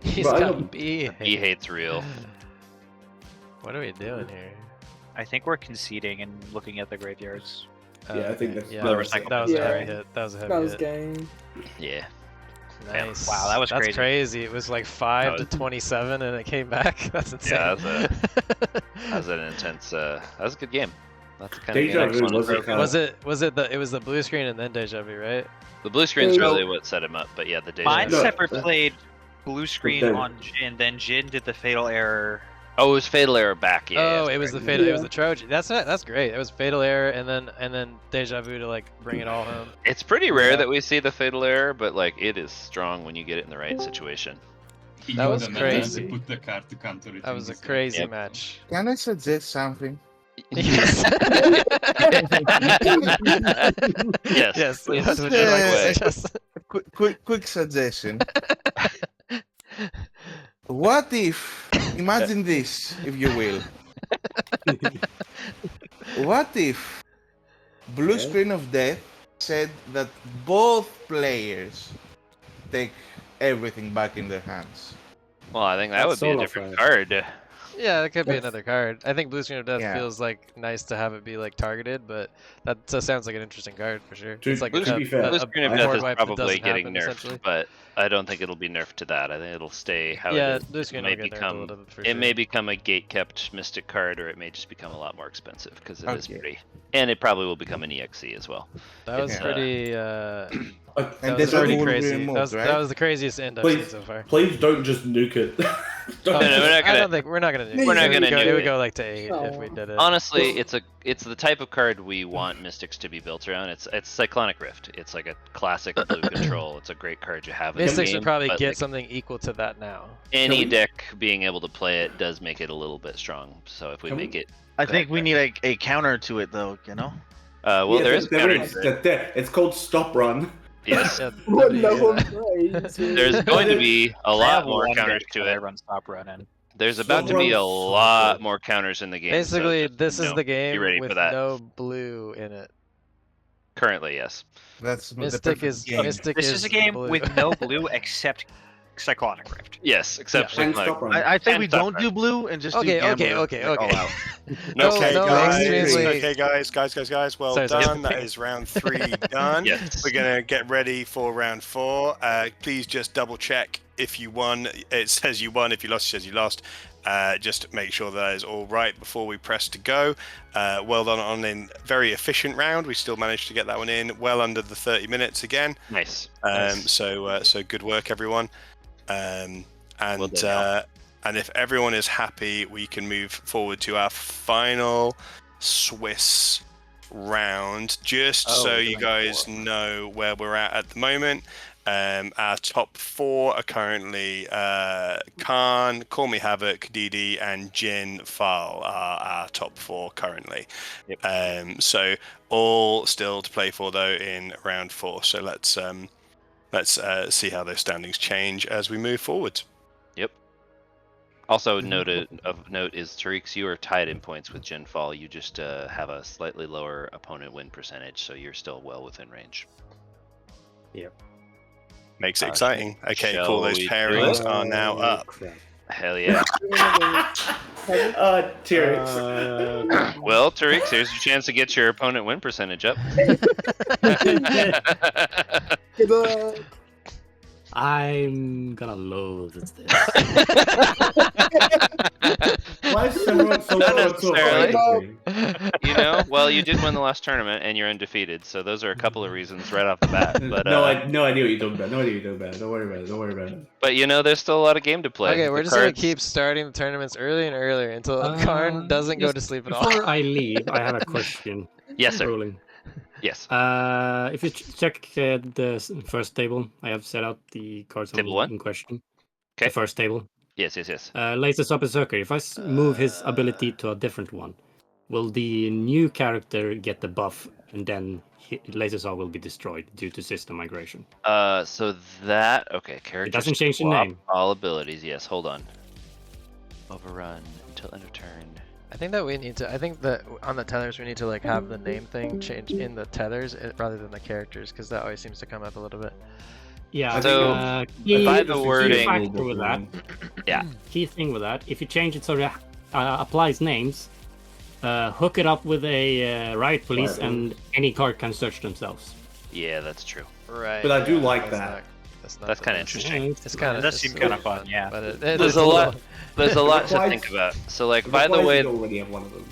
He's
But I
got
don't-
B.
He hates real.
What are we doing here?
I think we're conceding and looking at the graveyards.
Yeah, I think that's-
yeah,
Another
that was
recycle.
a
Yeah.
heavy hit. That was a heavy
That was
hit.
game.
Yeah.
Nice.
Wow, that was
That's
crazy.
crazy. It was like 5 to
That was-
27 and it came back. That's insane.
Yeah, that was an intense. That was a good game. That's the kind
Deja
of game I
Vu
wanna
was
throw.
a kind
it was the blue screen and then Deja Vu, right?
The blue screen's
No.
really what set him up, but yeah, the Deja
Mine
Vu.
No.
separate played blue screen
Okay.
on Jin, then Jin did the fatal error.
Oh, it was Fatal Error back. Yeah.
Oh,
yeah,
it was
sorry.
the fatal. It was
Yeah.
the Trojan. That's great. It was Fatal Error and then Deja Vu to like bring it all home.
It's pretty rare
Yeah.
that we see the Fatal Error, but like it is strong when you get it in the right situation.
He
That
knew
was
the meta and
crazy.
Put the card to counter it.
That
in
was a
his deck.
crazy
Yep.
match.
Can I suggest something?
Yes.
Yes.
Yes.
please.
Yes. Would you like to
Way.
suggest?
Quick suggestion. What if, imagine this, if you will. What if Blue Screen of Death said that both players take everything back in their hands?
Well, I think that would
That's
be a
solo
different
fire.
card.
Yeah, it could be another card. I think Blue Screen of Death
Yeah.
feels like nice to have it be like targeted, but that sounds like an interesting card for sure.
To-
It's like
to be fair,
Blue Screen of
I
Death
board
is
wipe that
probably
doesn't
getting
happen,
nerfed,
essentially.
but I don't think it'll be nerfed to that. I think it'll stay how
Yeah,
it is.
Blue Screen
It may
will get nerfed a
become
little bit for
it
sure.
may become a gate-kept Mystic card, or it may just become a lot more expensive because it is
Okay.
pretty. And it probably will become an EXE as well.
That was
It's,
pretty.
And
That
there's
was pretty
only
crazy.
removed,
That was,
right?
that was the craziest end I've seen
Please,
so far.
please don't just nuke it.
Oh,
no, we're not
I
gonna-
don't think we're not gonna.
We're not
it would
gonna
go,
do
It would
it.
go like to 8 if we did it.
Honestly, it's the type of card we want Mystics to be built around. It's Cyclonic Rift. It's like a classic blue control. It's a great card you have in
Mystics
the game.
would probably
but,
get
like,
something equal to that now.
any
Can we-
deck being able to play it does make it a little bit strong. So if we
Can we-
make it,
I think we need a counter to it though, you know?
well,
Yeah,
there is a
there
counter
is.
to it.
It's called Stop Run.
Yes,
Yeah,
What
that'd be
no
good.
one plays.
there's going to be a
I
lot
have
more
one
counters
deck
to
that I
it.
run stop running.
There's about to be a lot more counters in the game. so
Basically,
just,
this
you
is
know,
the
be
game
ready
with
for that.
no blue in it.
Currently, yes.
That's
Mystic is Mystic
This is a game
blue.
with no blue except Cyclonic Rift.
Yes, except
Yeah, and stop running.
I think
And
we
stop
don't do blue and just do
Okay,
gambler,
okay.
like, all out.
Okay,
no,
guys.
extremely-
Okay, guys. Well
Sorry,
done.
sorry.
That is round 3 done.
Yes.
We're gonna get ready for round 4. Please just double check if you won. It says you won. If you lost, it says you lost. Just make sure that is all right before we press to go. Well done on a very efficient round. We still managed to get that one in well under the 30 minutes again.
Nice.
So good work, everyone. And if everyone is happy, we can move forward to our final Swiss round. Just so you guys know where we're at the moment. Our top 4 are currently Khan, Call Me Havoc, Didi, and Jin Fal are our top 4 currently.
Yep.
So all still to play for though in round 4. So let's see how those standings change as we move forward.
Yep. Also, of note is Tariq, you are tied in points with Jin Fal. You just have a slightly lower opponent win percentage, so you're still well within range.
Yep.
Makes it exciting. Okay,
shall
cool. Those
we do
pairings
it?
are now up.
Crap.
Hell yeah.
T-Rex.
Well, Tariq, here's your chance to get your opponent win percentage up.
Good luck.
I'm gonna loathe this.
Why is everyone so
Not
so
necessarily.
fighting?
You know, well, you did win the last tournament and you're undefeated, so those are a couple of reasons right off the bat. But
no idea what you're talking about. No idea what you're talking about. Don't worry about it.
But you know, there's still a lot of game to play.
Okay,
The
we're just gonna
cards-
keep starting the tournaments early and earlier until Karn doesn't go to sleep at all.
Before I leave, I have a question.
Yes, sir.
Rolling.
Yes.
If you check the first table, I have set out the cards
Table one?
in question.
Okay.
The first table.
Yes.
Lasers up Berserker. If I move his ability to a different one, will the new character get the buff and then Lasersaw will be destroyed due to system migration?
So that character.
It doesn't change the
swap
name.
All abilities. Yes. Hold on. Overrun until end of turn.
I think that we need to. I think that on the tethers we need to like have the name thing change in the tethers rather than the characters, because that always seems to come up a little bit.
Yeah.
So by the
key
wording,
factor with that.
Yeah.
Key thing with that, if you change it so it applies names, hook it up with a riot police, and any card can search themselves.
Yeah, that's true.
Right.
But I do like that.
That's kind of interesting.
It's kind of.
It does seem kind of fun, yeah.
But
There's a lot. There's a lot to think about. So like, by the way,
you already have one of them.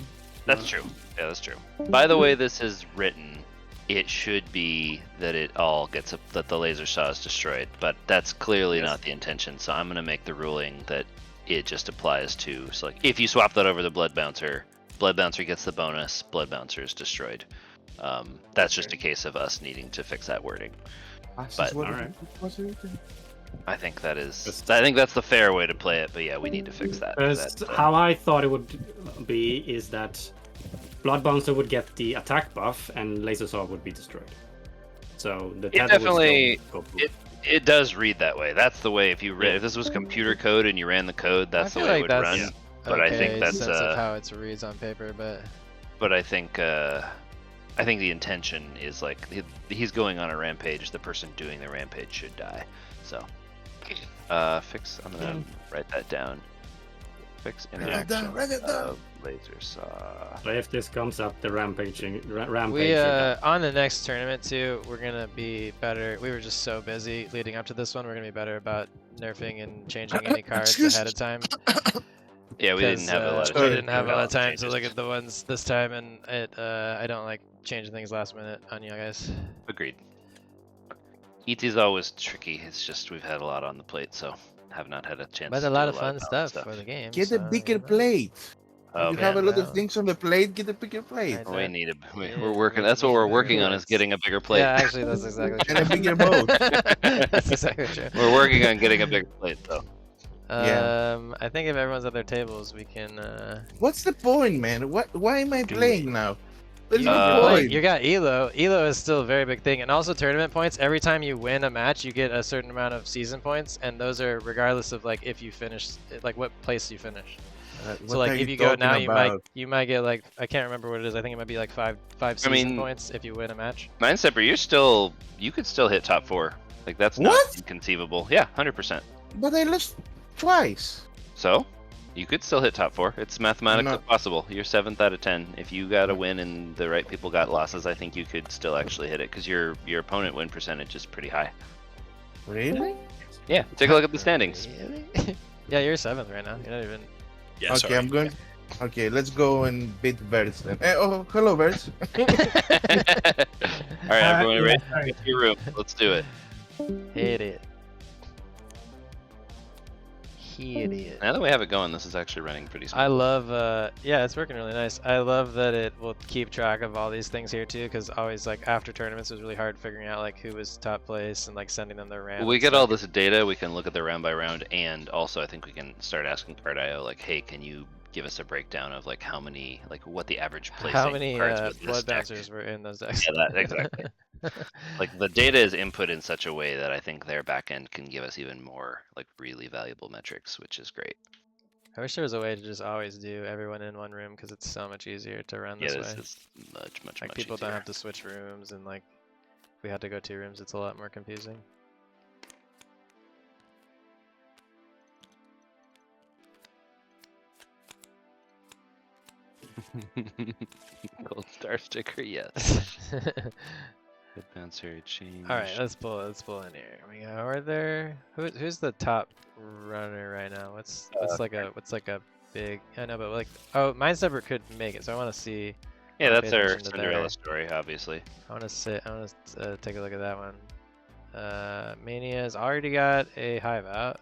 that's true. Yeah, that's true. By the way, this is written. It should be that it all gets that the laser saw is destroyed, but that's clearly not the intention. So I'm gonna make the ruling that it just applies to. So like, if you swap that over the Blood Bouncer gets the bonus. Blood Bouncer is destroyed. That's just a case of us needing to fix that wording. But I think that is. I think that's the fair way to play it. But yeah, we need to fix that.
How I thought it would be is that Blood Bouncer would get the attack buff and Laser Saw would be destroyed. So the
It
tether would
definitely
still go blue.
it does read that way. That's the way. If this was computer code and you ran the code, that's the way it would run. But I think that's
sense of how it reads on paper,
But I think the intention is like he's going on a rampage. The person doing the rampage should die. So fix. I'm gonna write that down. Fix interaction of laser saw.
So if this comes up, the rampage.
we on the next tournament too, we're gonna be better. We were just so busy leading up to this one. We're gonna be better about nerfing and changing any cards ahead of time.
Yeah, we didn't have a lot of
We
time.
didn't have a lot of time to look at the ones this time, and I don't like changing things last minute on you guys.
Agreed. ET is always tricky. It's just we've had a lot on the plate, so have not had a chance.
But
to
a lot
do
of fun stuff for the game.
Get a bigger plate.
Oh,
you have a
man,
lot of things on the plate. Get a bigger plate.
We need we're working. That's what we're working on, is getting a bigger plate.
Yeah, actually, that's exactly true.
And a bigger boat.
That's exactly true.
We're working on getting a bigger plate, though.
I think if everyone's at their tables, we can.
What's the point, man? Why am I playing now? There's
You
no point.
got Elo. Elo is still a very big thing, and also tournament points. Every time you win a match, you get a certain amount of season points, and those are regardless of like if you finish, like what place you finish. So like if you go now, you might get like, I can't remember what it is. I think it might be like five season points if you win a match.
Mindstepper, you could still hit top 4. Like that's not inconceivable. Yeah, 100%.
But I lost twice.
So you could still hit top 4. It's mathematically possible. You're 7th out of 10. If you got a win and the right people got losses, I think you could still actually hit it because your opponent win percentage is pretty high.
Really?
Yeah. Take a look at the standings.
Really? Yeah, you're 7th right now. You're not even.
Yeah,
okay,
sorry.
I'm going. Okay, let's go and beat Birds then. Oh, hello, Birds.
All right, everyone, ready? Get to your room. Let's do it.
Hit it. Hit it.
Now that we have it going, this is actually running pretty smooth.
I love, yeah, it's working really nice. I love that it will keep track of all these things here too, because always like after tournaments it was really hard figuring out like who was top place and like sending them their round.
We get all this data, we can look at the round by round, and also I think we can start asking Card.io like, hey, can you give us a breakdown of like how many, like what the average placing
how many
cards was
blood bouncers were in those decks.
Yeah, that exactly. Like the data is input in such a way that I think their backend can give us even more like really valuable metrics, which is great.
I wish there was a way to just always do everyone in one room because it's so much easier to run this way.
Yeah, this is much
like people don't have to switch rooms, and like if we had to go 2 rooms, it's a lot more confusing.
Gold star sticker, yes. Good bouncer change.
All right, let's pull in here. We go. Are there? Who's the top runner right now? What's like a big? I know, but like, oh, Mindstepper could make it, so I want to see.
Yeah, that's our Cinderella story, obviously.
I want to take a look at that one. Mania's already got a Hive out,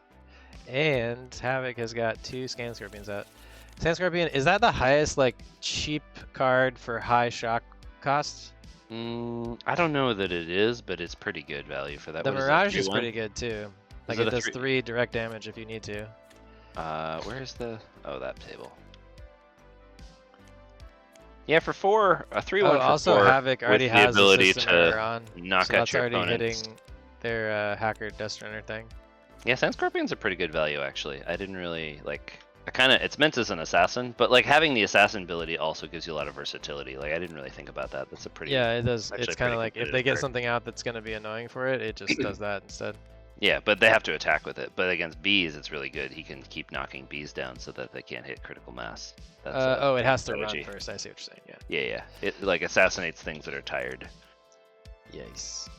and Havoc has got 2 Scan Scorpions out. Scan Scorpion, is that the highest like cheap card for high shock cost?
I don't know that it is, but it's pretty good value for that.
The Mirage is pretty good too. Like it does 3 direct damage if you need to.
Where's the? Oh, that table. Yeah, for 4, a 3/1 for
also
4
Havoc already has
the ability
the system
to
on,
knock
so
out your
that's already
opponents.
hitting their hacker Dust Runner thing.
Yeah, Sand Scorpion's a pretty good value actually. I didn't really like. It's meant as an assassin, but like having the assassin ability also gives you a lot of versatility. Like I didn't really think about that. That's a pretty.
Yeah, it does. It's kind of like if they get something out that's going to be annoying for it, it just does that instead.
Yeah, but they have to attack with it. But against bees, it's really good. He can keep knocking bees down so that they can't hit critical mass. That's,
oh, it has to
strategy.
run first. I see what you're saying.
Yeah. Yeah, yeah. It like assassinates things that are tired.
Yes.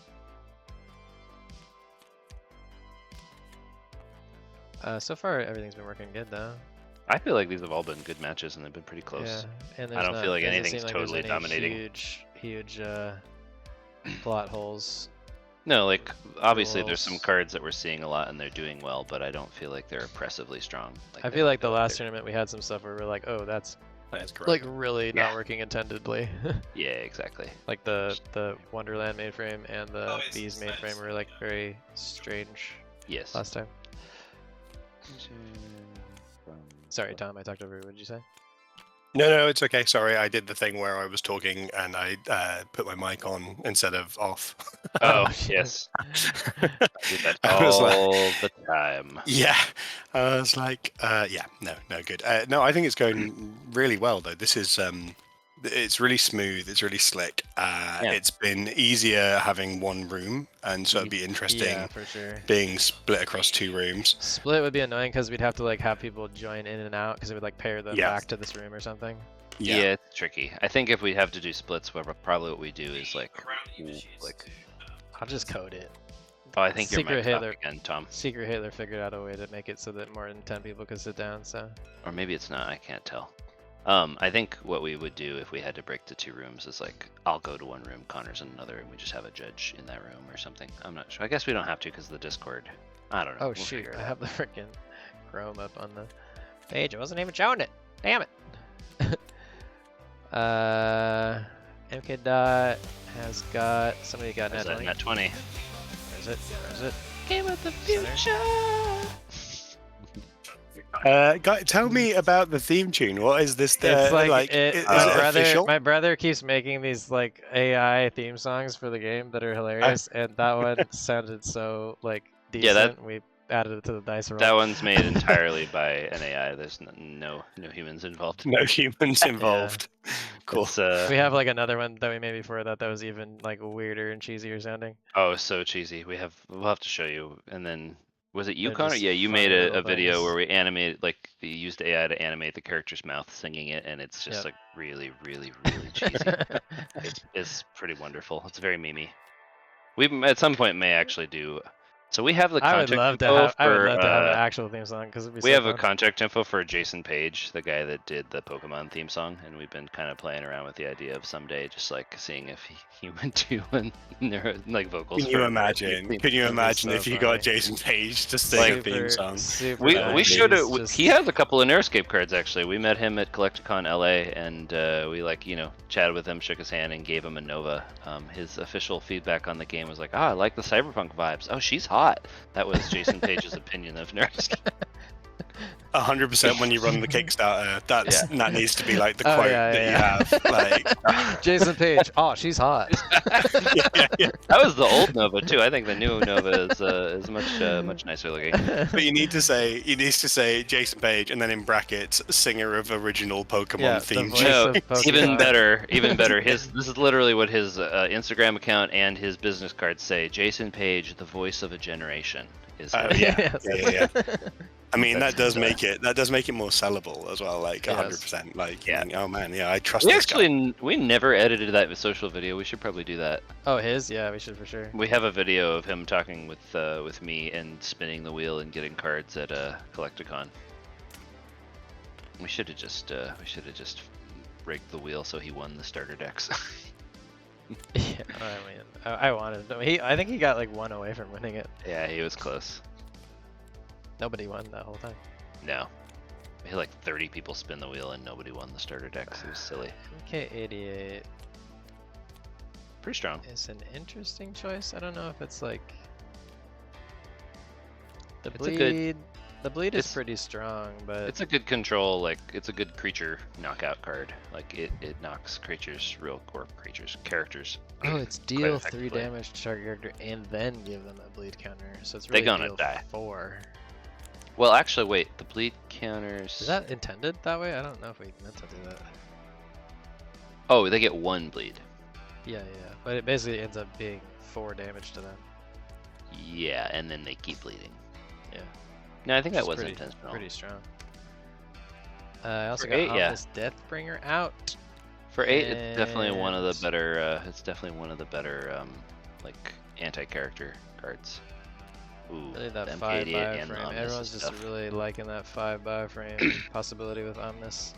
So far, everything's been working good though.
I feel like these have all been good matches and they've been pretty close.
Yeah, and
I don't feel like anything's
like
totally dominating.
Huge plot holes.
No, like obviously there's some cards that we're seeing a lot and they're doing well, but I don't feel like they're oppressively strong. Like
I feel like the last tournament we had some stuff where we're like, oh, that's
correct.
Like really not working intendedly.
Yeah, exactly.
Like the Wonderland mainframe and the Bees mainframe were like very strange.
Yes.
Last time. Sorry, Tom, I talked over you. What did you say?
No, it's okay. Sorry, I did the thing where I was talking and I put my mic on instead of off.
Oh, yes. I do that all the time.
Yeah. I was like, no, good. No, I think it's going really well, though. This is, it's really smooth. It's really slick. It's been easier having one room, and so it'd be interesting
for sure.
being split across 2 rooms.
Split would be annoying because we'd have to like have people join in and out because it would like pair them back to this room or something.
Yeah, it's tricky. I think if we have to do splits, probably what we do is like
I'll just code it.
Oh, I think
Secret
you're
Hitler
again, Tom.
Secret Hitler figured out a way to make it so that more than 10 people could sit down. So.
Or maybe it's not. I can't tell. I think what we would do if we had to break the 2 rooms is like I'll go to one room, Connor's in another, and we just have a judge in that room or something. I'm not sure. I guess we don't have to because of the Discord. I don't know.
Oh shoot! I have the freaking Chrome up on the page. I wasn't even showing it. Damn it. MK Dot has got somebody got
Nat 20.
Nat 20. Where is it?
Game of the future.
Tell me about the theme tune. What is this?
It's like,
is it official?
My brother keeps making these like AI theme songs for the game that are hilarious, and that one sounded so like decent.
Yeah,
added it to the dice roll.
That one's made entirely by an AI. There's no humans involved.
No humans involved. Cool.
It's,
We have like another one that we made before that was even like weirder and cheesier sounding.
Oh, so cheesy. We'll have to show you. And then was it you,
They're
Connor?
just
Yeah, you
funny
made a
little
video
things.
where we animated, like, you used AI to animate the character's mouth singing it, and it's just
Yep.
like really, really, really cheesy. It's pretty wonderful. It's very memey. We at some point may actually do. So we have the
I would
contact
love to
info
have. I would
for,
love to have an actual theme song because
we have a contact info for Jason Page, the guy that did the Pokemon theme song, and we've been kind of playing around with the idea of someday just like seeing if he would do like vocals.
Can you imagine? Can you imagine if you got Jason Page to sing a theme song?
We should have. He has a couple of Neuroscape cards actually. We met him at Collecticon LA, and we chatted with him, shook his hand, and gave him a Nova. His official feedback on the game was like, I like the cyberpunk vibes. Oh, she's hot. That was Jason Page's opinion of Neuroscape.
100% when you run the Kickstarter, that needs to be like the quote that you have. Like
Jason Page. Oh, she's hot.
That was the old Nova too. I think the new Nova is much nicer looking.
But you need to say Jason Page and then in brackets singer of original Pokemon theme.
No, even better. This is literally what his Instagram account and his business cards say. Jason Page, the voice of a generation.
Yeah. I mean, that does make it more sellable as well. Like 100%. Like, oh man, I trust.
We never edited that social video. We should probably do that.
Oh, his? Yeah, we should for sure.
We have a video of him talking with me and spinning the wheel and getting cards at Collecticon. We should have just rigged the wheel so he won the starter decks.
Yeah, I mean, I wanted to. I think he got like one away from winning it.
Yeah, he was close.
Nobody won that whole time.
No. We had like 30 people spin the wheel and nobody won the starter decks. It was silly.
MK88.
Pretty strong.
It's an interesting choice. I don't know if it's like the
It's
bleed. The bleed is pretty strong, but
it's a good control. Like it's a good creature knockout card. Like it knocks characters.
Oh, it's deal 3 damage to target character and then give them a bleed counter. So it's really
They're gonna
deal
die.
4.
Well, actually, wait. The bleed counters.
Is that intended that way? I don't know if we meant to do that.
Oh, they get 1 bleed.
Yeah, but it basically ends up being 4 damage to them.
Yeah, and then they keep bleeding.
Yeah.
No, I think that
Which
was
is
intentional.
Pretty strong. I also
For
got
8, yeah.
Omnis Deathbringer out.
For 8, it's definitely one of the better. It's definitely one of the better, like anti-character cards. Ooh,
Really that
the
5
MK88 and the
bioframe.
Omnis
Everyone's
and
just
stuff.
really liking that 5 bioframe possibility with Omnis.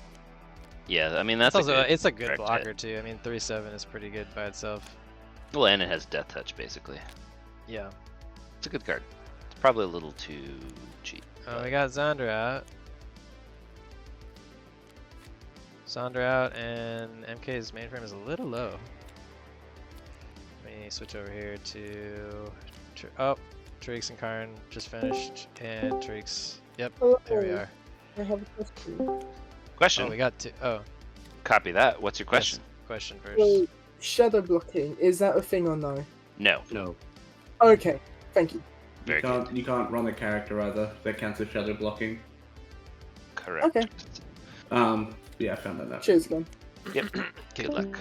Yeah, I mean that's
It's also
a good
it's a good
direct
blocker
hit.
too. I mean 3/7 is pretty good by itself.
Well, and it has Death Touch basically.
Yeah.
It's a good card. It's probably a little too cheap.
Oh, we got Zandra out. Zandra out, and MK's mainframe is a little low. Let me switch over here to. Trix and Karn just finished, and Trix. Yep, there we are.
I have a question.
Question.
Oh, we got 2. Oh,
Copy that. What's your question?
question first.
So, shadow blocking, is that a thing or no?
No.
No.
Okay, thank you.
Very good.
You can't run a character either. That counts as shadow blocking.
Correct.
Okay.
Yeah, I found that out.
Cheers, man.
Yep. Good luck.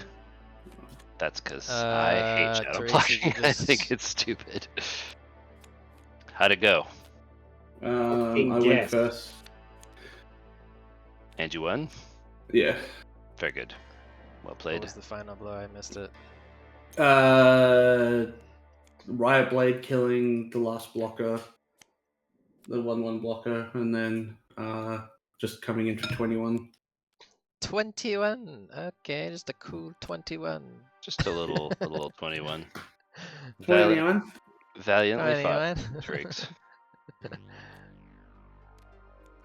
That's because I
Uh,
hate shadow
Tracy
blocking. I
just-
think it's stupid. How'd it go?
I went
Yes.
first.
And you won?
Yeah.
Very good. Well
What
played.
was the final blow? I missed it.
Riot Blade killing the last blocker, the 1/1 blocker, and then just coming into 21.
21. Okay, just a cool 21.
Just a little 21.
21?
Valiantly fought,
21.
Triggs.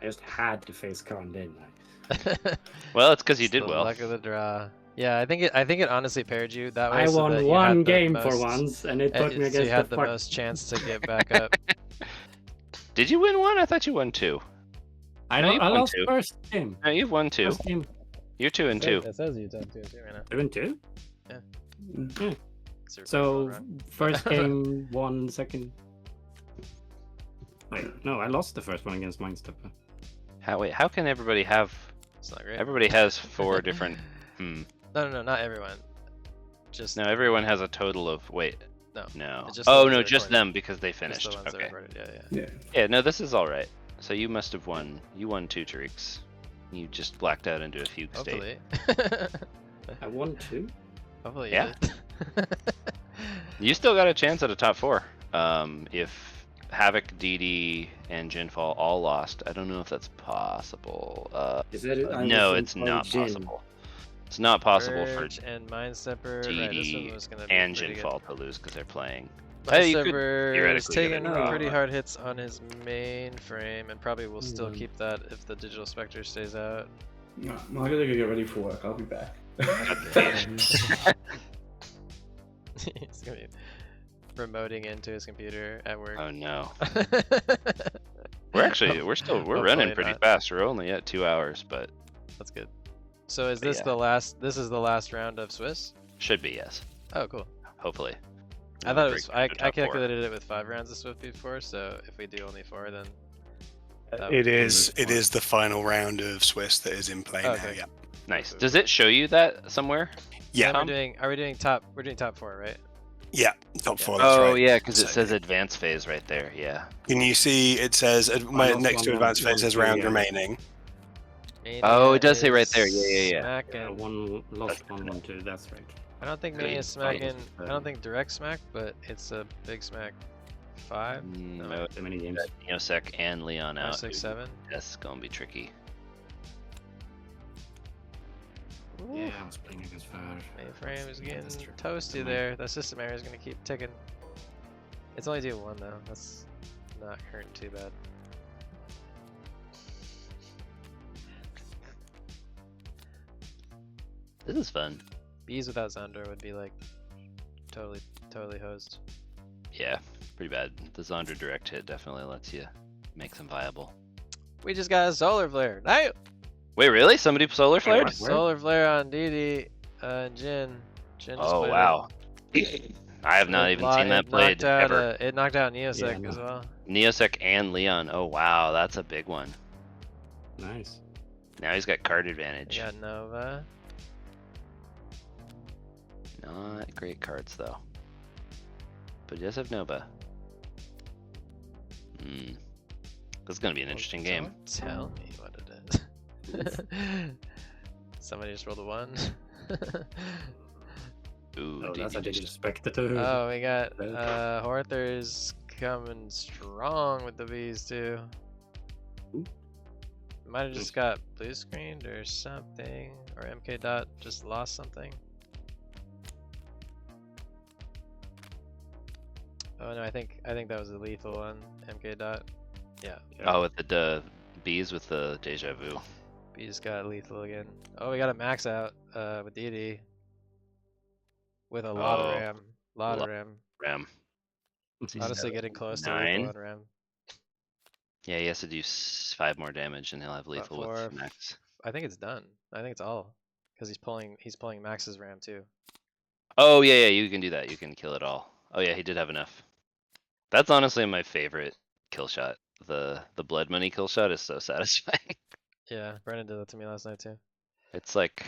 I just had to face Khan, didn't I?
Well, it's because you
It's
did
the
well.
Luck of the draw. Yeah, I think it honestly paired you that way.
I
so
won
that you
one
had the
game for
most-
once, and it put me
so
against
you had
the
the most chance to get back up.
Did you win one? I thought you won 2.
I
No, you've won
lost
2.
first game.
No, you've won 2.
First game.
You're 2 and 2.
It says you took 2 right now.
2 and 2?
Yeah.
Yeah.
It's a
So
run.
first game, 1 second. Wait, no, I lost the first one against Mindstepper.
How can everybody have?
It's not great.
Everybody has 4 different.
No, not everyone. Just
No, everyone has a total of. Wait.
No.
No.
It's just the
Oh
ones
no,
that
just
recorded.
them because they finished.
Just the ones that
Okay.
recorded,
Yeah.
Yeah. No, this is all right. So you must have won. You won 2 Tariqs. You just blacked out into a fugue state.
Hopefully.
I won 2.
Hopefully,
Yeah. You still got a chance at a top 4. If Havoc, DD, and Jinfall all lost, I don't know if that's possible.
Is that it?
No, it's not possible. It's not possible for
Verge and Mindstepper.
DD
Right, this one was gonna be
and
pretty good.
Jinfall to lose because they're playing. Hey, you could
Mindstepper is
theoretically get
taking
a
pretty
draw.
hard hits on his main frame, and probably will still keep that if the Digital Spectre stays out.
No, I gotta go get ready for work. I'll be back.
He's gonna be remoting into his computer at work.
Oh no. We're
Hopefully
running pretty
not.
fast. We're only at 2 hours, but
That's good. So is
But
this
yeah.
the last? This is the last round of Swiss?
should be yes.
Oh, cool.
Hopefully.
I thought it was.
Break
I
into top 4.
calculated it with 5 rounds of Swift before, so if we do only 4, then that
It
would-
is the final round of Swiss that is in play now.
Okay.
Yeah.
Nice. Does it show you that somewhere?
Yeah.
Are we doing top? We're doing top 4, right?
Yeah. Top 4. That's
Oh
right.
yeah, because it
So-
says advanced phase right there. Yeah.
Can you see it says next to advanced phase says round remaining?
Oh, it does say right there. Yeah.
Smacking.
One lost 1-1-2. That's right.
I don't think Mania is smacking. I don't think direct smack, but it's a big smack. 5?
No.
So many games.
Neosec and Leon
5,
out.
6, 7.
That's gonna be tricky.
Yeah, I was playing against Verge.
Mainframe is getting toasty there. That system error is gonna keep ticking. It's only doing 1 though. That's not hurting too bad.
This is fun.
Bees without Zandor would be like totally hosed.
Yeah, pretty bad. The Zondra direct hit definitely lets you make them viable.
We just got a solar flare. Nice.
Wait, really? Somebody solar flared?
Solar flare on DD and Jin. Jin just
Oh
played
wow. I have not
It
even
lo-
seen that
it
played
knocked out,
ever.
it knocked out Neosec
Yeah,
as well.
Neosec and Leon. Oh wow, that's a big one.
Nice.
Now he's got card
We
advantage.
got Nova.
Not great cards though. But he does have Nova. Hmm. This is gonna be an interesting game.
Don't tell me what it is. Somebody just rolled a 1.
Ooh,
Oh, that's
DD
a Digital
just-
Spectre.
Oh, we got Horther's coming strong with the V's too. Might have just got blue screened or something, or MK Dot just lost something. Oh no, I think that was a lethal one. MK Dot. Yeah.
Oh, with the bees with the deja vu.
B just got lethal again. Oh, we got a max out with DD. With a lot of
Oh,
RAM. Lot of RAM.
Ram.
Honestly, getting close to
9.
lethal on RAM.
Yeah, he has to do 5 more damage, and he'll have
About
lethal
4.
with max.
I think it's done. I think it's all because he's pulling Max's RAM too.
Oh yeah, you can do that. You can kill it all. Oh yeah, he did have enough. That's honestly my favorite kill shot. The blood money kill shot is so satisfying.
Yeah, Brennan did that to me last night too.
It's like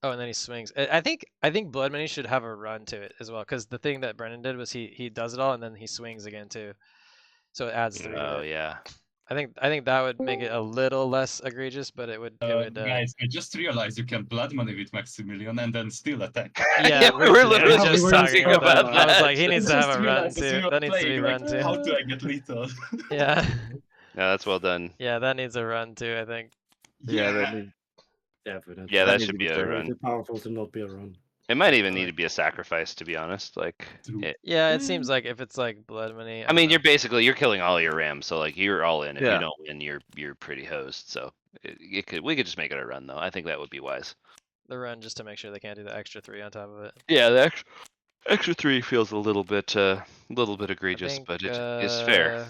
Oh, and then he swings. I think Blood Money should have a run to it as well, because the thing that Brennan did was he does it all and then he swings again too, so it adds 3.
oh yeah.
I think that would make it a little less egregious, but it would.
Guys, I just realized you can blood money with Maximilian and then still attack.
Yeah,
we were literally
just
just talking about
I was
that.
like, he needs to
Just
have a run
realized as we
too.
were
That needs to be
playing,
run
like,
too.
How do I get lethal?
Yeah.
No, that's well done.
Yeah, that needs a run too. I think.
Yeah, but
Yeah, that should be a run.
Too powerful to not be a run.
It might even need to be a sacrifice, to be honest. Like,
Yeah, it seems like if it's like Blood Money.
I mean, you're killing all your rams, so like you're all in. If
Yeah.
you don't win, you're pretty hosed. So we could just make it a run though. I think that would be wise.
The run just to make sure they can't do the extra 3 on top of it.
Yeah, the extra 3 feels a little bit egregious,
think,
but it is fair.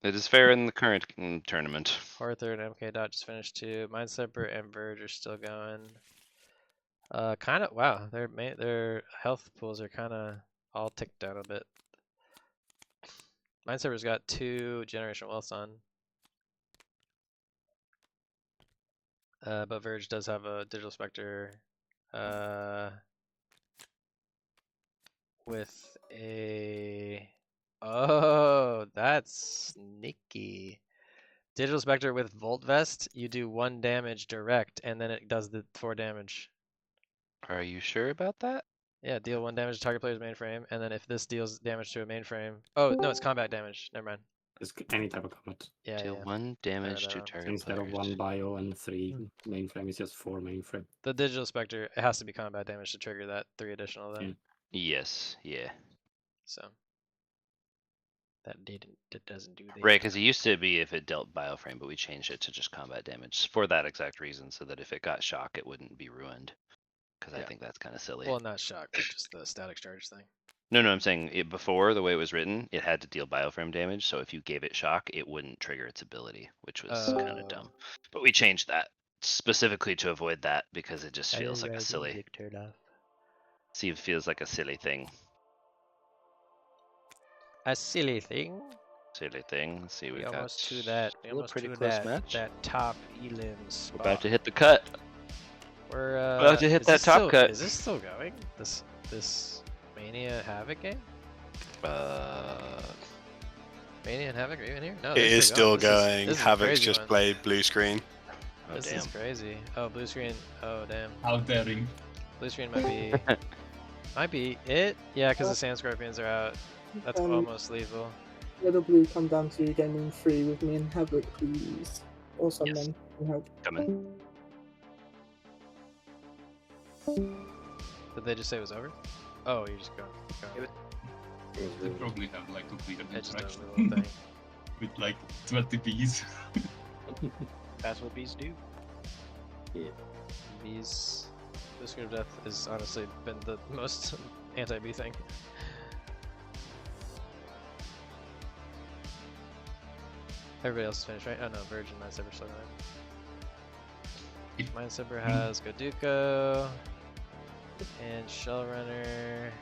It is fair in the current tournament.
Arthur and MK Dot just finished too. Mindstepper and Verge are still going. Kind of wow. Their health pools are kind of all ticked down a bit. Minesweeper's got 2 Generation Wealths on. But Verge does have a Digital Spectre with a... Oh, that's sneaky. Digital Spectre with Volt Vest, you do 1 damage direct, and then it does the 4 damage.
Are you sure about that?
Yeah, deal 1 damage to target player's mainframe, and then if this deals damage to a mainframe... Oh, no, it's combat damage. Never mind.
It's any type of combat.
Yeah,
Deal
yeah.
1 damage to
wrong.
target
Instead of
players.
1 bio and 3 mainframe, it's just 4 mainframe.
The Digital Spectre, it has to be combat damage to trigger that 3 additional then.
Yes, yeah.
So that doesn't do that.
Right, because it used to be if it dealt bioframe, but we changed it to just combat damage for that exact reason, so that if it got shock, it wouldn't be ruined. Because I think that's kind of silly.
Well, not shock, but just the static charge thing.
No, I'm saying it before, the way it was written, it had to deal bioframe damage, so if you gave it shock, it wouldn't trigger its ability, which was kind of dumb. But we changed that specifically to avoid that because it just feels like a silly. See, it feels like a silly thing.
A silly thing.
Silly thing. Let's see, we got
almost to that. We almost
pretty
to
close
that.
match.
That top elim spot.
We're about to hit the cut.
We're
about to hit that top cut.
Is this still going? This Mania Havoc game? Mania and Havoc are even here? No,
It is still going.
This is a
Havoc's
crazy
just
one.
played blue screen.
Oh,
This
damn.
is crazy. Oh, blue screen. Oh, damn.
How daring.
Blue screen might be it. Yeah, because the Sand Scorpions are out. That's almost lethal.
Red or blue, come down to gaming 3 with me and Havoc, please. Or someone can help.
Come in.
Did they just say it was over? Oh, you're just going.
They probably have like a weird
It's just a
interaction
little thing.
with like 20 bees.
That's what bees do.
Bees. Blue screen of death has honestly been the most anti-bee thing. Everybody else is finished, right? Oh no, Virgin Minesweeper still alive. Minesweeper has Goduko and Shell Runner.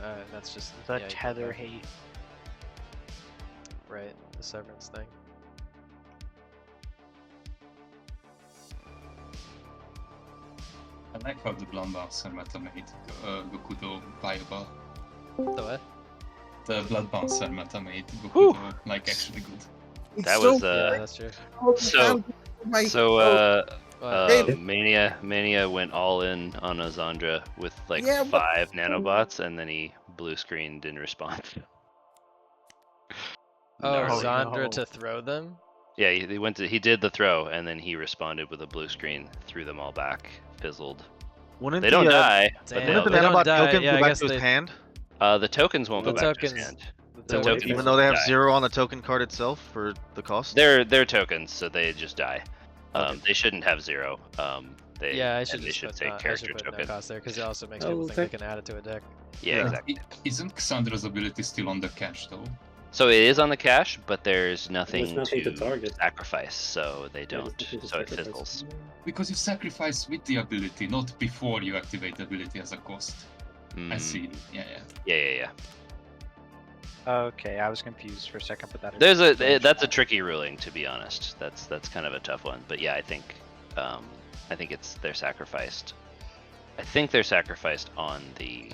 Alright, that's just
The
yeah,
tether
okay.
hate.
Right, the severance thing.
I like how the Blood Bouncer meta made Gokudo viable.
The what?
The Blood Bouncer meta made Gokudo like actually good.
That was
yeah, that's true.
Mania went all in on Azandra with like 5 nanobots, and then he blue screened in response.
Oh,
Gnarly.
Zandra to throw them?
Yeah, he did the throw, and then he responded with a blue screen, threw them all back, fizzled.
Wouldn't
They don't die, but
Wouldn't the nanobot token go back to his hand?
The tokens won't
The
go back to his
tokens-
hand.
the
tokens
Even
won't
though they have
die.
0 on the token card itself for the cost?
They're tokens, so they just die. They shouldn't have 0.
Yeah, I should
they
just
should
put
take
no, I
character
should put
token.
no cost there because it also makes people think they can add it to a deck.
Yeah, exactly.
Isn't Cassandra's ability still on the cache though?
So it is on the cache, but there's nothing,
There's nothing to
to
target.
sacrifice, so they don't. So it fizzles.
Because you sacrifice with the ability, not before you activate the ability as a cost. I see. Yeah.
Okay, I was confused for a second, but that is.
That's a tricky ruling, to be honest. That's kind of a tough one. But yeah, I think they're sacrificed. I think they're sacrificed on the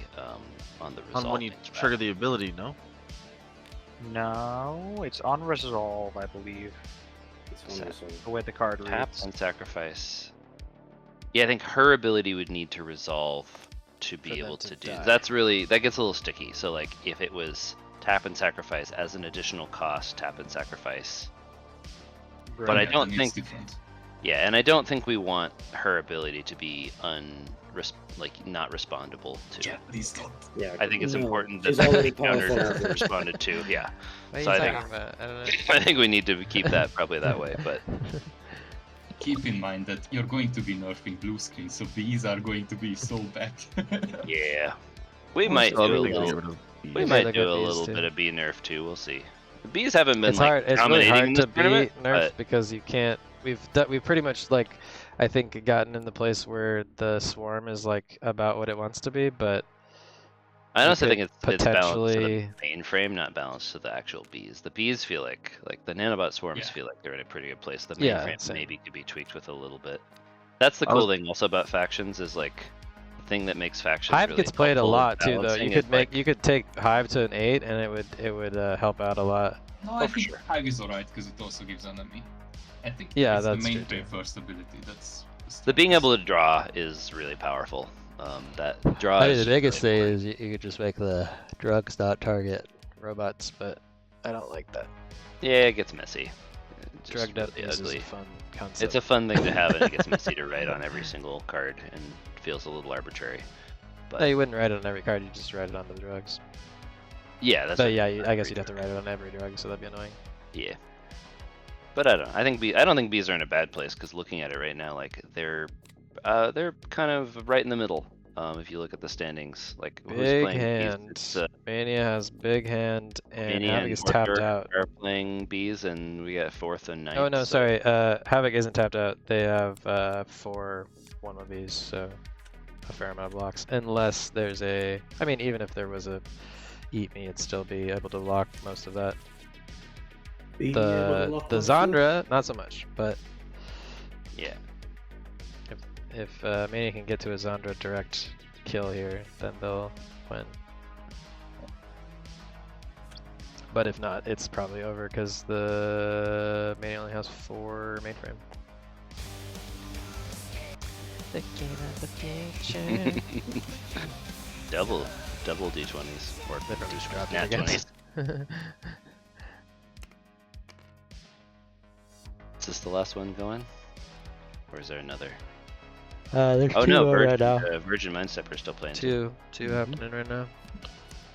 resolve.
On when you trigger the ability, no?
No, it's on resolve, I believe. The way the card
Tap
reads.
and sacrifice. Yeah, I think her ability would need to resolve to be able to do.
die.
That gets a little sticky. So like if it was tap and sacrifice as an additional cost, tap and sacrifice. But I don't think. Yeah, and I don't think we want her ability to be not respondable to.
Yeah, please don't.
Yeah,
I think it's
no,
important that
she's already
the counter
powerful.
responded to. Yeah.
What are
So
you
I
talking
think,
about? I don't know.
I think we need to keep that probably that way, but
Keep in mind that you're going to be nerfing blue screen, so bees are going to be so bad.
yeah, we might do a little. We might do a little bit of bee nerf too. We'll see. The bees haven't been
It's
like
hard. It's really
dominating
hard
this
to
tournament,
beat nerf
but
because you can't. We've pretty much like, I think gotten in the place where the swarm is like about what it wants to be, but
I honestly think it's balanced to
potentially-
the mainframe, not balanced to the actual bees. The bees feel like the nanobot swarms
Yeah.
feel like they're in a pretty good place. The
Yeah,
mainframe
same.
maybe could be tweaked with a little bit. That's the
I was-
cool thing also about factions is like the thing that makes factions
Hive
really
gets played a
helpful
lot
in
too, though.
balancing
You
is,
could make
like,
you could take Hive to an 8, and it would help out a lot.
No, I think Hive is alright because it also gives enemy. I think
Yeah,
it's the
that's true,
main
too.
first ability. That's
the being able to draw is really powerful. That draw.
I think
is
the
just
biggest
really
thing
important.
is you could just make the drugs not target robots, but I don't like that.
Yeah, it gets messy. It's just
Drug death
really
is
ugly.
a fun concept.
It's a fun thing to have, and it gets messy to write on every single card, and feels a little arbitrary. But
No, you wouldn't write it on every card. You just write it on the drugs.
yeah, that's.
But
what
yeah,
you
I guess you'd have to write it on every drug, so that'd be annoying.
Yeah. But I don't know. I don't think bees are in a bad place because looking at it right now, like they're kind of right in the middle. If you look at the standings, like who's
Big
playing
hand.
bees,
Mania has big hand, and
Mania
Havoc
and
is tapped
Mortar
out.
are playing bees, and we got 4th and 9th.
Oh no,
so-
sorry. Havoc isn't tapped out. They have 4 1/1Bs, so a fair amount of blocks. Unless there's a, I mean, even if there was a eat me, it'd still be able to lock most of that. The Zandra, not so much, but
yeah.
If Mania can get to a Zandra direct kill here, then they'll win. But if not, it's probably over because the Mania only has 4 mainframe. The game of the future.
double D20s or
Literally just dropped it
nat
again.
20s. Is this the last one going? Or is there another?
There's
Oh
2
no,
over right now.
Virgin Mindstepper is still playing.
2 happening right now.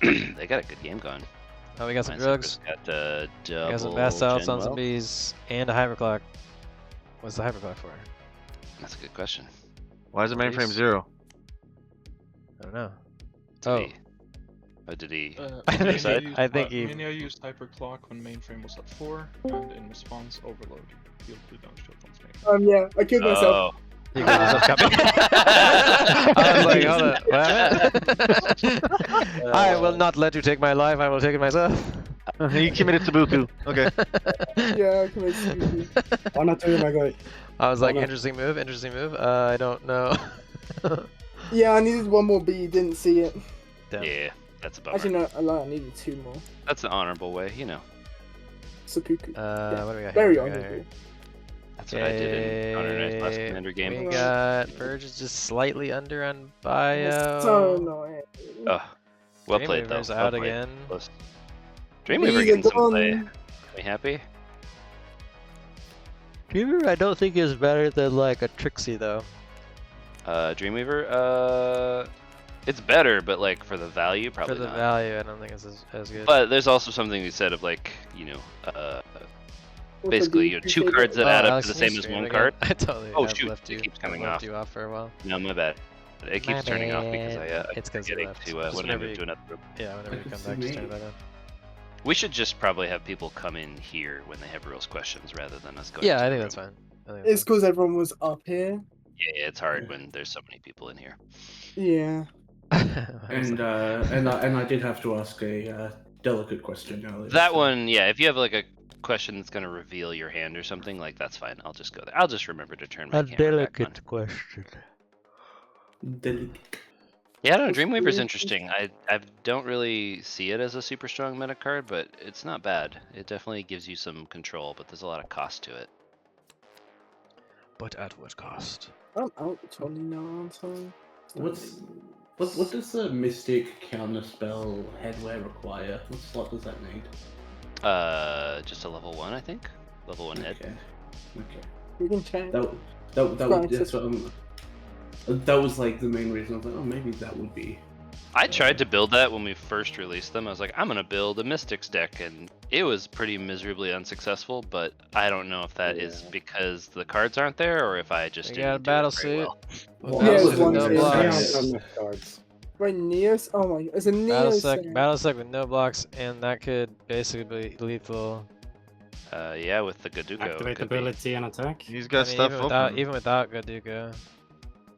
They got a good game going.
Oh, we got some
Mindstepper's
drugs.
Got
We got some
double
Vassal,
Gen
Sons
Well.
of Bees, and a Hyperclock. What's the Hyperclock for?
That's a good question.
Why is the mainframe
Please.
0?
I don't know.
Did
Oh.
he? Oh, did he?
I think he-
Mania used hyperclock when mainframe was at 4, and in response, overload. Deal 2 damage to opponent's mainframe.
Yeah, I killed myself.
You got yourself I was like, hold up, what? I will not let you take my life, I will take it myself.
He committed to Buku. Okay.
Yeah, I committed to
I'm not doing my guy.
I was like,
Hold on.
interesting move, interesting move. I don't know.
Yeah, I needed 1 more B, didn't see it.
Damn.
Yeah, that's a bummer.
Actually, no, I lied, I needed 2 more.
That's the honorable way, you know.
Seppuku.
What do we got
Very
here? What do we got
honorable.
here?
That's what I did in Counter Knight's last Commander game.
We got Verge is just slightly under on bio.
So annoying.
Oh, well played though.
Dreamweaver's
Well
out
played.
again.
Close. Dreamweaver
These
getting
are
some play.
gone.
Are we happy?
Dreamweaver I don't think is better than like a Trixie though.
Dreamweaver, it's better, but like for the value, probably
For the
not.
value, I don't think it's as good.
But there's also something to be said of like, you know, basically, you know, 2 cards that
Oh,
add up
Alex,
to the
can you
same as
stream
1
again?
card.
I totally
Oh
have
shoot,
left you.
it keeps
I've
coming
left
off.
you off for a while.
No, my bad. It keeps turning off because
It's
I
'cause you
forgetting
left.
to
Just
when I
whenever
move
you-
to another room.
Yeah, whenever you
can
come
see
back, just
me.
turn it back on.
We should just probably have people come in here when they have rules questions rather than us going.
Yeah,
to
I
the
think that's
room.
fine.
It's because everyone was up here.
Yeah, it's hard when there's so many people in here.
Yeah.
And I did have to ask a delicate question earlier.
That one, yeah. If you have like a question that's gonna reveal your hand or something, like that's fine. I'll just go there. I'll just remember to turn my
A
camera back on.
delicate question.
Yeah, I don't know. Dreamweaver's interesting. I don't really see it as a super strong meta card, but it's not bad. It definitely gives you some control, but there's a lot of cost to it.
But at what cost?
I'm out Tourney now, aren't I?
What does the Mystic counterspell headwear require? What slot does that need?
Just a level 1, I think. Level 1 head.
Okay.
We can change.
That was like the main reason I was like, oh, maybe that would be.
I tried to build that when we first released them. I was like, I'm gonna build a Mystics deck, and it was pretty miserably unsuccessful. But I don't know if that is because the cards aren't there, or if I just
We
didn't
got a
do
battle
it very
suit.
well.
Yeah,
Battle
it's
suit
one
with no
suit.
blocks.
cards.
Right, Neos? Oh my, it's a Neos.
Battle sec with no blocks, and that could basically be lethal.
Yeah, with the Gaduko. it
Activate
could be.
ability and attack.
He's got
I mean,
stuff
even without Gaduka.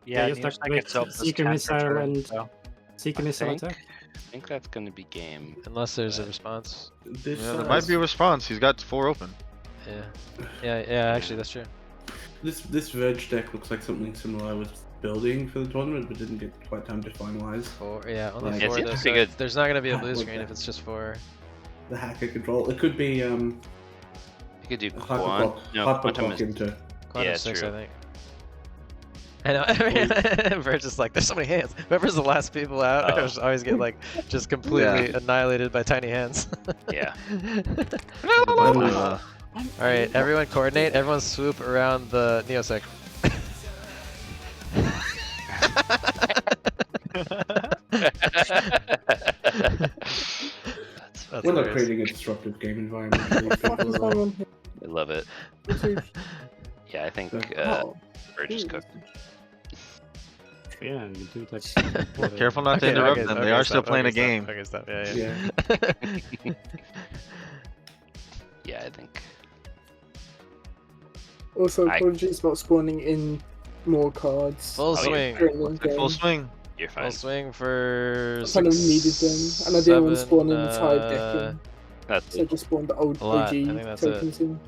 Yeah,
just
Neos
activate
itself does
Seeker
counter
Missile
turn,
and
so.
Seeker
I
Missile
think.
attack.
I think that's going to be game.
Unless there's a response.
This,
Yeah, there might be a response. He's got 4 open.
Yeah. Actually, that's true.
This Verge deck looks like something similar I was building for the tournament, but didn't get quite time to finalize.
Only
Like,
4
it
though.
seems
So
pretty good.
there's not gonna be a blue
With
screen
the-
if it's just 4.
The hacker control. It could be
You could do
hyperclock,
quantum
hyperclock into.
Quantum
Yeah,
6,
true.
I think. I know. Verge is like, there's so many hands. Whoever's the last people out, I
Oh.
always get like just completely annihilated by tiny hands.
Yeah.
All right, everyone coordinate. Everyone swoop around the Neosec. That's
We're not
hilarious.
creating a disruptive game environment. for these people.
I love it. Yeah, I think Verge is cooked.
Yeah, you do like.
Careful not to
Okay,
interrupt
okay,
them.
okay,
They are
stop,
still playing
okay,
a game.
Okay, stop. Yeah.
Yeah, I think.
Also, apologies about spawning in more cards.
Full swing.
during the game.
Full swing.
You're fine.
Full swing for.
I kind of needed them, and I didn't want to spawn in the tied deck in.
That's
So I just spawned the old
a lot.
OG
I think that's it.
tokens in.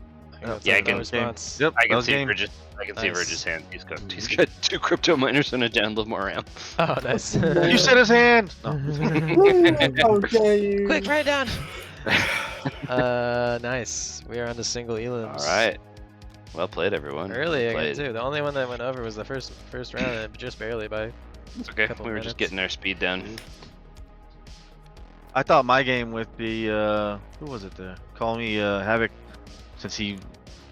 Yeah, I can.
response.
Yep,
I
that
can
was
see
game.
Verge's. I can see
Nice.
Verge's hand. He's cooked. He's got 2 crypto miners and a download more round.
Oh, nice.
You said his hand! No.
How dare you?
Quick, write it down. Nice. We are on to single elims.
All right. Well played, everyone.
Early
Well
again
played.
too. The only one that went over was the first round, just barely by.
It's okay.
couple
We were
minutes.
just getting our speed down.
I thought my game with the who was it there? Call me Havoc, since he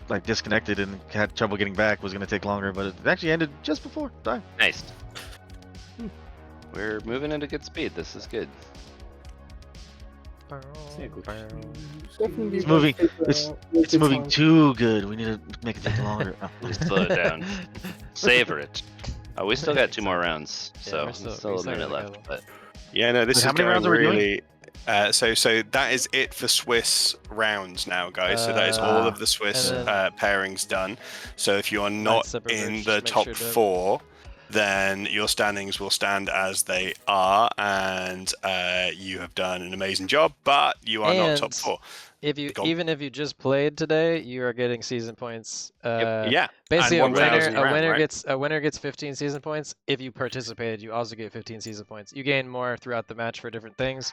like disconnected and had trouble getting back, was gonna take longer, but it actually ended just before time.
Nice. We're moving into good speed. This is good.
Definitely
It's moving.
figure out
It's
the
moving
time.
too good. We need to make it take longer. Oh.
Slow it down. Savor it. Oh, we still got 2 more rounds, so
we're
still,
still-
a
we still
minute
got a
left. But
Yeah, no, this
Wait,
is
how many
going
rounds are we doing?
really. So that is it for Swiss rounds now, guys. So that is all of the Swiss
and then-
pairings done. So if you are not
separate
in
versions,
the
make
top
sure to-
4, then your standings will stand as they are, and you have done an amazing job. But you are not top
And
4.
If you
Go on.
even if you just played today, you are getting season points.
Yeah.
Basically,
and
a winner
1,000 round, right?
a winner gets 15 season points. If you participated, you also get 15 season points. You gain more throughout the match for different things,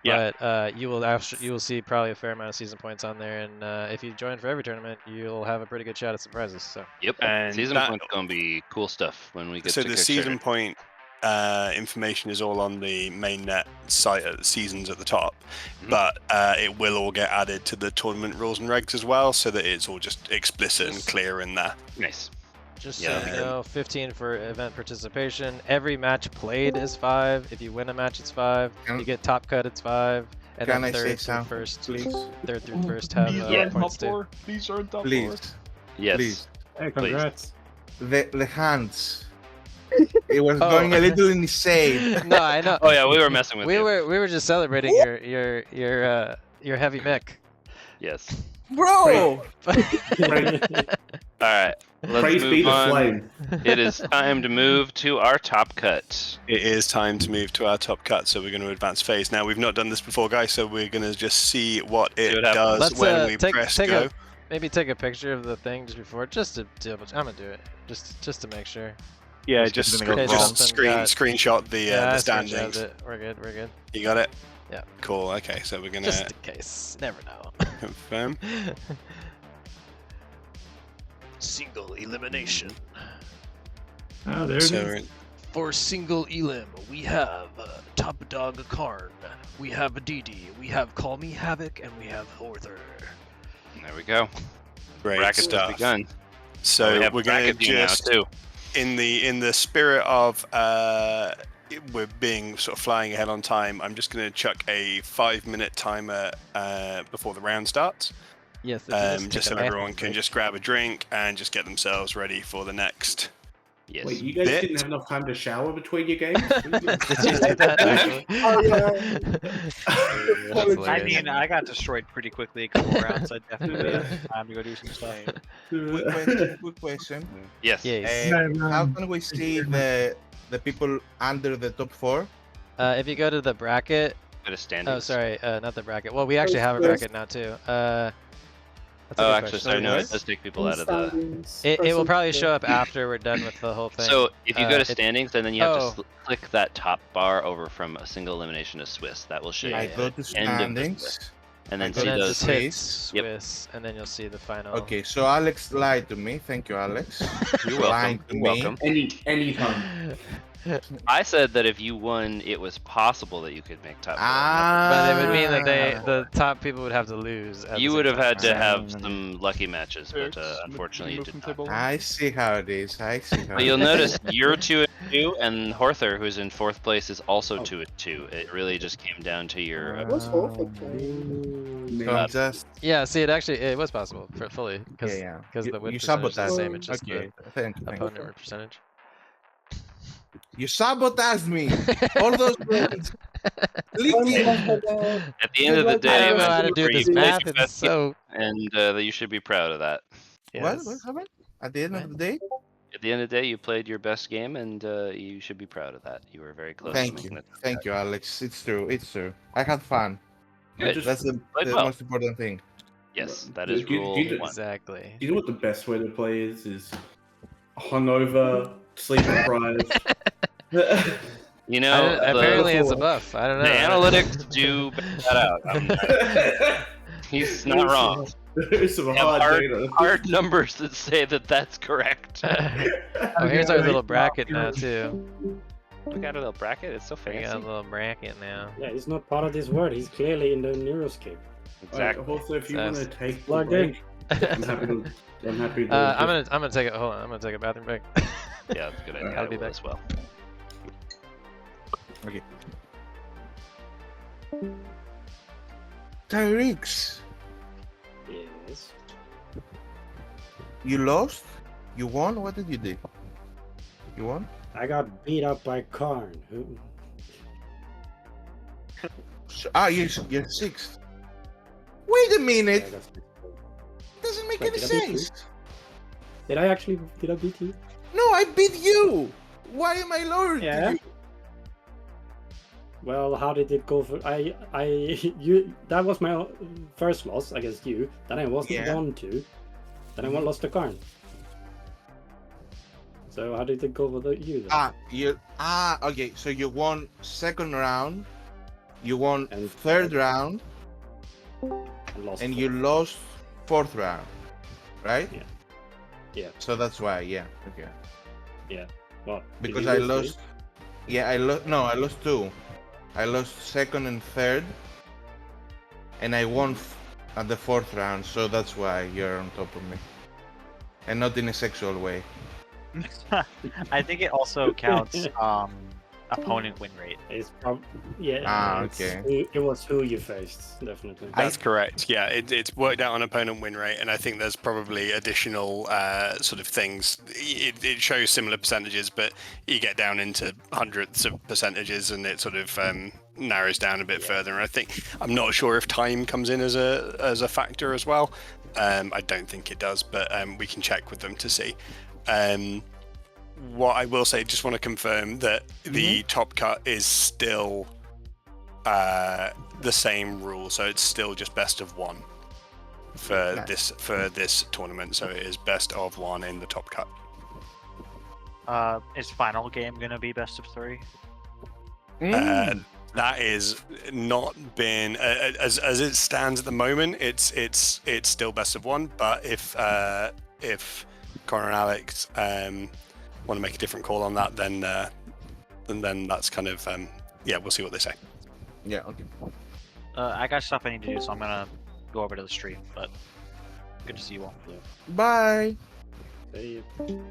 Yeah.
but you will see probably a fair amount of season points on there. And if you join for every tournament, you'll have a pretty good shot at some prizes. So
yep,
And
season
that-
point's gonna be cool stuff when we get
So
to
the
Kickstarter.
season point information is all on the mainnet site at seasons at the top, but it will all get added to the tournament rules and regs as well, so that it's all just explicit and clear in there.
Nice.
just
Yeah,
so you
that'd be
know, 15 for event participation. Every match played is 5. If you win a match, it's 5.
Can-
You get top cut, it's 5. And
Can
then
I say
third through
something,
first,
please?
third through first have
Please earn
points
top
too.
4. Please earn top 4.
Please,
Yes.
please.
Hey, congrats.
The hands. It was
Oh.
going a little insane.
No, I know.
Oh yeah, we were messing with
we
you.
were just celebrating your heavy mech.
Yes.
Bro!
All right. Let's
Praise be
move
the
on.
flame.
It is time to move to our top cut.
It is time to move to our top cut, so we're going to advance phase. Now, we've not done this before, guys, so we're going to just see what it
what happens.
does
Let's
when we
take
press
take
go.
maybe take a picture of the thing just before, just to double. I'm gonna do it just to make sure.
Yeah,
Just
just,
gonna go
just
wrong.
screenshot the
I screenshotted
standings.
it. We're good. We're good.
You got it?
Yeah.
Cool, okay, so we're going
Just
to
in case. Never know.
confirm.
Single elimination.
Oh, there it
So
is.
we're in-
For single elim, we have Top Dog Karn, we have Didi, we have Call Me Havoc, and we have Horther.
There we go.
Great
Brackets
stuff.
have begun.
So
we have
we're going to
bracket view now
just,
too.
in the spirit of we're being sort of flying ahead on time, I'm just going to chuck a 5-minute timer before the round starts.
Yes,
Just so everyone can just grab a drink and just get themselves ready for the next.
Yes.
Wait, you guys
Bit.
didn't have enough time to shower between your games?
Oh yeah.
I mean, I got destroyed pretty quickly a couple rounds. I definitely have time to go do some stuff.
Good question.
Yes.
Yes.
How can we see the people under the top 4?
If you go to the bracket.
Go to standings.
Oh, sorry, not the bracket. Well, we actually have a bracket now too. That's a
Oh,
good
actually,
question.
sorry, no, it does take people out of the.
It will probably show up after we're done with the whole thing.
So if you go to standings, and then you have to click that top bar over from a single elimination to Swiss. That will show you
I go
the
to
end of the
standings.
Swiss. And then
I go
see
to
those.
Swiss, and then you'll see the final.
Okay, so Alex lied to me. Thank you, Alex.
You're
Lying
welcome.
to
You're
me.
welcome.
Anytime.
I said that if you won, it was possible that you could make top 4.
But it would mean that the top people would have to lose. At
You
the
would
same
have had to
time.
have some lucky matches, but unfortunately you did not.
I see how it is. I see how
But
it
you'll
is.
notice you're 2-2, and Horther, who's in 4th place, is also 2-2. It really just came down to your.
What's Horford playing?
So I'm just
Yeah, see, it was possible for fully because
yeah.
the win
You
percentage is the
sabotaged.
same. It's just
Okay,
the
thank you.
opponent percentage.
You sabotaged me. All those points. Leaking.
At the end of the day,
I don't know how to do
you
this
played
math.
your
It's
best
so.
game, and you should be proud of that.
What happened? At the end of the day?
At the end of the day, you played your best game, and you should be proud of that. You were very close.
Thank
to
you.
making it.
Thank you, Alex. It's true. It's true. I had fun.
Good.
That's the
Played well.
most important thing.
Yes, that is rule 1.
Exactly.
You know what the best way to play is hungover, sleep deprived.
You know,
apparently it's a buff. I don't know.
The analytics do back that out. He's not wrong.
There's some
We have
hard data.
hard numbers that say that that's correct.
Oh, here's our little bracket now too.
We got a little bracket. It's so
We
fancy.
got a little bracket now.
Yeah, he's not part of this world. He's clearly in the Neuroscape.
Exactly.
Also, if you want to take the
Plugged in.
break, I'm happy to.
I'm gonna take it. Hold on, I'm gonna take a bathroom break.
Yeah, that's a good idea.
I'll be
I will
back
as well.
Okay. Tyrix,
Yes.
you lost? You won? What did you do? You won?
I got beat up by Karn.
You're sixth. Wait a minute.
I got sixth.
Doesn't make
Wait,
any
did I beat you?
sense.
Did I beat you?
No, I beat you. Why am I lower
Yeah.
than you?
Well, how did it go for you? That was my first loss against you. Then I lost
Yeah.
1-2. Then I lost to Karn. So how did it go with you then?
Okay. So you won second round. You won third round, and you lost fourth round, right?
Yeah. Yeah.
So that's why. Yeah. Okay.
Yeah. Well,
Because I lost. Yeah, I lost. No, I lost 2. I lost second and third, and I won at the fourth round. So that's why you're on top of me, and not in a sexual way.
I think it also counts opponent win rate.
It's
okay.
It was who you faced, definitely.
That's correct. Yeah, it's worked out on opponent win rate, and I think there's probably additional sort of things. It shows similar percentages, but you get down into hundreds of percentages, and it sort of narrows down a bit further. And I think I'm not sure if time comes in as a factor as well. I don't think it does, but we can check with them to see. What I will say, just want to confirm that the top cut is still the same rule, so it's still just best of 1 for this tournament. So it is best of 1 in the top cut.
Is final game gonna be best of 3?
That is not been as it stands at the moment. It's still best of 1, but if Connor and Alex want to make a different call on that, then that's kind of we'll see what they say.
Yeah. Okay.
I got stuff I need to do, so I'm gonna go over to the stream. But good to see you all.
Bye.
See you.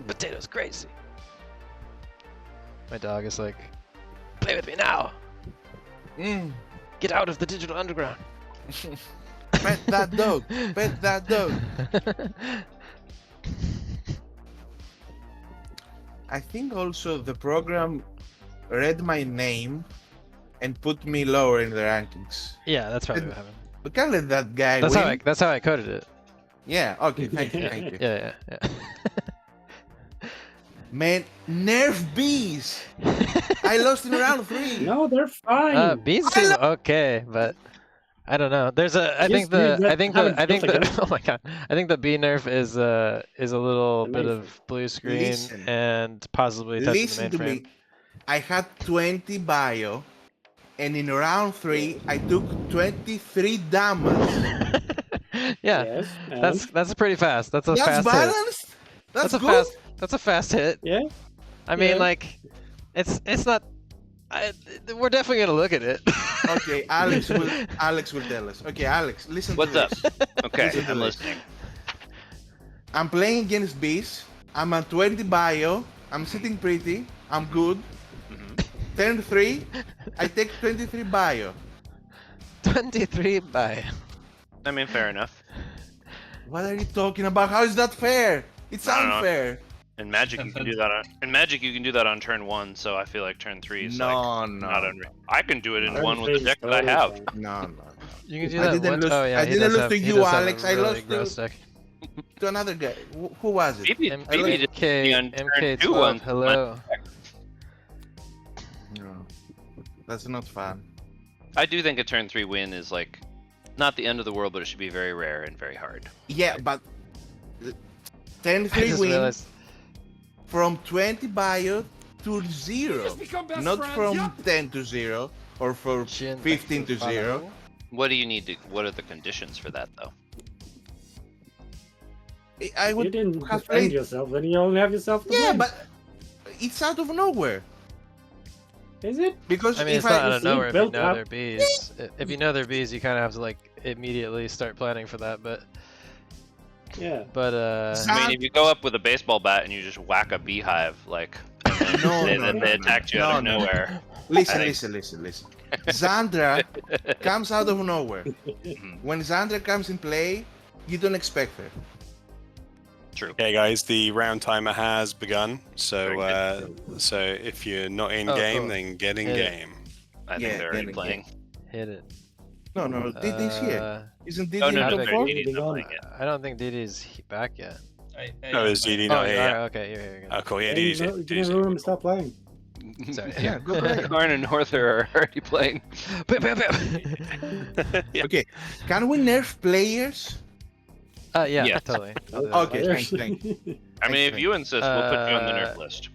Potato's crazy. My dog is like, play with me now. Get out of the digital underground.
Pet that dog. Pet that dog. I think also the program read my name and put me lower in the rankings.
Yeah, that's probably what happened.
We can't let that guy
That's
win.
how I coded it.
Yeah. Okay. Thank you. Thank you.
Yeah.
Man, nerf bees. I lost in round 3.
No, they're fine.
Bees seem okay, but I don't know. There's a. I think
Yes,
the.
you
I think
haven't
the. I think
built
the.
again.
Oh my god. I think the bee nerf is a little bit
mainframe.
of blue screen
Listen.
and possibly touching
Listen
the
to
mainframe.
me. I had 20 bio, and in round 3, I took 23 damage.
Yeah,
Yes,
that's pretty fast. That's a
That's
fast hit.
balanced. That's
a
good.
fast. That's a fast hit.
Yeah.
I mean,
Yeah.
like, it's not. We're definitely gonna look at it.
Okay, Alex will tell us. Okay, Alex, listen
What's
to
up?
this.
Okay,
Listen to
I'm
this.
listening.
I'm playing against bees. I'm at 20 bio. I'm sitting pretty. I'm good. Turn 3, I take 23 bio.
23 bio.
I mean, fair enough.
What are you talking about? How is that fair? It's
I don't know.
unfair.
In Magic, you can do that on. In Magic, you can do that on turn 1. So I feel like turn 3 is not unreal. I can do it in 1 with the deck that I have.
No.
You can do
I
that
didn't
once.
lose.
Oh yeah,
I
he
didn't
does
lose
have,
to
he
you,
does have a
Alex. I
really
lost
gross deck.
to another guy. Who was it?
Maybe just
MK,
on turn
MK12,
2 on.
hello.
No, that's not fun.
I do think a turn 3 win is like not the end of the world, but it should be very rare and very hard.
Yeah, but 10-3
I just
win
realized.
from 20 bio to 0, not from 10 to 0 or from 15 to 0.
What do you need to? What are the conditions for that, though?
I
You
would
didn't
have
defend
played.
yourself, then you only have yourself to
Yeah,
blame.
but it's out of nowhere.
Is it?
Because
I mean,
if
it's not
I
out of nowhere if you
built
know
up-
they're bees. If you know they're bees, you kind of have to like immediately start planning for that. But
Yeah.
I mean, if you go up with a baseball bat and you just whack a beehive, like, and then they attacked you out of nowhere.
Listen.
I think-
Listen. Xandra comes out of nowhere. When Xandra comes in play, you don't expect her.
True.
Okay, guys, the round timer has begun. So, so if you're not in
Oh,
game,
cool.
then get in
Hit it.
game.
I think
Yeah,
they're already
then
playing.
Hit it.
No, Didi's here. Isn't Didi
Oh,
in
no,
top
no,
four?
Didi's not playing yet.
I don't think Didi's back yet.
No, is DD
Oh,
not
you
here
are?
yet?
Okay, you're here.
Oh, cool. Yeah,
Hey,
DD's here.
you
DD's
never
here.
room to stop playing.
Sorry.
Yeah, go play.
Karn and Norther are already playing.
Okay, can we nerf players?
Yeah,
Yes.
totally. I'll do that.
Okay, thank you.
I mean, if you insist, we'll put you on the nerf list.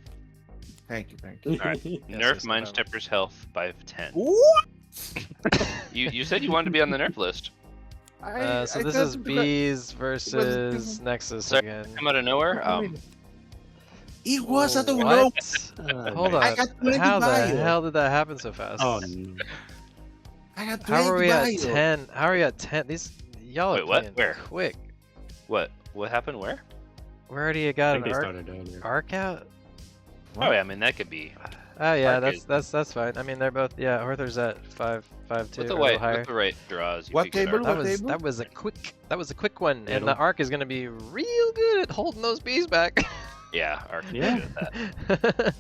Thank you.
All right. Nerf Mindstepper's health by 10.
What?
You said you wanted to be on the nerf list.
So this is bees versus Nexus
Sorry,
again.
come out of nowhere.
It was out of
What?
nowhere.
Hold
I
on.
got 20
How the
bio.
hell did that happen so fast?
Oh, no.
I got 20
How are we at
bio.
10? How are we at 10? These y'all are
Wait, what?
playing
Where?
quick.
What happened? Where?
We already
I
got
think
an
they
arc,
started earlier.
arc out.
Oh yeah, I mean that could be.
Oh yeah,
Arc
that's fine. I mean they're both Horther's at 5-2
With the
or a little
right,
higher.
with the right draws. You
What
could get
table?
arc.
That was a quick one, and
Middle.
the arc is gonna be real good at holding those bees back.
Yeah, arc.
Yeah.
Good at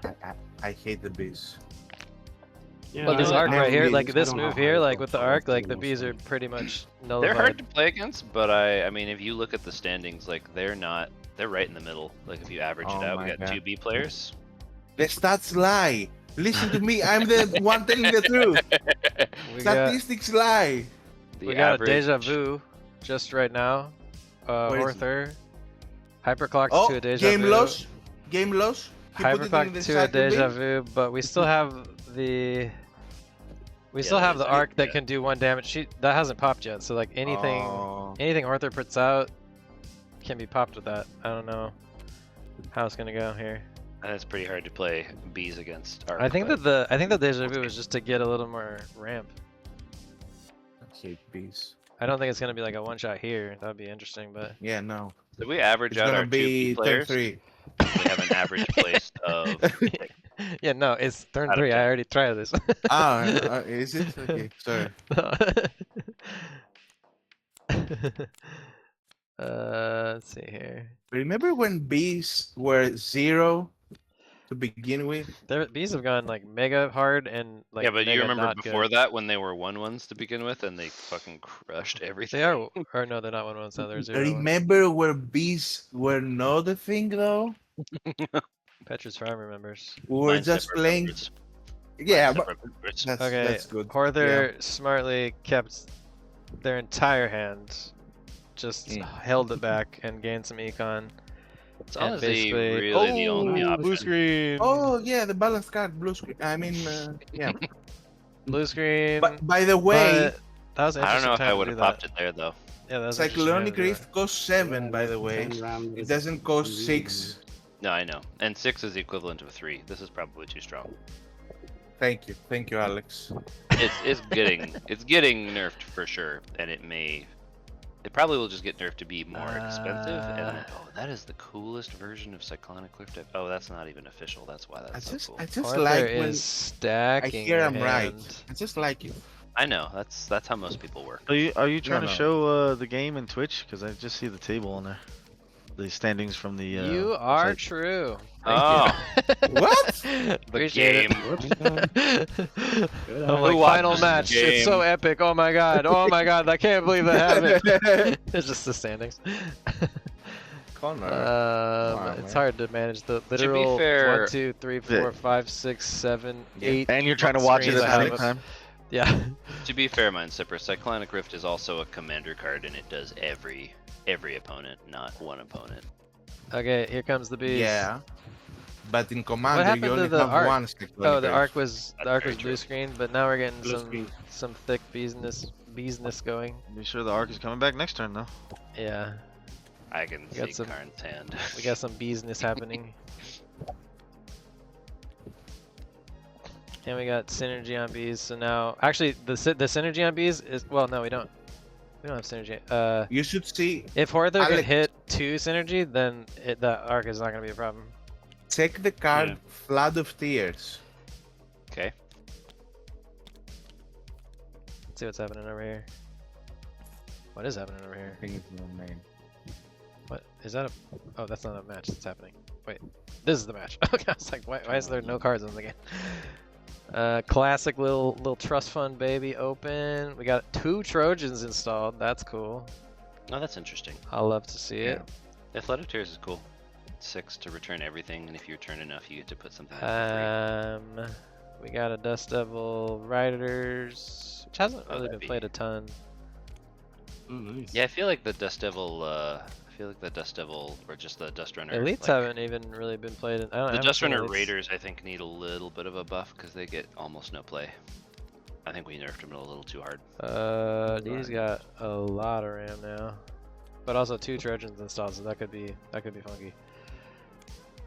that.
I hate the bees.
Yeah,
Well, this
I-
arc
I
right here,
don't
like
really-
this
I don't
move
know
here,
how
like
it
with the
goes.
arc, like the
Most
bees
of
are
them.
pretty much
They're
nullified.
hard to play against, but I mean, if you look at the standings, like they're right in the middle. Like if you average
Oh
it out, we
my
got
God.
2 B players.
The stats lie. Listen to me. I'm the one telling the truth.
We got,
Statistics lie.
The
we got
average,
a deja vu just right now.
What is it?
Horther. Hyperclocks
Oh,
to a deja
game
vu.
loss. Game loss. He put it in
Hyperclock
the
to a
cycle bin.
deja vu, but we still have the. We still have the
there's-
arc that
yeah.
can do 1 damage. That hasn't popped yet, so like anything,
Oh.
anything Horther puts out can be popped with that. I don't know how it's gonna go here.
and it's pretty hard to play bees against arc.
I think
but-
that the deja vu was just to get a little more ramp.
I hate bees.
I don't think it's gonna be like a 1-shot here. That'd be interesting, but
Yeah, no.
Did we average
It's
out
gonna
our 2
be
B
turn
players?
3.
We have an average place of.
yeah, no, it's turn
Out of
3. I
10.
already tried this.
Ah, is it? Okay, sorry.
Let's see here.
Remember when bees were 0 to begin with?
Bees have gone like mega hard and like
yeah, but you
mega
remember
not
before
good.
that when they were 1-1s to begin with, and they fucking crushed everything.
They are, or no, they're not 1-1s now. They're 0-1s.
Remember where bees were not a thing though?
Petra's Farm remembers.
We were
Mine
just
separate
playing.
members.
Yeah,
Mine
but
separate members.
Okay,
good.
Horther smartly kept their entire hand, just held it back and gained some econ.
It's
and
honestly
basically,
really the only option.
blue screen.
Oh yeah, the balance card, blue screen. I mean, yeah.
Blue screen.
But by the way,
but that was an
I don't know if
interesting
I
time
would
to
have
do that.
popped it there though.
Yeah, that was an interesting time
Cyclonic
to do
Rift costs 7, by the way. It doesn't cost 6.
No, I know. And 6 is the equivalent of 3. This is probably too strong.
Thank you, Alex.
It's getting nerfed for sure, and it probably will just get nerfed to be more expensive. And that is the coolest version of Cyclonic Rift. Oh, that's not even official. That's why that's so cool.
I just
Horther
like
is
when
stacking
I hear
your
I'm right.
hand.
I just like it.
I know. That's how most people work.
Are you trying
No.
to show the game in Twitch? Because I just see the table on there. The standings from the.
You are
site.
true.
Oh.
What?
The game.
I'm like, final match. It's so epic. Oh my god. Oh my god. I can't believe I have it. It's just the standings.
Connor.
It's hard to manage the literal
fair-
1, 2, 3, 4, 5, 6, 7, 8.
And you're trying to watch it at
screens
the
I
same
have.
time.
Yeah.
To be fair, Minesipper, Cyclonic Rift is also a commander card, and it does every opponent, not one opponent.
Okay, here comes the bees.
Yeah. But in
What
Commander,
happened
you
to
only
the
have
arc?
one Cyclonic
Oh, the
Rift.
arc was
very
blue
true.
screen, but now we're getting
Blue screen.
some thick business going.
Be sure the arc is coming back next turn though.
Yeah,
I can
We got
see
some-
Karn's hand.
we got some business happening. And we got synergy on bees. So now, actually, the synergy on bees is no, we don't. We don't have synergy.
You should see.
If Horther can
Alex-
hit 2 synergy, then the arc is not gonna be a problem.
Check the card
Yeah.
Flood of Tears.
Okay.
Let's see what's happening over here. What is happening over here?
I think it's the main.
What is that? Oh, that's not a match that's happening. Wait, this is the match. Okay, I was like, why is there no cards in the game? Classic little trust fund baby open. We got 2 Trojans installed. That's cool.
Oh, that's interesting.
I'll love to see it.
The Flood of Tears is cool. 6 to return everything, and if you return enough, you get to put something in for free.
We got a Dust Devil Riders, which hasn't really been
that'd be-
played a ton.
Oh, nice.
Yeah, I feel like the Dust Devil, or just the Dust Runner.
Elites
like,
haven't even really been played. I don't.
The Dust
Runner
Runner Raiders, I think, need a little bit of a buff because they get almost no play. I think we nerfed them a little too hard.
These got a lot of RAM now, but also 2 Trojans installed, so that could be funky.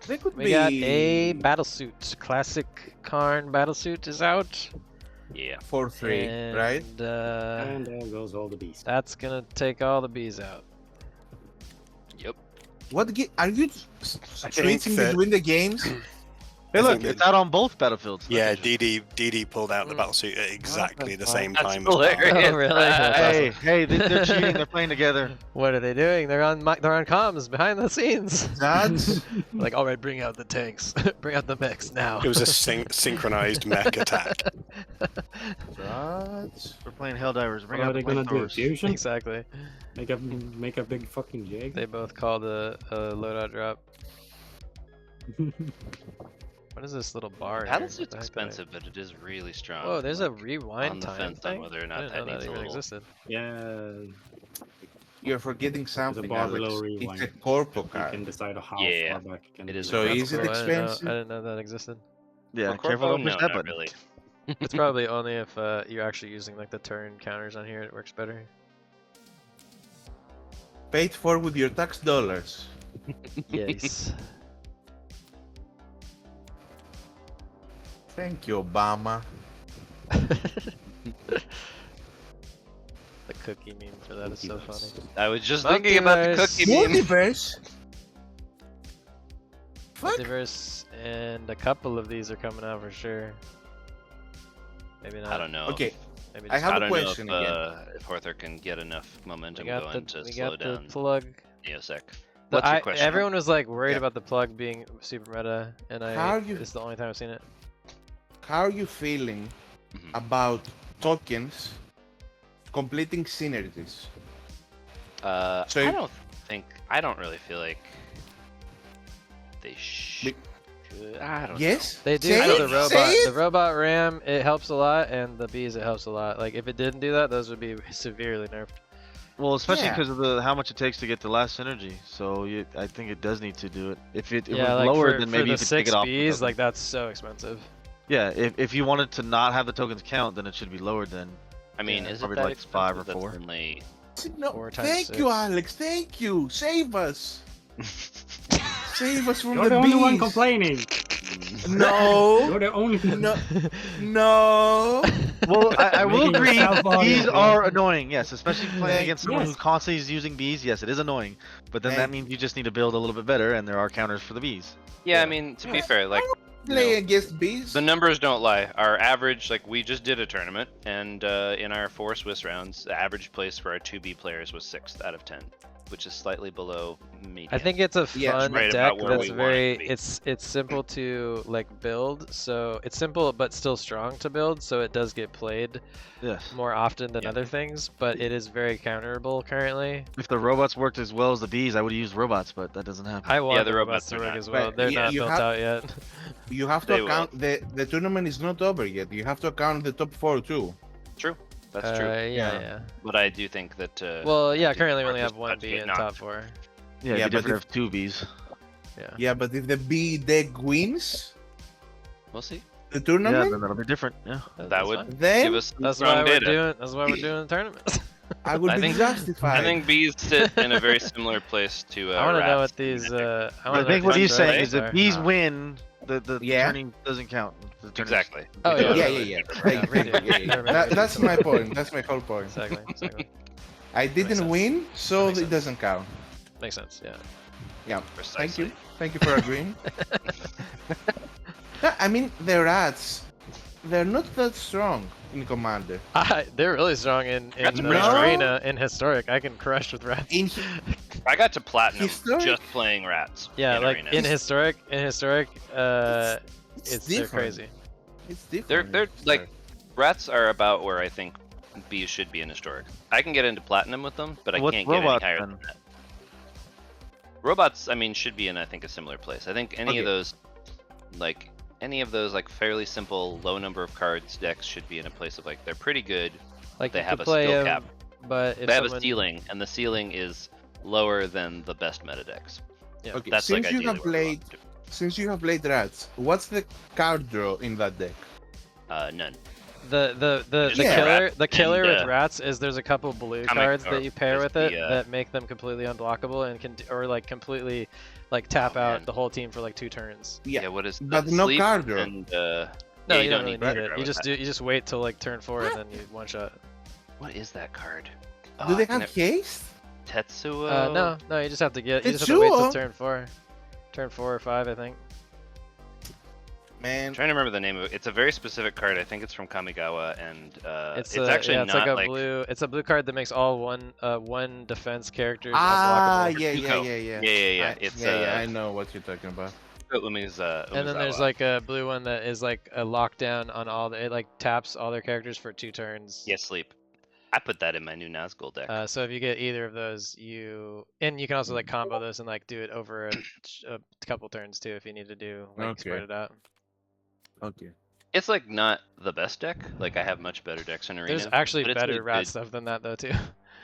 They could
We
be.
got a battlesuit. Classic Karn battlesuit is out.
Yeah.
4/3, right?
And
And there goes all the bees.
that's gonna take all the bees out.
Yep.
Are you switching
that-
between the games?
Hey,
I
look,
think
it's out on both battlefields.
Yeah, DD pulled out the battlesuit at exactly the same
That's
time. as
hilarious.
Karn.
Oh, really? That's awesome.
Hey, they're cheating. They're playing together.
What are they doing? They're on comms behind the scenes.
That's
Like, all right, bring out the tanks, bring out the mechs now.
It was a synchronized mech attack.
that's.
We're playing Helldivers. Bring
What are
out
they
the
gonna do?
flamethrowers.
Fusion?
Exactly.
Make a big fucking jag?
They both called a loadout drop. What is this little bar? here? What
Battlesuit's
the heck did I-
expensive, but it is really strong.
Oh, there's a
like,
rewind
on the
time
fence on
thing.
whether or
I
not
didn't
that
know
needs
that
a
even
little.
existed.
Yeah,
You're forgetting something,
bar
Alex.
below
It's
rewind.
a corpo
you
card.
can decide how
Yeah,
far back you can
it is
So
a
is it
Cool,
expensive?
I didn't know that existed.
Yeah,
For
careful,
Corpo,
don't push
no,
that
not
button.
really.
It's probably only if you're actually using like the turn counters on here. It works better.
Paid for with your tax dollars.
Yes.
Thank you, Obama.
The cookie meme for that is so funny.
I was just
Monkey
thinking about the
verse.
cookie meme.
Multiverse?
Multiverse and a couple of these are coming out for sure. Maybe not.
I don't know.
Okay,
Maybe
I
just
have
I
a
don't
question
know
again.
if Horther can get enough
we
momentum
got
going
the
to
we
slow
got the
down
plug.
Neosec.
The-
What's your question?
Everyone was like worried
Yeah.
about the plug being super meta, and
How you-
it's the only time I've seen it.
How are you feeling
Mhm.
about tokens completing synergies? So
I don't really feel like they should. I don't
Yes.
They do.
Say
So
it,
the robot,
say it.
the robot ram, it helps a lot, and the bees, it helps a lot. Like if it didn't do that, those would be severely nerfed.
Well, especially
Yeah.
because of how much it takes to get the last synergy. So I think it does need to do it. If it
Yeah,
was
like
lower,
for,
then
for
maybe
the
you could take
6
it off.
bees, like that's so expensive.
Yeah, if you wanted to not have the tokens count, then it should be lowered. Then
I mean,
Yeah,
is it
probably
that
like 5 or
expensive?
4.
That's only...
No,
4 times
thank you,
6.
Alex. Thank you. Save us. Save us from
You're
the
the only one
bees.
complaining.
No.
You're the only one.
No. No.
Well, I will
Making
agree.
yourself
Bees
audible.
are annoying. Yes, especially playing
Thank-
against someone who
Yes.
constantly is using bees. Yes, it is annoying. But then that
Thank-
means you just need to build a little bit better, and there are counters for the bees.
Yeah, I mean, to be fair, like,
Play against bees.
the numbers don't lie. Our average, like, we just did a tournament, and in our 4 Swiss rounds, the average place for our 2B players was 6th out of 10, which is slightly below median.
I think it's a
Yeah,
fun
right
deck
about where
that's
we want it
very
to be.
it's simple to like build, so it's simple but still strong to build, so it does get played
Yes.
more often than
Yeah.
other things, but it is very counterable currently.
If the robots worked as well as the bees, I would use robots, but that doesn't happen.
I want
the
the
robots
robots to
are
work
not.
as well.
Right,
They're
you-
not
you
built
have-
out yet.
You have
They
to account the tournament is not over yet. You have to account the top 4 too.
True. That's true.
Yeah.
But I do think that.
Well, yeah.
I do
Currently, we
think
only have
Marcus
one
Touch
B
get
in
knocked.
top 4.
Yeah,
Yeah,
you
but
definitely have 2 bees.
Yeah.
Yeah, but if the bee deck wins
We'll see.
the
Yeah,
tournament,
then that'll be different. Yeah.
That
That's
would
fine.
then
give us some
That's
strong
why we're
data.
doing. That's why we're doing the tournament.
I would
I
be
think-
justified.
I think bees sit in a very similar place to.
I want to know what
rats
these.
in Magic.
I think what he's saying is
if
if bees win, the
Yeah.
turning doesn't count. The turning-
Exactly.
Oh, yeah.
Yeah, yeah, yeah. Thank you. That's my point. That's my whole point.
Exactly.
I didn't win, so
makes
it
sense.
doesn't count.
Makes sense. Yeah.
Yeah. Thank
Precisely.
you. Thank you for agreeing. No, I mean, the rats, they're not that strong in Commander.
They're really strong in
Rats are pretty
strong.
arena in historic. I can crush with rats.
In
I got to platinum
Historic?
just playing rats.
Yeah,
in
like
arena.
in historic,
it's
they're
different.
crazy.
It's different.
They're like rats are about where I think bees should be in historic. I can get into platinum with them, but I
What's
can't get any
robots,
higher
then?
than that. Robots, I mean, should be in I think a similar place. I think any of those, like fairly simple low number of cards decks should be in a place of like they're pretty good.
Like
They
you
have
could
a
play
skill
'em,
cap.
but if
They have a
someone-
ceiling, and the ceiling is lower than the best meta decks.
Yeah.
Okay,
That's
since
like
you
ideally
have
where we
played,
want
since you have played rats, what's the card draw in that deck?
None.
The
Just
a
killer
rat
the killer
and,
with rats is there's a couple blue
comic
cards
or
that you pair
is
with it
the,
that make them completely unblockable and can or like completely like tap out
man.
the whole team for like 2 turns.
Yeah, what is
but
the
no
sleep
card draw.
and
No,
yeah,
you don't really
card
need
draw
it. You
with
just
that.
you just wait till like turn 4 and then you one shot.
What is that card?
Do they
I can
have haste?
Tetsuo?
No, you just have to get you just have to wait till
Tetsuo?
turn 4. Turn 4 or 5, I think.
Man,
I'm trying to remember the name of it. It's a very specific card. I think it's from Kamigawa, and
It's
actually
yeah, it's
not
like a blue. It's a blue card that makes all one defense characters
ah,
unblockable.
yeah.
Yeah. It's
I know what you're talking about.
And then there's like a blue one that is like a lockdown on all the. It like taps all their characters for 2 turns.
Yeah, sleep. I put that in my new Nazgul deck.
So if you get either of those, you can also like combo this and like do it over a couple turns too if you need to do like spread it out.
Okay.
It's like not the best deck. Like I have much better decks in arena.
There's actually
but it's
better
a
rat
good-
stuff than that though too.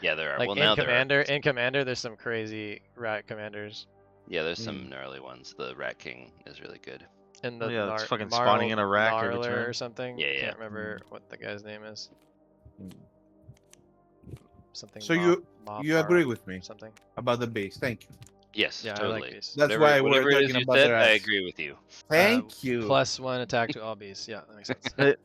Yeah, there are.
Like
Well, now there are.
in Commander, there's some crazy rat commanders.
Yeah, there's some gnarly ones. The Rat King is really good.
And the
Yeah, it's fucking spawning in a rack every
Marler
turn.
or something.
Yeah, yeah.
Can't remember what the guy's name is. Something.
So
Mob
you
Marler
agree with me
Something.
about the base? Thank you.
Yes,
Yeah, I
totally.
like these.
That's
Whatever-
why we're
whatever it is
talking
you
about
said,
the
I
rats.
agree with you.
Thank you.
+1 attack to all beasts. Yeah, that makes sense.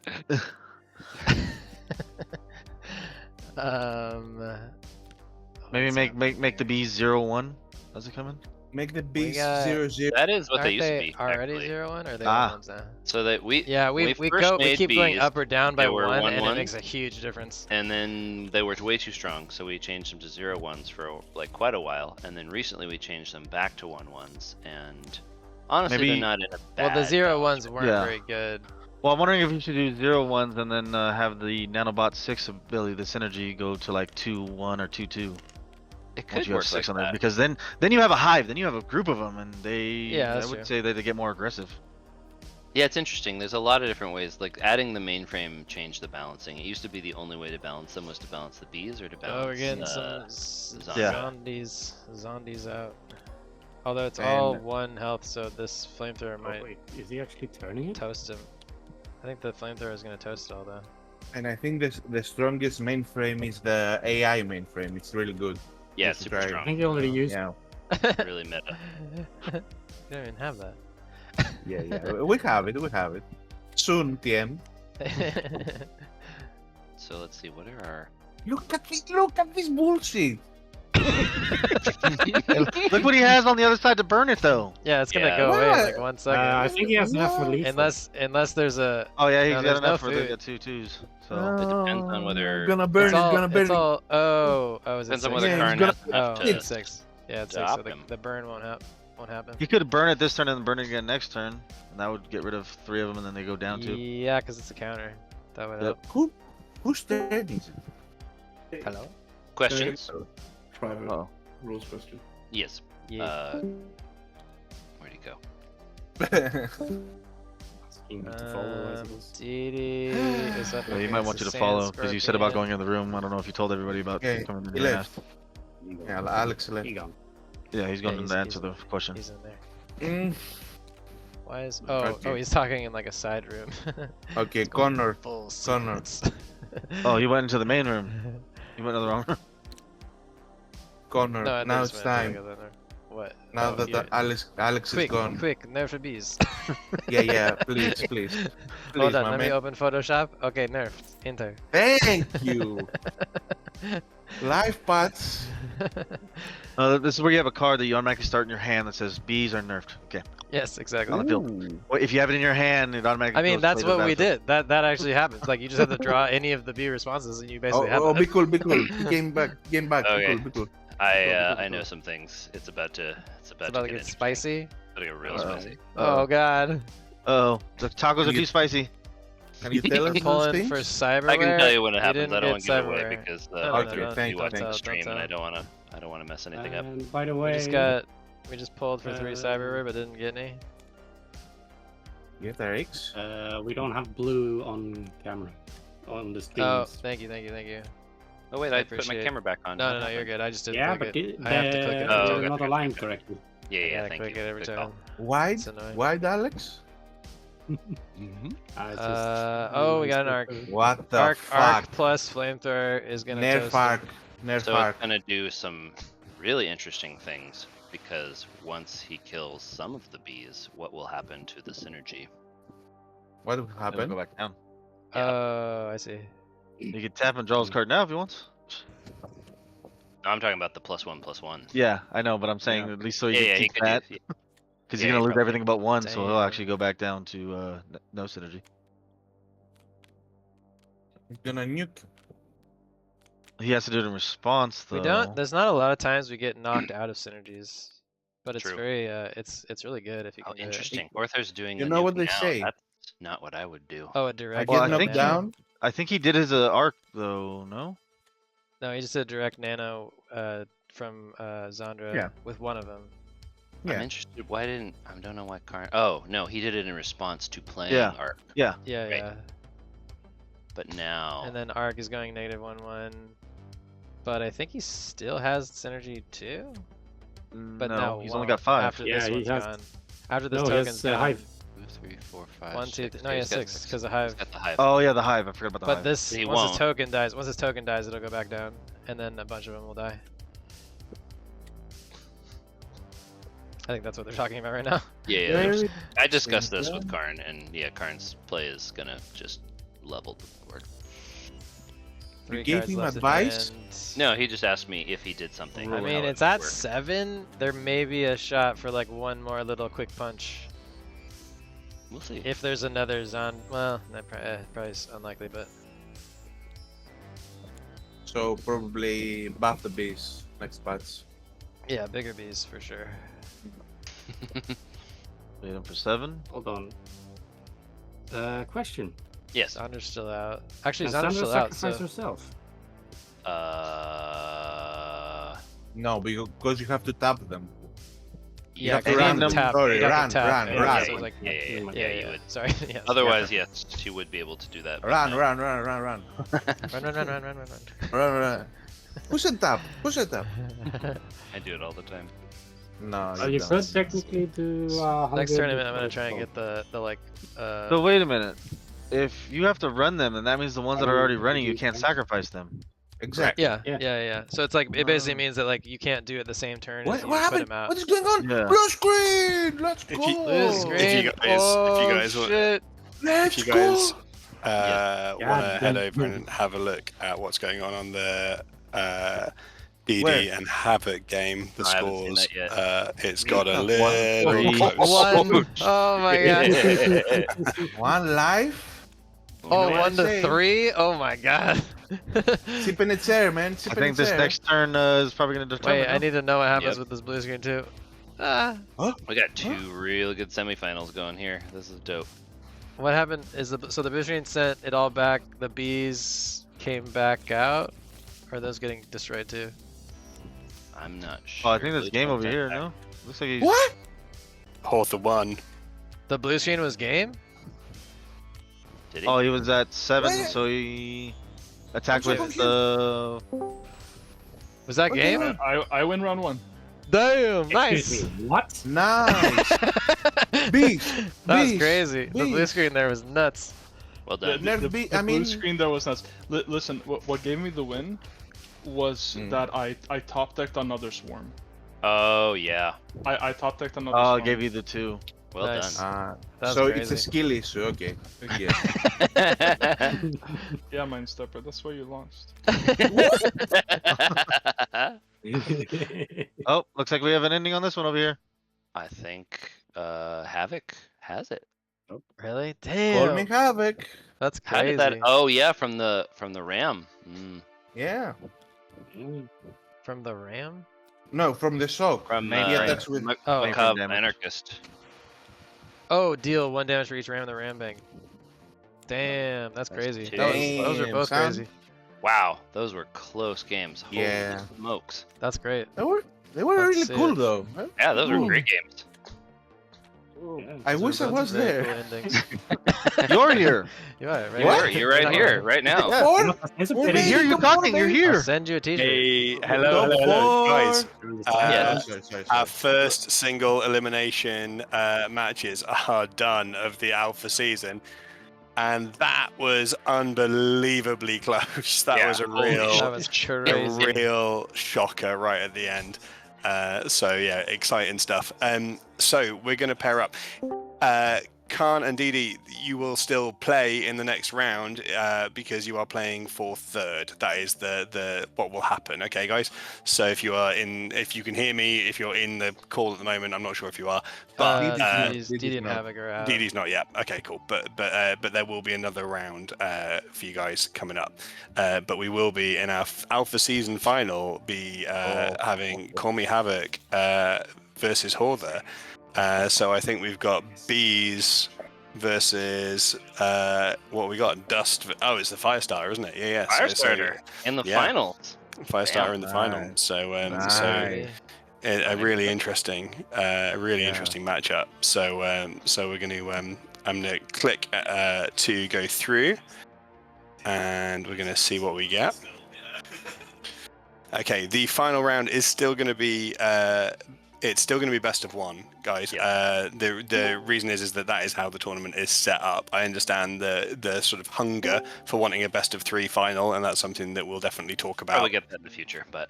Maybe make the bees 0-1 as it come in.
Make the beast
got-
0-0.
That is what
Aren't
they used to
they
be.
already
actually.
0-1 or are they
Ah.
1-1s now?
So that we
We
first made
keep going
bees,
up or down by
they were
1 and it
1-1.
makes a huge difference.
And then they were way too strong, so we changed them to 0-1s for like quite a while, and then recently we changed them back to 1-1s, and honestly
Maybe-
they're not in a
Well,
bad
the 0-1s weren't
Yeah.
very good.
Well, I'm wondering if you should do 0-1s and then have the Nanobot 6 ability, the synergy, go to like 2-1 or 2-2.
It
Once
could
you have
work
6
like
on there,
that.
because then you have a hive, then you have a group of them, and
Yeah,
I
that's
would
true.
say that they get more aggressive.
Yeah, it's interesting. There's a lot of different ways. Like adding the mainframe changed the balancing. It used to be the only way to balance them was to balance the bees or to balance.
Oh, we're getting some zombies out. Although it's all 1 health, so this flamethrower might.
Wait, is he actually turning it?
Toast him. I think the flamethrower is gonna toast it all though.
And I think the strongest mainframe is the AI mainframe. It's really good.
Yeah,
Just
it's
to
super
try it.
strong.
I think he already used.
Yeah.
Really meta.
You don't even have that.
Yeah. We have it. We have it. Soon, TM.
So let's see. What are our?
Look at this bullshit.
Look what he has on the other side to burn it, though.
Yeah, it's gonna go away in like 1 second.
I think he has enough for lethal.
Unless there's a.
Oh yeah, he's
no,
got
there's
enough
no
for
food.
the 2 twos. So
It depends on whether.
Gonna burn
It's
it.
all,
Gonna burn
it's
it.
all. Oh, is it
Depends on
6?
whether
Yeah,
Karn
he's
has enough
Oh,
to
it's 6. Yeah, it's 6.
stop
So
him.
the burn won't happen.
he could burn it this turn and then burn it again next turn, and that would get rid of 3 of them, and then they go down 2.
Yeah, because it's a counter. That would help.
Whose turn is it?
Hello.
Questions?
Private
Oh.
rules question.
Yes.
Yeah.
Where'd he go?
Asking me to follow, I suppose.
Didi is up
Yeah, he
against
might want
the
you to follow because you said about
Sand
going in the room. I don't know if you told everybody about
Okay,
coming in
he
here.
left. Yeah, Alex left.
He gone.
Yeah, he's going
Yeah,
to answer the question.
He's in there.
Mm.
Why is?
Okay.
Oh, he's talking in like a side room.
Okay, Connor.
Full
Connor.
sequence.
Oh, he went into the main room. He went in the wrong room.
Connor.
No, I
Now
think
it's
meant to
time.
go there. What?
Now
Oh,
that
yeah.
Alex is gone.
Quick, nerf the bees.
Yeah, please.
Hold on,
my
let me
man.
open Photoshop. Okay, nerfed. Enter.
Thank you. Life paths.
This is where you have a card that you automatically start in your hand that says bees are nerfed. Okay.
Yes, exactly.
On the field. Well, if you have it in your hand, it automatically.
I mean,
goes
that's
play to
what we
battlefield.
did. That actually happens. Like you just have to draw any of the bee responses, and you basically have
Oh,
that.
be cool. Game back.
Okay.
Be cool.
I know some things. It's about to
It's about to get spicy.
It's about to get real spicy.
Oh god.
Oh, the tacos are
You-
too spicy.
Can you tell us those
Pulling
things?
for cyberware.
I can tell you when it
You
happens.
didn't
I don't
get
want to give it away
cyberware.
because
No,
Okay,
no,
thank
you
you,
watch
thank
the
you.
stream,
Don't
and
tell.
I don't want to mess anything up.
And by the
We
way,
just pulled for 3 cyberware, but didn't get any.
Get the X.
we don't have blue on camera on the streams.
Oh, thank you.
Oh wait,
I
I put my
appreciate it.
camera back on.
No,
What
you're
happened?
good. I just didn't
Yeah,
click
but
it. I have to click it.
Oh,
they're
okay,
not
okay,
aligned
okay.
correctly.
Yeah,
I
yeah,
gotta
thank
click
you.
it every
Good
time.
call.
Wide,
It's annoying.
wide, Alex.
Oh, we got an arc.
What the
Arc
fuck?
plus flamethrower is gonna
Nerf
toast
arc.
him.
Nerf
So
arc.
it's gonna do some really interesting things because once he kills some of the bees, what will happen to the synergy?
What will
It'll
happen?
go back down.
Oh, I see.
You can tap and draw his card now if you want.
No, I'm talking about the +1/+1.
Yeah, I know, but I'm saying at least so you
Yeah,
can
he
keep
could
that.
use-
Because
yeah,
you're
he
gonna lose
probably-
everything but 1, so he'll
Damn.
actually go back down to no synergy.
He's gonna nuke.
He has to do it in response though.
We don't. There's not a lot of times we get knocked out of synergies, but it's
True.
very. It's really good if you
Oh,
can do it.
interesting. Orthar's doing.
You
a
know
nuke
what they
now.
say?
That's not what I would do.
Oh, a
I
direct.
Well,
get
I
knocked
think-
down.
I think he did his arc though. No.
No, he just did direct nano from Zandra
Yeah.
with one of them.
Yeah.
I'm interested. Why didn't I don't know why Karn? Oh no, he did it in response to playing
Yeah.
Arc.
Yeah.
Yeah,
Right.
yeah.
But now,
And then Arc is going -1/1, but I think he still has synergy too. But
no,
now
he's only
won't
got 5.
After
Yeah,
this
he
one's
has-
gone. After this
No, he has,
token's gone.
Hive.
2, 3, 4, 5,
1, 2,
6.
3. No, he has 6 because of
He's
Hive.
got the hive.
Oh yeah, the hive. I forgot about the
But
hive.
this
He
once his
won't.
token dies, it'll go back down, and then a bunch of them will die. I think that's what they're talking about right now.
Yeah, there's- I discussed this with Karn, and yeah, Karn's play is gonna just level the board.
Three
gave
cards
him
left in
advice?
hand.
No, he just asked me if he did something.
I
how
mean,
it
it's at
would work.
7. There may be a shot for like one more little quick punch.
We'll see.
If there's another Zon, well, that probably is unlikely, but
So probably buff the beast next patch.
yeah, bigger bees for sure.
Played him for 7.
Hold on. Question.
Yes.
Zandra's still out. Actually,
Can
Zandra's
Sandra
still out.
sacrifice
So
herself?
No, because you have to tap them.
Yeah,
have to
'cause you
run
have to
them.
tap.
Sorry,
you have
run,
to tap.
run,
Yeah,
run.
so it was like,
Yeah, you would.
Sorry. Yeah.
Otherwise, yes, she would be able to do that. but
Run,
no.
run, run, run, run. Run, run. Push and tap. Push and tap.
I do it all the time.
No,
Oh, you could technically do.
Next tournament, I'm gonna try and get the like.
So wait a minute. If you have to run them, then that means the ones that are already running, you can't sacrifice them.
Exactly.
Yeah. So it's like it basically means that like you can't do it the same turn.
What
as you
what
put
happened?
them out.
What is going on?
Yeah.
Blue screen. Let's go.
Blue screen.
If you guys want,
Let's
if you guys
go.
want to head over and have a look at what's going on the BD
Where?
and Havoc game, the
I haven't seen
scores,
that yet.
it's got a
One,
little
three,
close.
One. Oh my god.
One life.
Oh,
know what
1
I
to
say?
3. Oh my god.
Sip in a chair, man. Sip
I
in
think
a
this
chair.
next turn is probably going to determine.
Wait, I need to know what happens
Yep.
with this blue screen too. Ah.
We got two really good semifinals going here. This is dope.
What happened is the blue screen sent it all back. The bees came back out. Or are those getting destroyed too?
I'm not sure.
Oh, I think there's
Blue
game over
sent
here,
back.
no? Looks like he's...
What?
Hawthorne won.
The blue screen was game?
Did he?
Oh, he was at 7,
Wait.
so he attacked
I'm so
with the...
Was that
What the
game?
hell?
I win round 1.
Damn,
Excuse
nice.
me, what?
Nice. Beast.
That was
Beast.
crazy. The blue
Beast.
screen there was nuts.
Well
The,
done.
Never
the,
be-
the
I
blue
mean-
screen there was nuts. Listen, what gave me the win was that I top decked another swarm.
Oh yeah.
I top decked another
Oh, I
swarm.
gave you the 2.
Well
Nice.
done.
That's
So
crazy.
it's a skill issue. Okay. Yeah.
Yeah, mine stepper. That's why you lost.
Oh, looks like we have an ending on this one over here.
I think Havoc has it.
Really?
Call me
Damn.
Havoc.
That's
How
crazy.
did that? Oh yeah, from the Ram.
Yeah.
From the ram?
No, from the shock.
From
Maybe attacks with.
Oh,
Macabre
damage.
Anarchist.
Oh, deal 1 damage for each ram in the ram bank. Damn, that's crazy.
two.
Those are
Damn,
both
son.
crazy.
Wow, those were close games. Holy
Yeah.
smokes.
That's great.
They were
Let's
really
see
cool
it.
though.
Yeah, those were
Ooh.
great games.
I
Those
wish
are
I
both
was
very
there.
cool endings.
You're here.
You are, right?
What?
You're right here, right now.
Yeah. Four?
It's a
We're
pity.
made
Here,
it,
you're
come on,
talking. You're
baby.
I'll
here.
send you a t-shirt.
Hey,
Top
hello, guys.
Yeah.
Sorry.
Our first single elimination matches are done of the alpha season, and that was unbelievably close. That
Yeah.
was a
Holy
real,
That was
a
crazy.
real shocker right at the end. So yeah, exciting stuff. So we're going to pair up. Khan and Didi, you will still play in the next round because you are playing for third. That is the what will happen. Okay, guys. So if you can hear me, if you're in the call at the moment, I'm not sure if you are, but
Didi and Havoc are out.
Didi's not yet. Okay, cool. But there will be another round for you guys coming up. But we will be in our alpha season final having Call Me Havoc versus Hawther. So I think we've got Bees versus what we got? Dust. Oh, it's the Firestarter, isn't it? Yeah.
Firestarter in the finals.
Firestarter in the final.
Nice.
So
Nice.
a really interesting matchup. So we're going to I'm going to click to go through, and we're going to see what we get. Okay, the final round is still going to be. It's still going to be best of one, guys.
Yeah.
The reason is that is how the tournament is set up. I understand the sort of hunger for wanting a best of 3 final, and that's something that we'll definitely talk about.
Probably get that in the future, but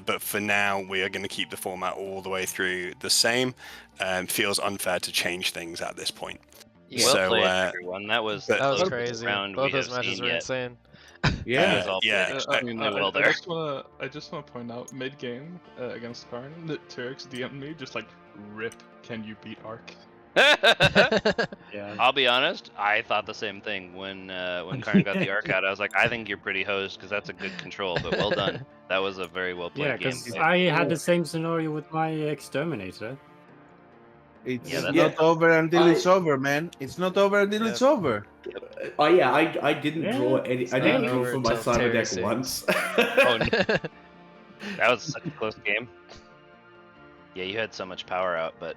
But for now, we are going to keep the format all the way through the same. Feels unfair to change things at this point.
Yeah.
well
So,
played, everyone. That was the
That was
closest
crazy.
round
Both
we
those
have
matches
seen
were
yet.
insane.
You guys all
Yeah.
played extremely well
I
there.
just wanna point out mid game against Karn, the Turks DM'd me just like, "Rip, can you beat Ark?"
Yeah.
I'll be honest, I thought the same thing when Karn got the arc out. I was like, I think you're pretty hosed because that's a good control, but well done. That was a very well
Yeah,
played game.
because I had the same scenario with my exterminator.
It's
Yeah, that's-
not over until it's over, man. It's not over until it's over.
Oh yeah, I didn't draw any. I didn't
not
draw
over
from my
till
cyber
Terry
deck
sings.
once.
Oh, no. That was such a close game. Yeah, you had so much power out, but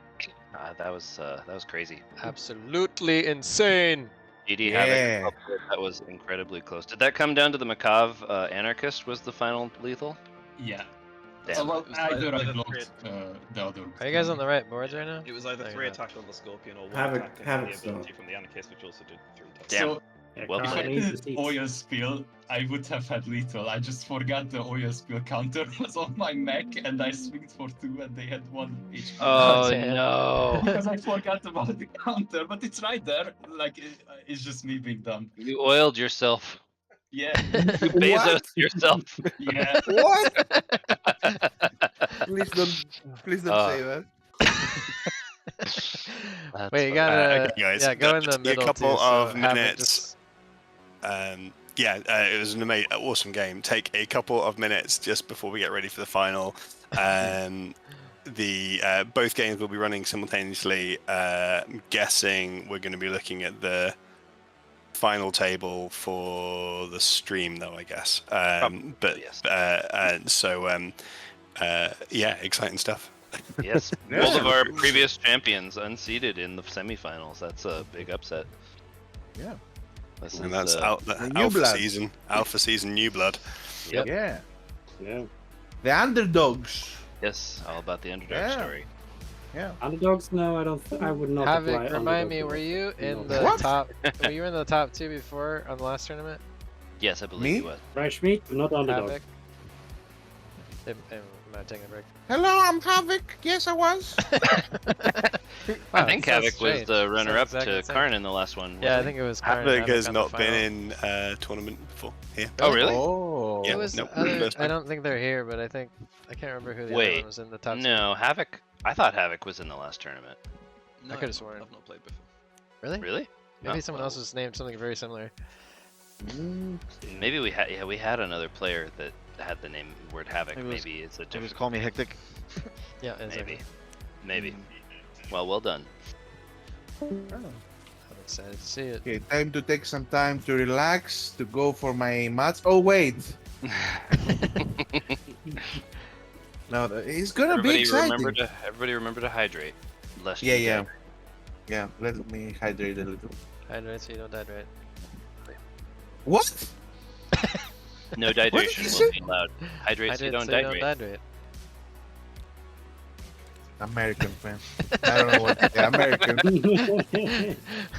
that was crazy.
Absolutely insane.
GD
Yeah.
Havoc, that was incredibly close. Did that come down to the Macav Anarchist was the final lethal?
Yeah.
Damn.
Well, either I
either
blocked the other.
Are you guys on the right boards right now?
It was either
No,
3
you're not.
attack on the Scorpion or 1
Havoc-
attack and
Havoc's
the ability
not.
from the Anarchist, which also did 3 attacks.
Damn.
So
Well
if I
played.
did oil spill, I would have had lethal. I just forgot the oil spill counter was on my mech, and I swinged for 2, and they had 1 HP.
Oh
damn.
no!
Because I forgot about the counter, but it's right there. Like it's just me being dumb.
You oiled yourself.
Yeah.
You Bezos yourself.
Yeah.
What? Please don't say that.
That's
Wait, you
funny.
gotta
Okay, guys,
yeah, go in the
just
middle
a couple
too,
of
so have it
minutes. It was an awesome game. Take a couple of minutes just before we get ready for the final. Both games will be running simultaneously. I'm guessing we're going to be looking at the final table for the stream, though. I guess.
Yes.
Exciting stuff.
Yes,
Yeah.
both of our previous champions unseated in the semifinals. That's a big upset.
Yeah.
This
And
is,
that's
the new
Alpha
blood.
season. Alpha season, new blood.
Yep.
Yeah.
Yeah.
The underdogs.
Yes, all about the underdog
Yeah.
story.
Yeah.
Underdogs? No, I would not apply
Havoc, remind me,
underdog
were
to
you
that.
in
No.
the
What?
top? Were you in the top 2 before on the last tournament?
Yes, I believe
Me?
he was.
Fresh meat, not underdog.
Havoc. Am I taking a break?
Hello, I'm Havoc. Yes, I was.
I
Wow,
think
that's
Havoc was
strange.
the runner-up
Sounds
to
exactly the same.
Karn in the last one.
Yeah, I
wasn't
think it was. Karn
Havoc has
on the
not
final.
been in a tournament before here.
he? Oh, really?
Oh.
Yeah,
It was
nope,
other,
first
I
time.
don't think they're here, but I can't remember who the other
Wait,
one was in the top.
No, Havoc. I thought Havoc was in the last tournament.
I could've sworn.
I've not played before.
Really?
Really?
Maybe
Oh,
someone
well.
else was named something very similar.
Maybe we had. Yeah, we had another player that had the name word Havoc.
Maybe it was-
Maybe it's a
They
different.
just call me hectic.
Yeah, exactly.
Maybe. Well done.
I'm excited to see it.
Okay, time to take some time to relax, to go for my match. Oh, wait. No, it's gonna be exciting.
Everybody remember to hydrate. Lest
Yeah,
you
yeah.
die.
Yeah, let me hydrate a little.
Hydrate so you don't dehydrate.
What?
No
What did you
dehydration
say?
will be allowed. Hydrate so you don't dehydrate.
dehydrate.
American, man. I don't know what to say. American.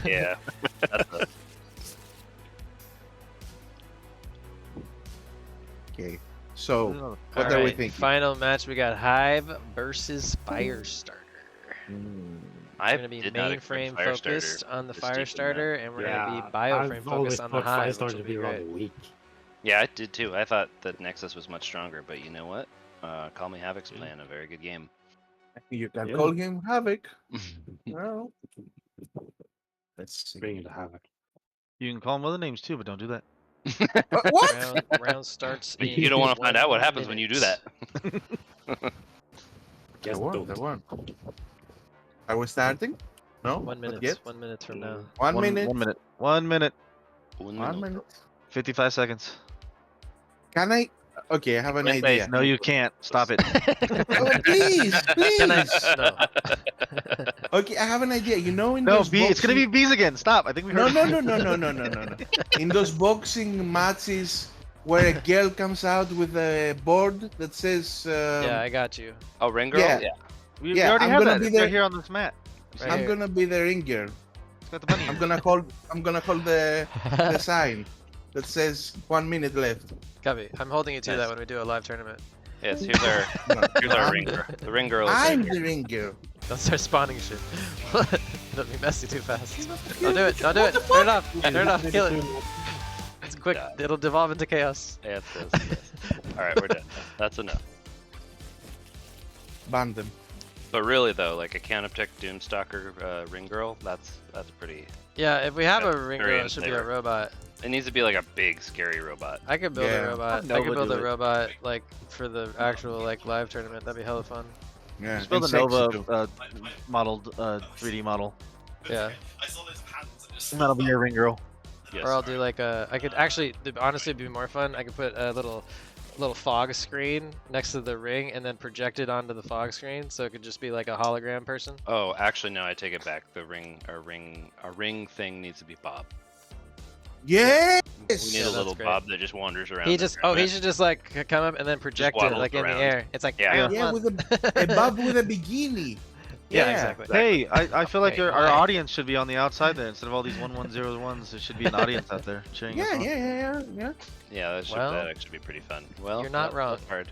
Yeah. That's a-
Okay, so
All
what are we
right,
thinking?
final match. We got Hive versus Firestarter.
I
We're gonna be
did not expect
mainframe focused
Firestarter
on the
this deep in
Firestarter, and we're gonna
Yeah,
be bioframe
I've always
focused on the
thought
Hive, which
Firestarter
will
to
be
be rather
great.
weak.
Yeah, I did too. I thought that Nexus was much stronger, but you know what? Call Me Havoc's playing a very good game.
You can
Yeah.
call him Havoc. Well, let's see.
Bring it to Havoc.
You can call them other names too, but don't do that.
What?
Round starts.
But
in
you don't want to find
1
out what happens when you do
minute.
that.
Just don't.
The one. Are we starting? No?
1
Not
minute.
yet?
1 minute from now.
1 minute?
1 minute. 1 minute.
1 minute.
55 seconds.
Can I? Okay, I have an
Wait,
idea.
no, you can't. Stop it.
Oh, please,
Can I?
please.
No.
Okay, I have an idea. You know, in
No,
those
B. It's gonna be
boxing-
bees again. Stop. I think we
No,
heard.
no, no, no, no, no, no, no, no. In those boxing matches where a girl comes out with a board that says,
Yeah, I got you.
Oh, Ring Girl?
Yeah.
We
Yeah,
already
I'm
have
gonna
that.
be
It's
there-
right here on this mat.
Right
I'm
here.
gonna be the ringer.
It's got the bunny.
I'm gonna hold the sign that says 1 minute left.
Copy. I'm holding you to
Yes.
that when we do a live tournament.
Yes, here's our
I'm-
Ring Girl. The Ring Girl is
I'm
right
the
here.
ringer.
Don't start spawning shit. Don't be messy too fast. Don't do it. Don't do it. Turn it off. Turn it off. Kill it. It's quick.
God.
It'll devolve into chaos.
Yeah, Alright, we're done. That's enough.
Ban them.
But really though, like a Countertech Doomstalker Ring Girl, that's pretty.
Yeah, if we have
Yeah,
a ring
very
girl, it should be a
flavor.
robot.
It needs to be like a big, scary robot.
I could build
Yeah.
a robot.
I've
I could
Nova
build
do
a
it.
robot like for the actual like live tournament. That'd be hella fun.
Yeah.
Just build a
and sexy
Nova
too.
modeled 3D model.
Yeah.
And that'll be your ring girl.
Yes.
Or I'll do like a. I could actually, honestly, it'd be more fun. I could put a little little fog screen next to the ring and then projected onto the fog screen, so it could just be like a hologram person.
Oh, actually, no, I take it back. The ring thing needs to be Bob.
Yes.
We need a little
great.
Bob that just wanders around.
He
the
just he
tournament.
should just like come up and then project it
waddles
like in
around.
the air. It's like
Yeah.
Yeah, with a Bob with a bikini.
Yeah, exactly.
Hey, I feel like
Okay,
our
why?
audience should be on the outside there instead of all these 1-1-0-1s. There should be an audience out there cheering us
Yeah,
on.
yeah.
Yeah, that should
Well,
that actually be pretty fun. Well,
you're not wrong.
that's hard.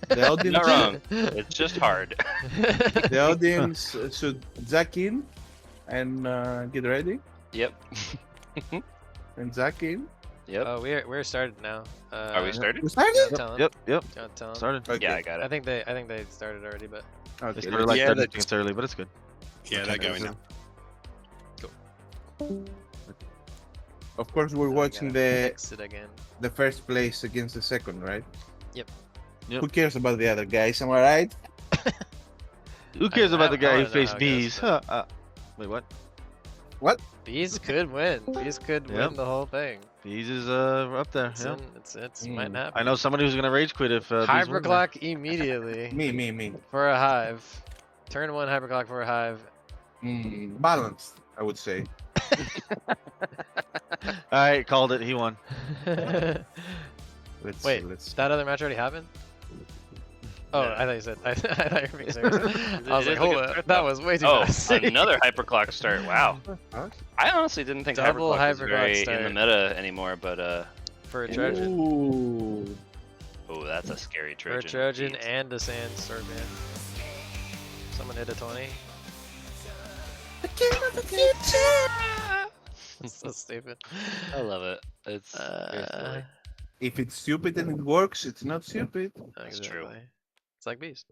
The audience,
Not wrong. It's just hard.
the audience should jack in and get ready
Yep.
and jack in.
Yep.
Oh, we're started now.
Are we started?
We started?
Don't tell 'em.
Yep.
Don't tell 'em.
Started.
Okay.
Yeah, I got
I
it.
think they started already, but
They
Okay.
started like
Yeah,
30
that-
seconds early, but it's good.
Yeah, they're going now.
Of course, we're
we
watching
gotta fix it again.
the first place against the second, right?
Yep.
Who cares about the other guys? Am I right?
Who cares about the
I
guy who
wanna know
faced
how it goes,
bees?
but-
Wait, what?
What?
Bees could win. Bees could
Yep.
win the whole thing.
Bees is up there.
It's
Yeah.
it's might happen.
I know somebody who's gonna rage quit if bees win there.
Hyperclock immediately
Me.
for a hive. Turn 1 hyperclock for a hive.
Balanced, I would say.
All right, called it. He won.
Let's
Wait,
let's.
that other match already happened? Oh,
No.
I thought you said. I thought you were being serious. I was
It
like,
is a
hold
good
up,
start,
that
though.
was way too
Oh,
fast.
another hyperclock start. Wow.
Huh?
I honestly didn't think
Double
hyperclock was
hyperclock
very
start.
in the meta anymore, but
For a Trojan.
Ooh.
oh, that's a scary
For a
Trojan.
Trojan
Jeez.
and a Sandstorm man. Someone hit a 20. That's so stupid.
I love it. It's very silly.
If it's stupid and it works, it's not stupid.
That's true.
Exactly. It's like Beast.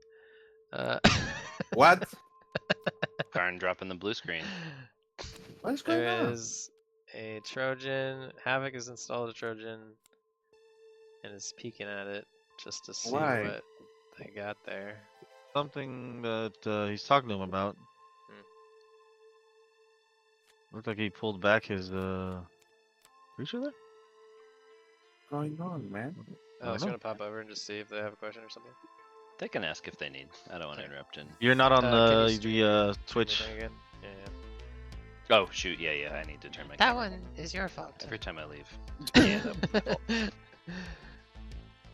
What?
Karn dropping the blue screen.
What's going
There
on?
is a Trojan. Havoc has installed a Trojan and is peeking at it just to see
Why?
what they got there.
Something that he's talking to him about. Looked like he pulled back his creature there.
What's going on, man?
I was
know.
gonna pop over and just see if they have a question or something.
They can ask if they need. I don't want to interrupt. And
You're not on
Can you stream
the Twitch.
anything again? Yeah,
oh shoot, yeah. I need to turn my.
That
camera
one is your fault.
Every time I leave.
Yeah.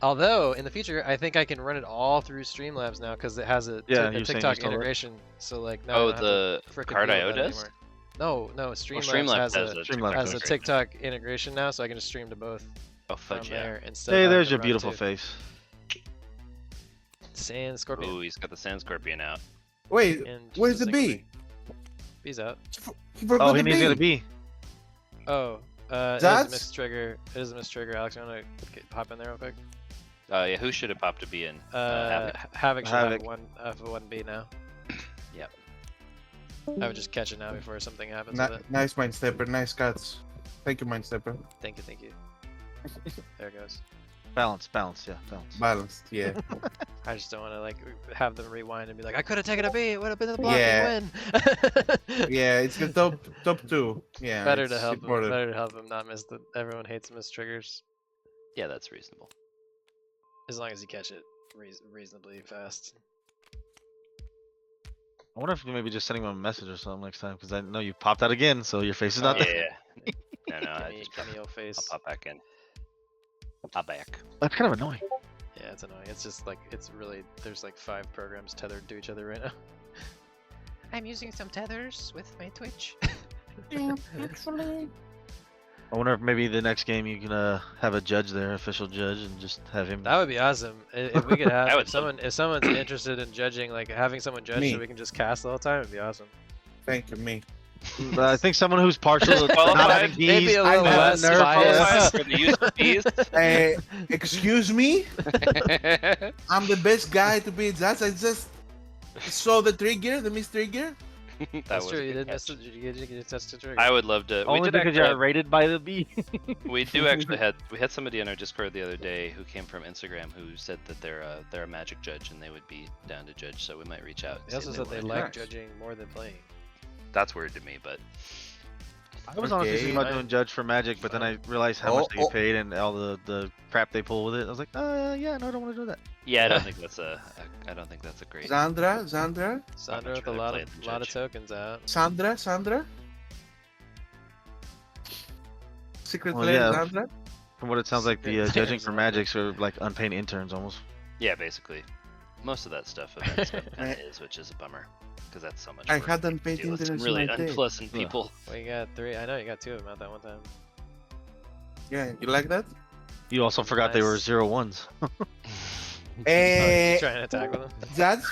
Although in the future, I think I can run it all through Streamlabs now because it has a
Yeah,
a
you're saying
TikTok
you still work?
integration. So like now I
Oh,
don't have
the
to frickin'
Card
deal
IO
with that
does?
anymore. No, Streamlabs,
Streamlabs
has
has
a
a
Streamlabs
has a
has
TikTok integration now, so I can just stream to both
Oh
from
fudge yeah.
there instead.
Hey,
of
there's
having
your
to run
beautiful
two.
face.
Sand Scorpion.
Ooh, he's got the Sand Scorpion out.
Wait,
And
where's the
just a
bee?
single Bee's out.
He forgot
Oh,
the
he needs to
bee.
be.
Oh, it is a
That's-
missed trigger. It is a missed trigger. Alex, you wanna hop in there real quick?
Yeah, who should have popped to be in? Havoc?
Havoc should
Havoc.
have one B now.
Yep.
I would just catch it now before something happens
Ni-
with it.
nice, Mind Stepper. Nice cuts. Thank you, Mind Stepper.
Thank you. There it goes.
Balance, yeah, balance.
Balanced, yeah.
I just don't want to like have them rewind and be like, I could have taken a B. It would have been the blocking
Yeah.
win.
Yeah, it's the top two. Yeah.
Better
it's
to help him.
important.
Better to help him not miss the. Everyone hates miss triggers
Yeah, that's reasonable.
as long as you catch it reasonably fast.
I wonder if you maybe just sending him a message or something next time, because I know you popped out again, so your face is not there.
Yeah. No, I just
Give me your face.
I'll pop back in. Pop back.
That's kind of annoying.
Yeah, it's annoying. It's just like it's really there's like 5 programs tethered to each other right now. I'm using some tethers with my Twitch.
Yeah, actually.
I wonder if maybe the next game you can have a judge there, official judge, and just have him.
That would be awesome. If we could have
I would
if someone's interested in judging, like having someone judge
Me.
so we can just cast the whole time, it'd be awesome.
Thank you, me.
But I think someone who's partial to not
Qualified?
having bees.
Maybe a little less
nerf
biased.
For the use of bees.
Excuse me? I'm the best guy to be a judge. I just saw the trigger, the miss trigger.
That's
was
true.
a
You
good
did miss
catch.
it. You did touch the trigger.
I would love to.
Only
we did
because
actually
you're rated by the bee.
we do actually had somebody on our Discord the other day who came from Instagram who said that they're a magic judge and they would be down to judge, so we might reach out. and
They
see
also
if
said they
wanna do
like
it.
judging more than playing.
That's weird to me, but
I was honestly thinking about doing Judge for Magic, but then I realized how much they get paid and all the crap they pull with it. I was like, yeah, no, I don't want to do that.
Yeah, I don't think that's a great.
Sandra
with a lot of tokens out.
Sandra. Secret
Well,
player
yeah.
Sandra.
From what it sounds like, the judging for Magics are like unpaid interns almost.
Yeah, basically. Most of that stuff, event stuff kinda is, which is a bummer. Because that's so much
I
work
had
to
unpaid
deal with some
interns
really
in my day.
unpleasant people.
Well, you got 3. I know you got 2 of them out that one time.
Yeah, you like that?
You also forgot they were 0-1s.
You trying to attack with them?
That's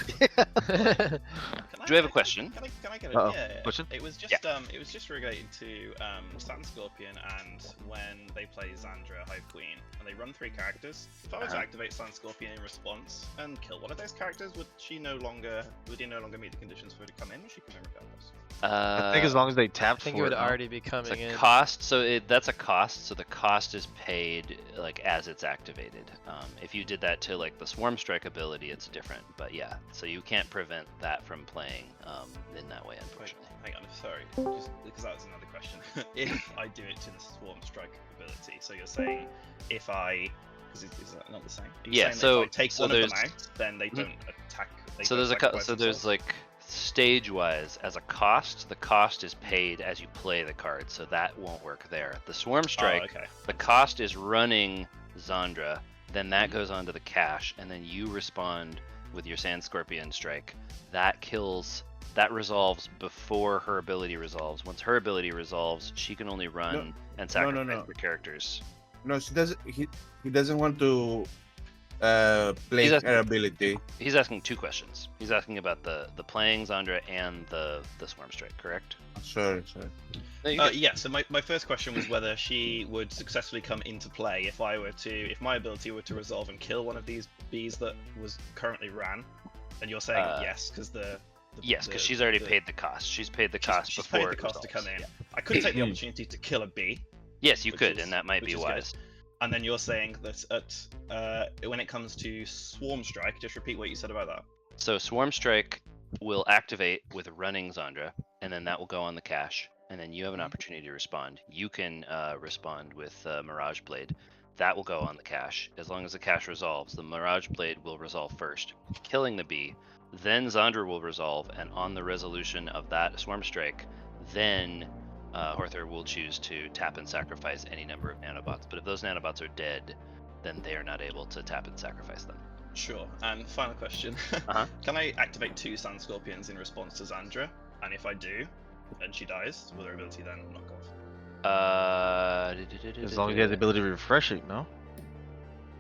Do we have a question?
Can I get
Uh-oh.
yeah.
Question?
It was just related to Sand Scorpion and when they play Xandra, Hive Queen, and they run 3 characters. If I were to activate Sand Scorpion in response and kill one of those characters, would he no longer meet the conditions for her to come in, or she come in regardless?
I think as long as they tapped
I think
for
it would
no?
already be coming
It's a
in.
cost, so that's a cost. So the cost is paid like as it's activated. If you did that to like the Swarm Strike ability, it's different. But yeah, so you can't prevent that from playing in that way, unfortunately.
Hang on, sorry, just because that was another question. If I do it to the Swarm Strike ability, so you're saying if I, is that not the same?
Yeah,
saying
so
if I take
so
one of
there's
them out, then they don't attack.
So there's there's like stage-wise as a cost. The cost is paid as you play the card, so that won't work there. The Swarm Strike, the cost is running Xandra, then that goes onto the cache, and then you respond with your Sand Scorpion Strike. That resolves before her ability resolves. Once her ability resolves, she can only run and sacrifice her characters.
No, she doesn't. He doesn't want to play her ability.
He's asking 2 questions. He's asking about the playing Xandra and the Swarm Strike, correct?
Sorry.
Yeah, so my first question was whether she would successfully come into play if my ability were to resolve and kill one of these bees that was currently ran, and you're saying yes, because
yes, because she's already paid the cost. She's paid the cost
she's
before
paid the cost to come in.
Yeah.
I could take the opportunity to kill a bee.
Yes, you could, and that might be wise.
Good. And then you're saying that when it comes to Swarm Strike, just repeat what you said about that.
So Swarm Strike will activate with running Xandra, and then that will go on the cache, and then you have an opportunity to respond. You can respond with Mirage Blade. That will go on the cache. As long as the cache resolves, the Mirage Blade will resolve first, killing the bee. Then Xandra will resolve, and on the resolution of that Swarm Strike, then Horther will choose to tap and sacrifice any number of nanobots. But if those nanobots are dead, then they are not able to tap and sacrifice them.
Sure. And final question. Can I activate 2 Sand Scorpions in response to Xandra? And if I do, and she dies, will her ability then knock off?
As long as you have the ability to refresh it, no?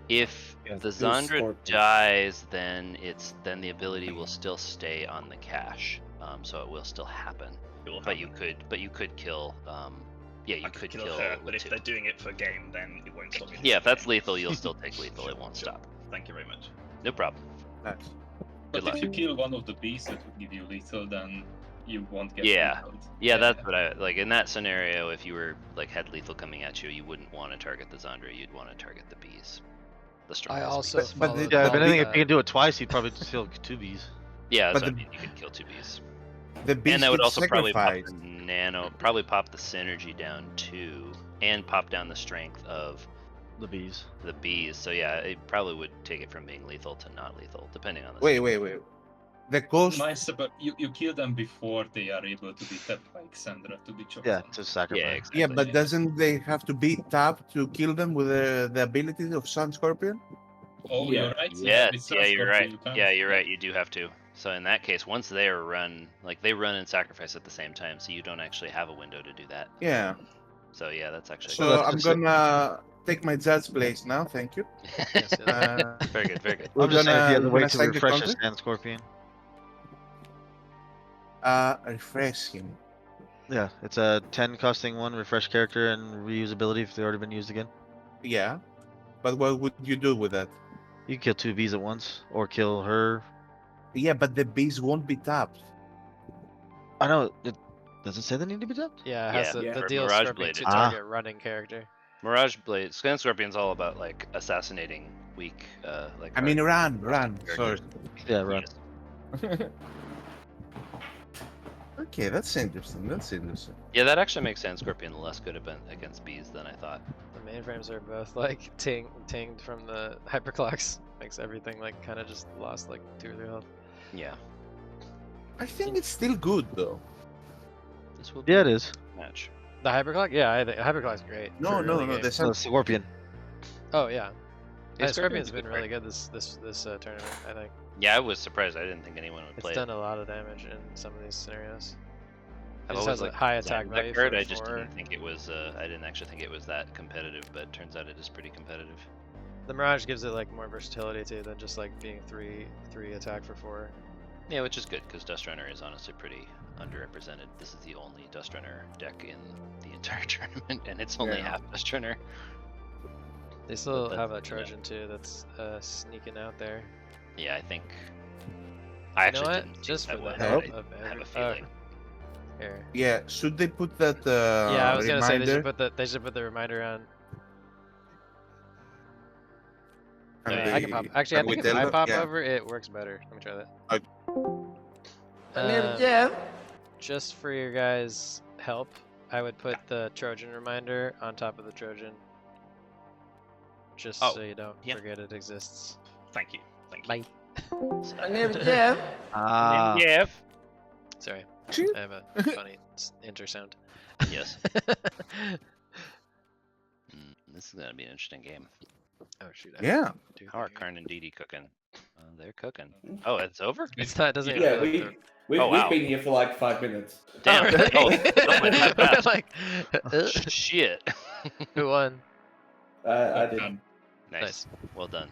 If the Xandra dies, then the ability will still stay on the cache, so it will still happen. But you could kill. You could kill
her. But if they're doing it for game, then it won't stop me.
Yeah, if that's lethal, you'll still take lethal. It won't stop.
Thank you very much.
No problem.
Nice.
Good
But
luck.
if you kill one of the beasts that would give you lethal, then you won't get
Yeah,
lethal.
yeah, that's what I like. In that scenario, if you were had lethal coming at you, you wouldn't want to target the Xandra. You'd want to target the bees. The strongest.
I also
bees.
But if anything, if you can do it twice, he'd probably just kill 2 bees.
Yeah, that's
But
what I mean. You could kill 2 bees.
The bees
And that would
get
also probably pop
sacrificed.
probably pop the synergy down too, and pop down the strength of
the bees.
So yeah, it probably would take it from being lethal to not lethal, depending on the.
Wait. The cost.
Nice, but you kill them before they are able to be tapped by Xandra to be chosen.
Yeah, to sacrifice.
Yeah, exactly.
Yeah, but doesn't they have to be tapped to kill them with the abilities of Sun Scorpion?
Oh, you're right.
Yes, yeah, you're right. Yeah, you're right. You do have to. So in that case, once they are run, they run and sacrifice at the same time, so you don't actually have a window to do that.
Yeah.
So yeah, that's actually.
So I'm gonna take my judge place now. Thank you.
Very good, very good.
I'm just saying if you have the way to
assign the
refresh a
counter?
Sand Scorpion.
Refresh him.
Yeah, it's a 10 costing 1 refresh character and reusability if they've already been used again.
Yeah. But what would you do with that?
You can kill 2 bees at once, or kill her.
Yeah, but the bees won't be tapped.
I know. Does it say they need to be tapped?
Yeah, it has the
for
deal
Mirage
Scorpion
Blade,
to
it's-
target running character.
Mirage Blade, Sand Scorpion's all about assassinating weak,
I mean, run. Sorry.
Yeah, run.
Okay, that's interesting. That's interesting.
Yeah, that actually makes Scorpion less good against bees than I thought.
The mainframes are both like tinged from the hyperclocks. Makes everything like kind of just lost like 2 or 3 health.
Yeah.
I think it's still good though.
This will be
Yeah, it is.
a match.
The hyperclock? Yeah, I think hyperclock's great.
No,
for
no,
early
no.
game.
The
No, Scorpion.
Oh yeah.
Yeah,
Scorpion's
Scorpion's a
been
good
really
card.
good this tournament. I think
Yeah, I was surprised. I didn't think anyone would
it's
play
done
it.
a lot of damage in some of these scenarios. It
I've
just
always
has a
liked
high
the design
attack
of that
value
card.
for
I just
4.
didn't think it was. I didn't actually think it was that competitive, but it turns out it is pretty competitive.
The Mirage gives it like more versatility too than just like being 3 attack for 4.
Yeah, which is good because Dust Runner is honestly pretty underrepresented. This is the only Dust Runner deck in the entire tournament, and it's only
Yeah.
half Dust Runner.
They still
But
have a
that's- yeah.
Trojan too that's sneaking out there.
Yeah, I think. I
You know
actually
what?
didn't
Just
think
for
that
the
would.
help
I
of
have
every
a feeling.
Here.
Yeah, should they put that
Yeah, I was gonna say
reminder?
they should put the reminder on.
And
I can pop. Actually, I
and we
think if
tell
I
them-
pop
yeah.
over, it works better. Let me try that.
My name
Um,
is Jeff.
Just for your guys' help, I would put the Trojan reminder on top of the Trojan. Just
Oh,
so you don't
yeah.
forget it exists.
Thank you. Thank you.
Bye.
My name is Jeff.
Ah.
Yeah.
Sorry, I have a funny enter sound.
Yes. This is gonna be an interesting game.
Oh shoot.
Yeah.
How are Karn and Didi cooking? They're cooking. Oh, it's over?
It's not. It doesn't.
Yeah,
even feel
we
like
we've,
Oh, wow.
we've been here for like 5 minutes.
Damn.
really?
Oh, that went that
We're
fast.
like,
Shit.
who won?
I did.
Nice. Well done.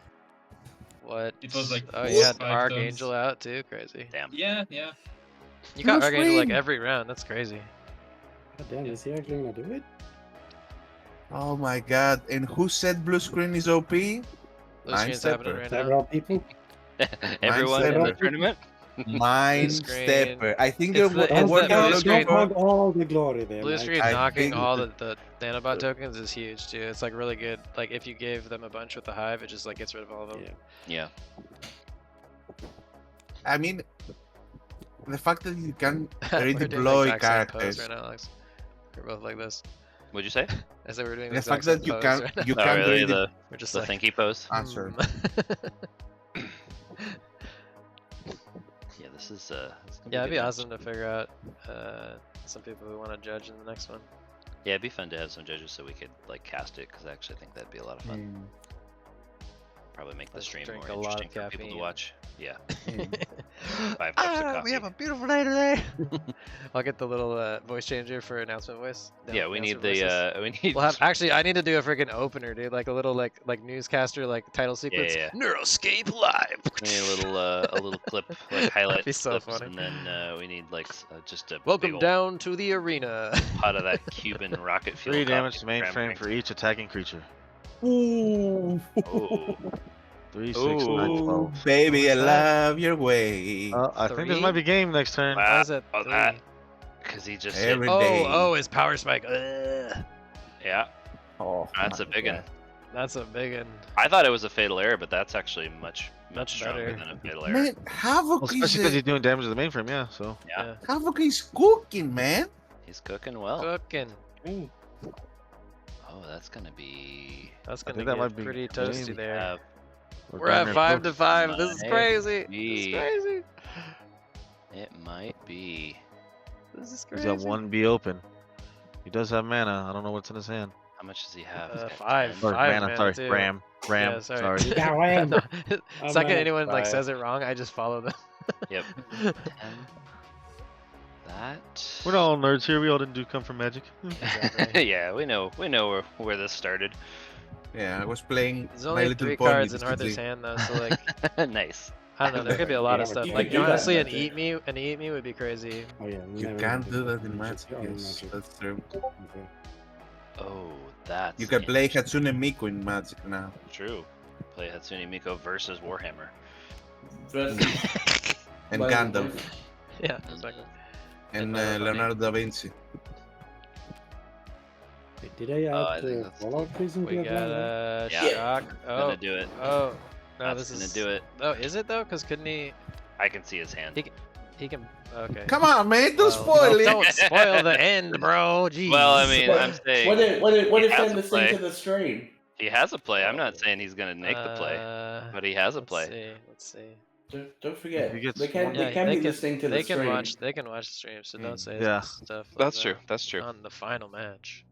What?
It was like
Oh,
4
you
or
had
5
Archangel
turns.
out too. Crazy.
Damn.
Yeah, yeah.
You got
Blue
Archangel like
screen.
every round. That's crazy.
God damn, is he actually gonna do it?
Oh my god! And who said blue screen is OP?
Blue screen's happening
Mindstepper.
right now.
Several people?
Everyone in the
Mindstepper.
tournament?
Mind
screen.
stepper. I think
It's
you're
the-
what
it's
what
the
you're
blue
looking
screen.
for.
Don't hug all the glory there.
Blue
Mike.
screen
I
knocking
think
all the nanobot tokens is huge too. It's like really good. Like if you gave them a bunch with the hive, it just like gets rid of all of them.
Yeah.
Yeah.
I mean, the fact that you can
We're doing the
redeploy
exact same pose
characters.
right now, Alex. We're both like this.
What'd you say?
I said we're doing the
The
exact
fact
same
that you
pose
can
right now.
you
Oh,
can
really?
really
We're just
The
like
thinky pose?
answer.
Yeah, this is it's gonna
Yeah, it'd
a
be
good match.
awesome to figure out some people who want to judge in the next one.
Yeah, it'd be fun to have some judges so we could like cast it because I actually think that'd be a lot of fun. Probably make the
Let's
stream
drink
more
a lot of
interesting for people to
caffeine.
watch. Yeah. 5 cups of coffee.
We have a beautiful day today. I'll get the little voice changer for announcement voice.
Yeah, we need
announcer
the
voices.
we need.
We'll have actually. I need to do a freaking opener, dude. Like a little like newscaster like title sequence.
yeah.
Neuroscape live.
We need a little clip like highlight
be so
clips,
funny.
and then we need like just a
Welcome
big ol'
down to the arena.
pot of that Cuban rocket fuel.
3 damage to
coffee
mainframe
cranberry.
for each attacking creature.
Ooh,
Oh,
3, 6,
Ooh.
9, 12.
baby, I
What's that?
love your way.
I think this
3?
might be game next turn.
wow.
Why is it
Oh,
3?
that. Because he just hit.
Every day.
Oh, his power spike. Ugh.
Yeah,
Oh,
that's a big one.
That's a big one.
I thought it was a fatal error, but that's actually much
Much
stronger
better.
than a fatal error.
man, Havoc
Well,
is
especially because he's doing damage to the mainframe, yeah, so.
Yeah,
Havoc is cooking, man.
he's cooking well.
Cooking.
Oh, that's gonna be.
That's
I
gonna
think that
get
might be
pretty
game.
toasty there.
Uh,
We're at 5 to 5. This is
Might
crazy. This
be.
is crazy.
It might be.
This is
He's
crazy.
got 1 B open. He does have mana. I don't know what's in his hand.
How much does he have? He's got
5.
10.
Or
5
mana, sorry.
too.
Ram.
Yeah, sorry.
You got Ram.
No,
I'm
Second
at
anyone like
5.
says it wrong, I just follow them.
Yep. 10. That.
We're not all nerds here. We all didn't come from Magic.
Exactly.
Yeah, we know where this started.
Yeah, I was playing
There's
My
only
Little
3
Pony
cards in
TCG.
Arthur's hand though, so like
Nice.
I don't know. There could be a lot of stuff.
You
Like
could do that
honestly,
in
an
Magic.
eat me would be crazy.
Oh yeah.
You
never
can't
mind.
do that in Magic.
Just go in
Yes,
Magic.
that's true.
Okay.
Oh, that's.
You can play
interesting.
Hatsune Miku in Magic now.
True. Play Hatsune Miku versus Warhammer.
Versus
And
Well,
Gandalf.
Yeah, exactly.
And
Another funny.
Leonardo da Vinci.
Wait, did I
Oh, I
add
think
the
that's-
Fallout Prison
We
to
got
that
Yeah.
shock. Oh,
Gonna do it.
oh. No,
That's
this
gonna
is.
do it.
Oh, is it though? Because couldn't he?
I can see his hand.
He- He can. Okay.
Come on, man! Don't
Well,
spoil it.
Don't spoil the end, bro. Jeez.
Well, I mean, I'm saying.
What
he
if
has
they
a
listen
play.
to the stream?
He has a play. I'm not saying he's gonna make the play, but he has a play.
Let's see.
Don't forget,
He gets
they can
Yeah,
be listening to the
they
stream.
can watch. They can watch the stream, so don't say
Yeah.
stuff. Like
That's
that
true. That's true.
On the final match.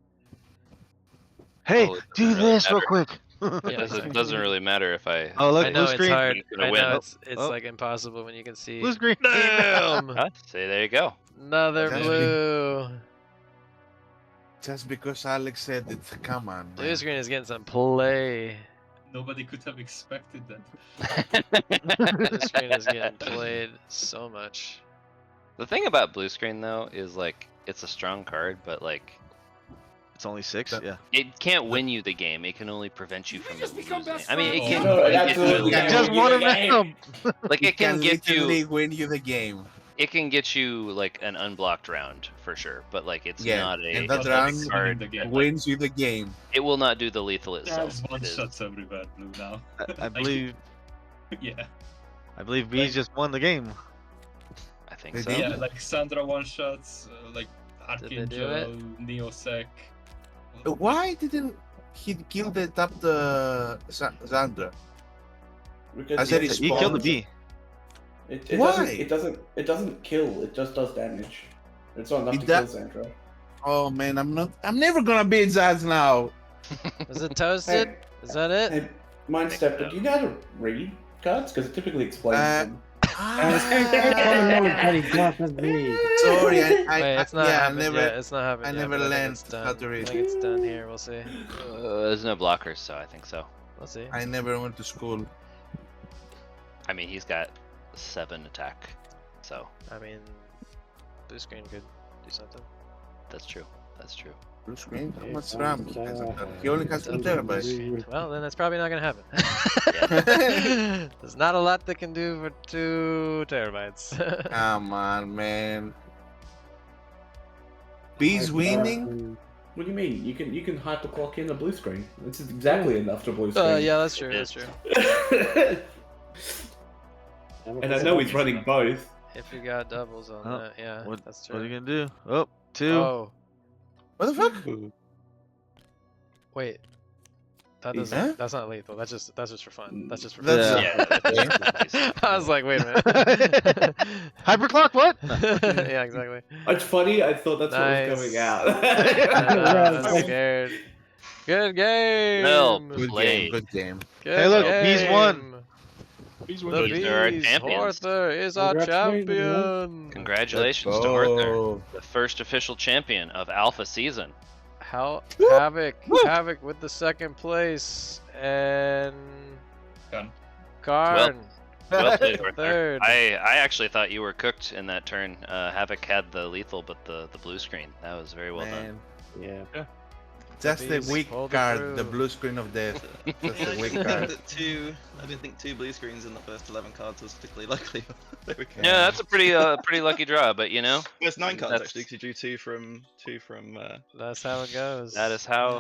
Hey,
Oh, it
do
doesn't really
this real
matter.
quick.
It doesn't really matter if I.
Oh, look,
I know
blue
it's
screen.
hard.
He's gonna
I
win.
know it's
Oh.
like impossible when you can see.
Blue screen.
Damn!
Huh? See, there you go.
Another
That's
blue.
Just because Alex said it, come on.
Blue
Man.
screen is getting some play.
Nobody could have expected that.
Blue screen is getting played so much.
The thing about blue screen though is like it's a strong card, but like
It's only 6. Yeah.
it can't win you the game. It can only prevent you from losing. I mean, it
Oh,
can.
no,
it
absolutely
can-
can't
Just
win you
one
the
of
game.
them.
like it can get
literally
you.
win you the game.
It can get you like an unblocked round for sure, but like it's
Yeah,
not a.
and that
it's not a
round
card.
the game.
wins you the game.
It will not do the lethal itself.
There's one
It is-
shots everywhere, blue now.
I believe.
Yeah.
I believe we just won the game.
I think
They
so.
did?
Yeah, like Sandra one shots, like
Did they do
Archangel, Neosec.
Why didn't he kill the top the Zandra?
Because
I said
it
He killed the
spawns.
bee.
It
Why?
doesn't kill. It just does damage. It's not enough
It
to kill
does-
Sandra.
Oh man, I'm never gonna beat Zaz now.
Is it toasted?
Hey,
Is that it?
hey, Mind Step, do you know how to read cards? Because it typically explains them.
Sorry,
Wait, it's not
yeah, I
happened
never,
yet. It's not happened
I
yet,
never
but I think
learned
it's done.
how to
I
read.
think it's done here. We'll see.
There's no blockers, so I think so.
We'll see.
I never went to school.
I mean, he's got 7 attack, so
I mean, blue screen could do something.
that's true. That's true.
Blue screen? How much RAM he has on that? He only has 2 terabytes.
Well, then that's probably not gonna happen. There's not a lot that can do for 2 terabytes.
Come on, man. Bees winning?
What do you mean? You can hyperclock in a blue screen. It's exactly enough to blue screen.
Yeah, that's true. That's true.
And I know he's running both.
If you got doubles on
Oh,
that, yeah,
What,
that's
what are
true.
you gonna do? Oh, 2.
Oh,
What the fuck?
wait. That
Huh?
doesn't. That's not lethal. That's just for fun. That's just for
That's-
fun.
Yeah.
I was like, wait a minute.
Hyperclock, what?
Yeah, exactly.
It's funny. I thought that's what was coming out.
I'm scared. Good game.
Well
Good
played.
game, good game.
Good
Hey, look,
game.
Bees won.
These
The
were
Bees are our
Bees.
champions.
Arthur is our champion.
Congratulations
Let's
to Arthur,
go.
the first official champion of Alpha Season.
Havoc with the 2nd place, and
Done.
Karn.
Well played, Arthur.
Third.
I actually thought you were cooked in that turn. Havoc had the lethal, but the blue screen. That was very well done.
Man,
Yeah.
just the
Bees
weak
pulled it
card,
through.
the blue screen of death. Just
Yeah,
the
I
weak
didn't
card.
think that I didn't think 2 blue screens in the first 11 cards was particularly likely. There we go.
Yeah, that's a pretty lucky draw, but you know,
First 9 cards
that's-
actually, because you drew 2 from
That's how it goes.
that is how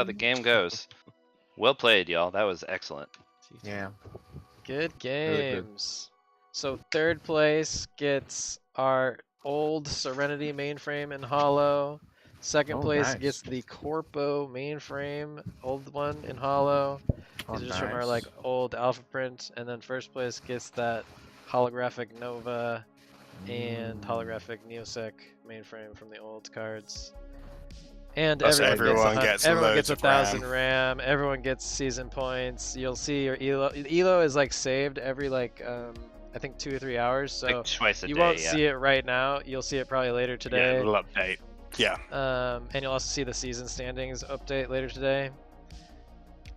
the game goes. Well played, y'all. That was excellent.
Yeah.
Good
Really good.
games. So 3rd place gets our old Serenity mainframe in Hollow. 2nd
Oh,
place
nice.
gets the Corpo mainframe, old one in Hollow.
Oh,
These are just from our
nice.
like old alpha print, and then 1st place gets that holographic Nova and holographic Neosec mainframe from the old cards. And
Plus everyone gets
everyone
loads
gets
of
1,000 RAM. Everyone gets season points. You'll see your Elo is like saved every like I think 2 or 3 hours. So
Like twice a
you
day.
won't
yeah.
see it right now. You'll see it probably later
Yeah,
today.
it'll update. Yeah.
And you'll also see the season standings update later today.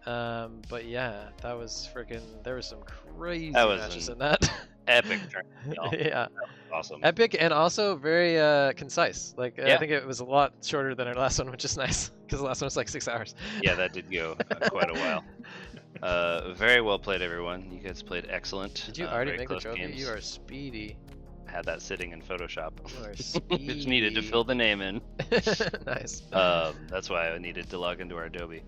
But yeah, that was freaking. There was some crazy
That was
matches
an
in that.
Epic turn. Y'all.
Yeah,
That was awesome.
epic and also very concise. Like I
Yeah.
think it was a lot shorter than our last one, which is nice because the last one was like 6 hours.
Yeah, that did go quite a while. Very well played, everyone. You guys played excellent.
Did you
very
already make the
close
trophy?
games.
You are speedy.
I had that sitting in Photoshop.
You are
It's needed to
speedy.
fill the name in.
Nice.
That's why I needed to log into our Adobe.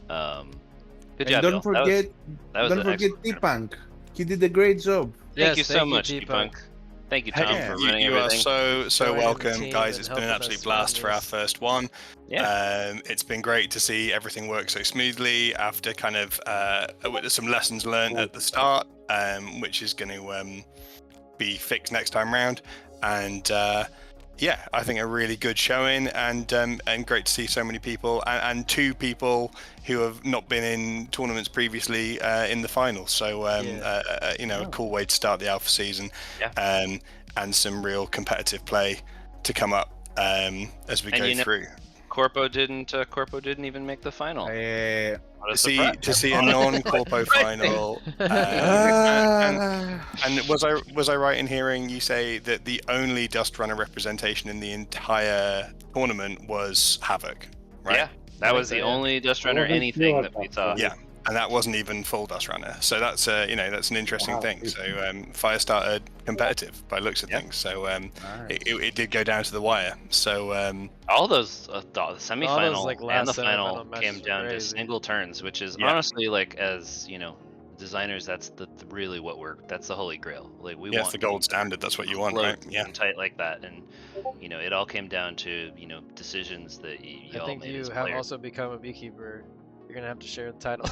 Good
And
job,
don't
y'all.
forget,
that was
don't
an
forget
excellent turn.
T-Punk. He did a great job.
Thank
Yes,
you so much,
T-Punk.
T-Punk. Thank you, Tom, for running
You are
everything.
so
Joining the
welcome,
team
guys.
and
It's been an
helping
absolute
us
blast
run
for our
this.
first one.
Yeah.
It's been great to see everything work so smoothly after kind of with some lessons learned at the start, which is going to be fixed next time round. And yeah, I think a really good showing, and great to see so many people and 2 people who have not been in tournaments previously in the final. So a cool way to start the alpha season, and some real competitive play to come up as we go through.
Corpo didn't even make the final.
To see a non-corpo final, and was I right in hearing you say that the only Dust Runner representation in the entire tournament was Havoc, right?
Yeah, that was the only Dust Runner anything that we saw.
Yeah, and that wasn't even full Dust Runner. So that's that's an interesting thing. So Firestarter competitive by looks of things. So it did go down to the wire. So
all those the semifinal
like,
and the
last
final
semifinal
came
matches
down
were
to
crazy.
single turns, which is honestly, like, as designers, that's really what that's the holy grail. Like, we want
the gold standard. That's what you want, right? Yeah.
And tight like that, and it all came down to decisions that you
I
all
think
made
you
as
have
players.
also become a beekeeper. You're gonna have to share the title.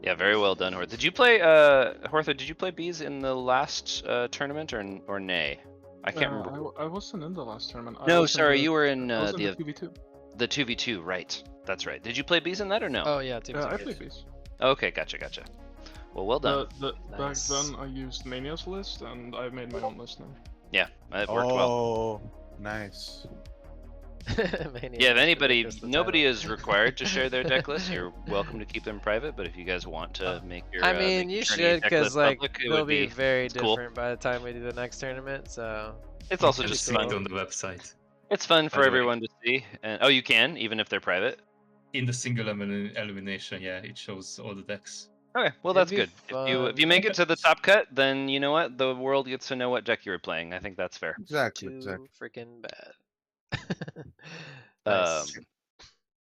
Yeah, very well done, Hortha. Did you play Hortha? Did you play bees in the last tournament or nay? I can't remember.
I wasn't in the last tournament.
No, sorry, you were in
the
the
2v2.
The 2v2, right? That's right. Did you play bees in that or no?
Oh yeah, team
I played bees.
Okay, gotcha. Well done.
Back then, I used Mania's list, and I've made my own list now.
Yeah, it worked well.
Oh, nice.
Yeah, if nobody is required to share their deck list. You're welcome to keep them private, but if you guys want to make your
I mean,
make
you
Tourney
should,
deck
because
list
like
public, it
they'll
would
be very
cool.
different by the time we do the next tournament. So
It's also
Just
just
see it
fun.
on the website.
It's fun
By
for
the way.
everyone to see. And you can, even if they're private.
In the single elimination, yeah, it shows all the decks.
Okay, well
It'd
that's
be
good. If you make it to the top cut, then you know what? The world gets to know what deck you were playing. I think that's fair.
Exactly.
too freaking bad.
Um,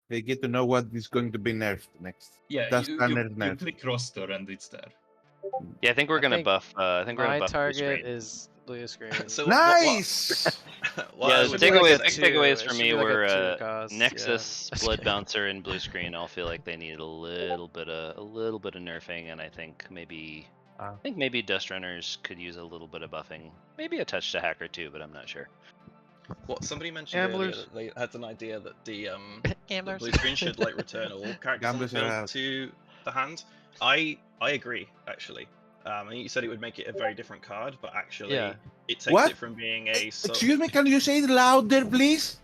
They get to know what is going to be nerfed next.
Yeah,
Dust
you
Runner nerf.
click roster and it's there.
yeah, I think we're gonna
think
buff. I think we're
My
gonna buff blue
target
screen.
is blue screen.
So
Nice!
Yeah, the
should be like
takeaways,
a
big
2.
takeaways
It
for
should
me
be like a
were
2 cost,
Nexus,
yeah.
Blood Bouncer, and Blue Screen all feel like they need a little bit of nerfing, and I think maybe Dust Runners could use a little bit of buffing, maybe a touch to Hacker too, but I'm not sure.
What somebody mentioned earlier,
Gamblers.
that they had an idea that the
Gamblers.
blue screen should like return all characters on the
Gamblers are
field
out.
to the hand. I agree, actually. I think you said it would make it a very different card, but actually
Yeah.
it takes
What?
it from being a
Excuse me, can you say it louder, please?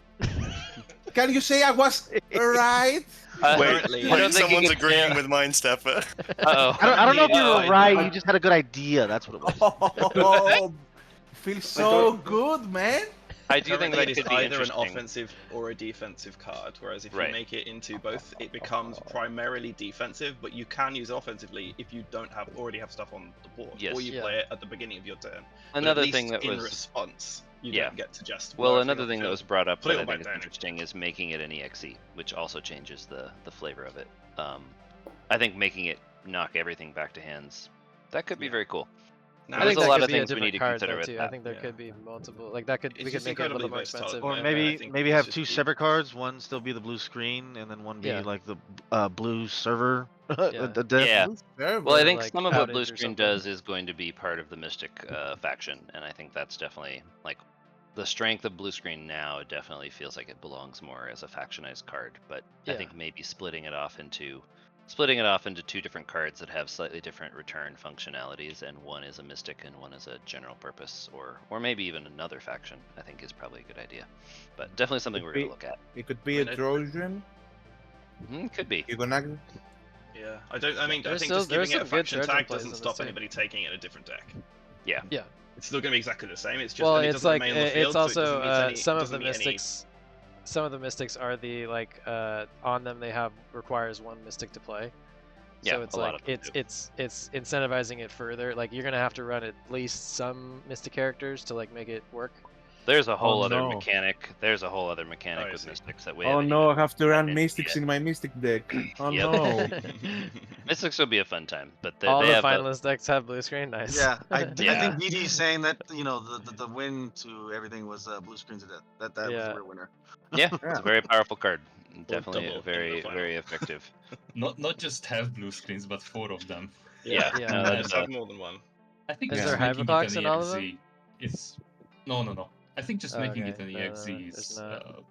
Can you say I was right?
Apparently-
I don't think
someone's
you can
agreeing with Mindstepper.
Uh-oh.
I don't know if you
Yeah,
were right. You just had a good idea. That's what it was.
Oh, feels so good, man.
I do think
Currently
that
it is
could be
either an
interesting.
offensive or a defensive card, whereas if
Right.
you make it into both, it becomes primarily defensive, but you can use it offensively if you don't already have stuff on the board,
Yes.
or you
Yeah.
play it at the beginning of your turn. But
Another
at least
thing that
in
was
response, you
Yeah.
don't get to just
Well,
work
another
on the
thing that
field.
was brought up
Put it
that I
all
think is
back down.
interesting is making it an EXE, which also changes the flavor of it. I think making it knock everything back to hands, that could be very cool.
Now,
I think
There's a
that
lot
could
of
be a
things we
different
need to
card
consider
though
with
too.
that.
I think there
Yeah.
could be multiple. Like that could
It's
we could
just
make it a little more
incredibly versatile.
expensive.
Or
Yeah, I
maybe
think
maybe
it's
have
just
two
the-
separate cards. One still be the blue screen, and then one be
Yeah.
like the blue server.
Yeah.
the death.
Yeah.
Server.
Well, I think
like
some of what
outage
Blue
or
Screen
something.
does is going to be part of the Mystic faction, and I think that's definitely like the strength of Blue Screen now. It definitely feels like it belongs more as a factionized card, but I
Yeah.
think maybe splitting it off into two different cards that have slightly different return functionalities, and one is a Mystic and one is a general purpose, or maybe even another faction, I think is probably a good idea. But definitely something we're going to look at.
It could be a Trojan.
Could be.
You're gonna.
Yeah, I think
There's
just
there's
giving it a
some good
faction
Trojan
tag
plays
doesn't
in
stop
this team.
anybody taking it in a different deck.
Yeah.
Yeah.
It's still going to be exactly the same. It's just
Well,
only
it's
doesn't
like
remain on the
it's
field, so it
also
doesn't mean any-
some of
doesn't
the
mean any-
mystics. Some of the mystics are the like on them they have requires one mystic to play.
Yeah,
So it's
a lot
like
of them
it's incentivizing it further. Like you're gonna have to run at least some mystic characters to like make it work.
There's a whole
Oh,
other
no.
mechanic. There's a whole other mechanic
Oh, I
with
see.
Mystics that we
Oh
haven't
no, I
even
have to run
gotten into
Mystics
yet.
in my Mystic deck. Oh
Yep.
no.
Mystics will be a fun time, but
All
they
the
have
finalist decks have blue screen. Nice.
Yeah, I
Yeah.
think DD's saying that the win to everything was blue screens. That was
Yeah.
the real winner.
Yeah, it's a very powerful card. Definitely
double in the
very
final.
very effective.
Not just have blue screens, but 4 of them.
Yeah.
Yeah.
No, that's,
Have more than one.
I think
Is
just
there
making it
hyperclocks
an
in all of
EXE
them?
is no. I think just
Oh,
making
okay.
it an
No,
EXE
there's
is
not.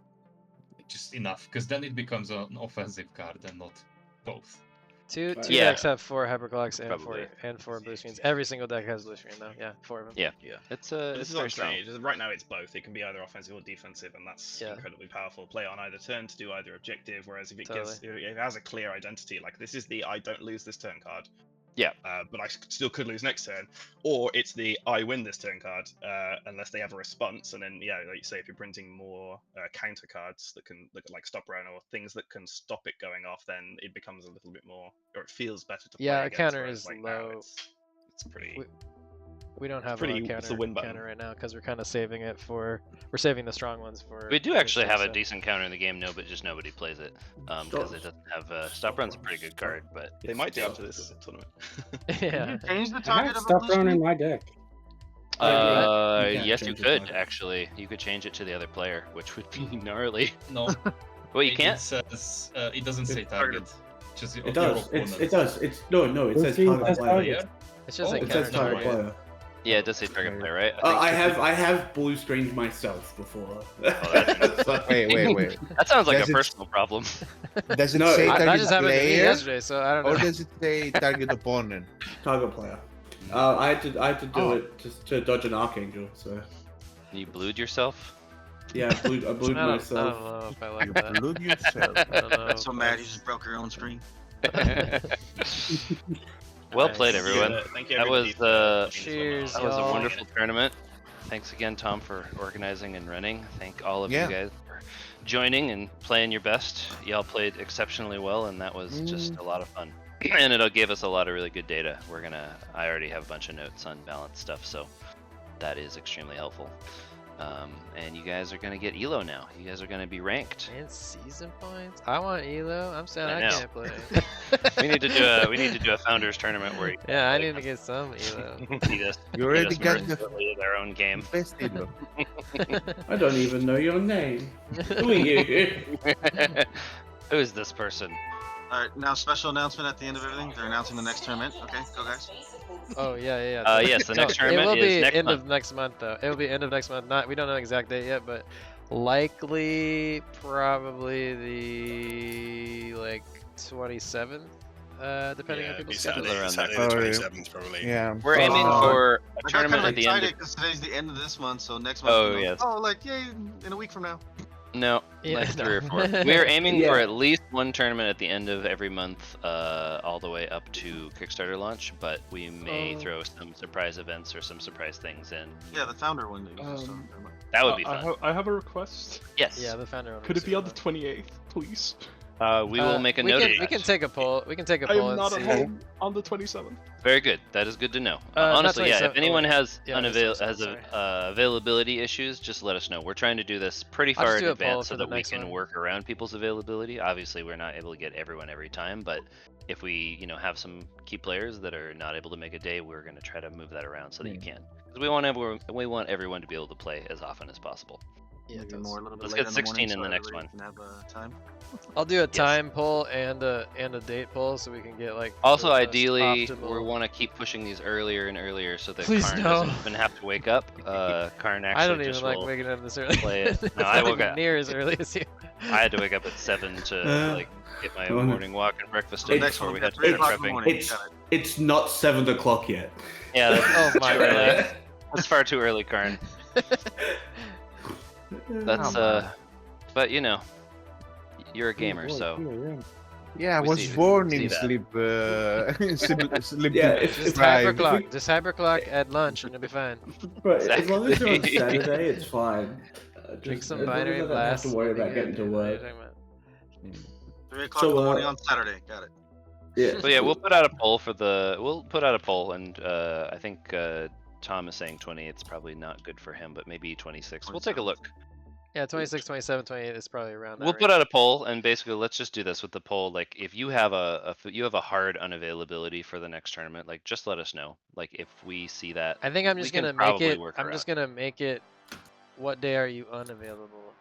just enough, because then it becomes an offensive card and not both.
Two
Yeah.
decks have 4 hyperclocks and
Probably.
four blue screens. Every single deck has blue screen though. Yeah, 4 of them.
Yeah.
Yeah.
It's
But
it's
this is what
very
I'm
strong.
saying. Just right now, it's both. It can be either offensive or defensive, and that's
Yeah.
incredibly powerful. Play on either turn to do either objective. Whereas if it
Totally.
if it has a clear identity, like this is the I don't lose this turn card.
Yeah.
But I still could lose next turn, or it's the I win this turn card, unless they have a response. And then like you say, if you're printing more counter cards that can like stop run or things that can stop it going off, then it becomes a little bit more, or it feels better to play
Yeah,
against.
counter
whereas,
is
like, now
low.
it's pretty.
We don't have
pretty-
a lot of
it's the win button.
counter right now because we're kind of saving it for. We're saving the strong ones for.
We do actually have a
so-
decent counter in the game, no, but just nobody plays it because it doesn't have stop run's a pretty good card, but
They might do after this tournament.
Yeah.
Change the
I
target
have
of a
stuff
blue
thrown in
screen.
my deck.
You can't
yes, you
change the
could
target.
actually. You could change it to the other player, which would be gnarly.
No,
Well, you
it
can't.
says it doesn't say target. Just
It
your
does.
opponent.
It does. It's no. It
Blue
says
screen
target
says
player.
target.
It's just like
It
counter
says target
target.
player.
Yeah, it does say target player, right?
I
think
have I have blue screened myself before.
Wait.
That sounds like
Does
a
it-
personal problem.
Does it
No,
say
that
That
target
just happened to me
player
yesterday, so I don't know.
or does it say target opponent?
Target player. I had to do
Oh.
it just to dodge an archangel. So
You blued yourself?
yeah, I blued
I don't
myself.
know if I like that.
Blood yourself.
I don't know.
So mad, you just broke your own screen.
Well played,
Nice.
everyone.
Yeah, thank you,
That was
everybody, for
Cheers,
that was a
y'all.
wonderful tournament. Thanks again, Tom, for organizing and running. Thank all of
Yeah.
you guys for joining and playing your best. Y'all played exceptionally well, and that was just a lot of fun. And it gave us a lot of really good data. I already have a bunch of notes on balance stuff, so that is extremely helpful. And you guys are gonna get Elo now. You guys are gonna be ranked.
And season points. I want Elo. I'm sad
I
I,
know.
can't play.
We need to do a founders tournament where you
Yeah, I need to get some Elo.
need us.
You already
get us
got
merged
the
with their own game.
best Elo.
I don't even know your name. Who are you?
Who is this person?
All right, now special announcement at the end of everything. They're announcing the next tournament. Okay, go guys.
Oh yeah.
Yes, the next
It
tournament
will be
is next
end
month.
of next month though. It will be end of next month. We don't know the exact date yet, but likely probably the 27th, depending on people's schedules.
around
Saturday
there.
the
Oh, yeah.
27th, probably.
Yeah.
We're aiming for a
I got
tournament
kind of
at the end.
excited because today's the end of this month, so next month.
Oh,
you know,
yes.
Oh, like yay! In a week from now.
No,
Yeah,
like
no.
3 or 4. We're aiming for
Yeah.
at least one tournament at the end of every month, all the way up to Kickstarter launch. But we may throw some surprise events or some surprise things in.
Yeah, the founder one. That you just talked about.
That would be fun.
I have a request.
Yes.
Yeah, the founder one.
Could
was
it be on
super
the
fun.
28th, please?
We will make a
we
note
can,
of
we
that.
can take a poll. We can take a
I
poll
am
and
not
see.
at home on the 27th.
Very good. That is good to know.
Not
Honestly, yeah. If
27th,
anyone has
yeah,
availability issues, just let us know. We're trying to do this pretty
I'll
far
just
in
do a poll
advance so
for the
that we
next
can
one.
work around people's availability. Obviously, we're not able to get everyone every time, but if we, have some key players that are not able to make a day, we're going to try to move that around so that you can. Because we want everyone to be able to play as often as possible.
Yeah,
Maybe more a little bit
Let's
later
get
in the morning
16 in
so
the next
everybody
one.
Can have time.
I'll do a time poll and a date poll so we can get
Also,
the most
ideally,
optimal-
we want to keep pushing these earlier and earlier so that
Please
Karn
no.
doesn't even have to wake up. Karn actually
I don't even
just
like
will
waking up this early.
play it.
It's
No, I
not
woke
even
up.
near as early as you.
I had to wake up at 7 to get my morning walk and breakfast in
Next
before
one
we
will
had
be
to
at
start
3 o'clock in the
prepping.
morning. It's not 7 o'clock yet.
Yeah, that's
Oh my
too early.
God.
That's far too early, Karn. That's but you're a gamer, so
Yeah, I
We
was
see-
born
see
in
that.
sleep. sleep.
Yeah,
Just
Right.
hyperclock. Just hyperclock at lunch and it'll be fine.
Right, as long as you're on
Exactly.
Saturday, it's fine.
Drink some
as long as
binary
I don't
blast.
have to worry
we'll be
about getting
good.
to
What are you
work.
talking about?
3 o'clock
So,
in the morning
uh,
on Saturday. Got it.
Yeah.
So yeah, we'll put out a poll and I think Tom is saying 28's probably not good for him, but maybe 26. We'll take a look.
Yeah, 26, 27, 28 is probably around that.
We'll put out a poll, and basically, let's just do this with the poll. Like, if you have a hard unavailability for the next tournament, like, just let us know. Like, if we see that,
I think I'm just
we can
gonna make
probably
it.
work
I'm
around.
just gonna make it. What day are you unavailable?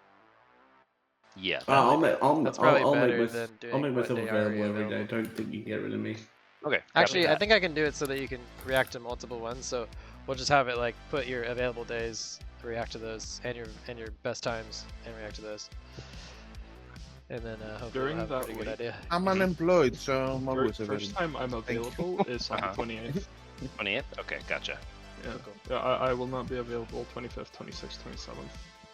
Yeah.
That's probably
I'll
better
make
than doing
I'll make
what
myself
day are you
available every day.
available.
Don't think you can get rid of me.
Okay.
Actually, I think I can do it so that you can react to multiple ones. So we'll just have it like put your available days, react to those, and your best times, and react to those. And then hopefully
During
we'll have a
that
pretty good
week-
idea.
I'm unemployed, so I'm always
First
available.
time I'm available is on the 28th.
28th? Okay, gotcha.
Yeah, yeah I will not be available 25th, 26th, 27th.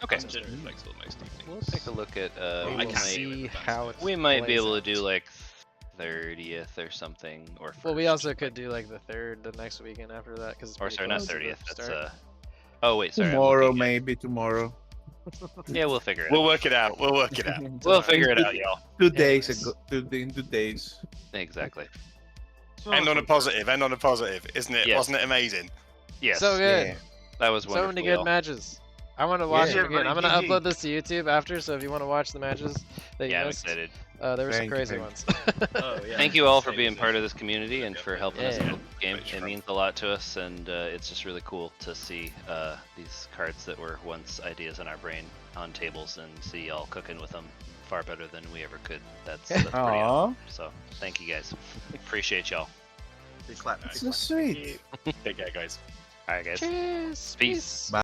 Okay.
I'm generally flexible most evenings.
We'll take a look at.
We
We
will
might,
see how it
we might be
plays
able
out.
to do like 30th or something, or first.
Well, we also could do like the 3rd, the next weekend after that, because
Or sorry, not
close to the
30th. That's
start.
Oh wait, sorry. I'm
Tomorrow,
looking at-
maybe tomorrow.
Yeah, we'll figure it
We'll
out.
work it out. We'll work it out.
We'll figure it out, y'all.
2 days
Anyways.
ago. In 2 days.
Exactly.
End on a positive. End on a positive. Isn't it?
Yes.
Wasn't it amazing?
Yes.
So good.
Yeah.
That was
So
wonderful.
many good
y'all.
matches. I want to watch
Yeah.
it again. I'm gonna
GG.
upload this to YouTube after, so if you want to watch the matches that you
Yeah, I'm
missed,
excited.
there were some
Thank you,
crazy
thank
ones.
Oh, yeah.
Thank you all for
Same,
being
same.
part of this community and for helping us
Yeah.
build the game. It means a lot to us, and it's just really cool to see these cards that were once ideas in our brain on tables and see y'all cooking with them far better than we ever could. That's pretty
Aw.
awesome. So thank you guys. Appreciate y'all.
Big clap.
So sweet.
Take care, guys.
All right, guys.
Cheers.
Peace.
Bye.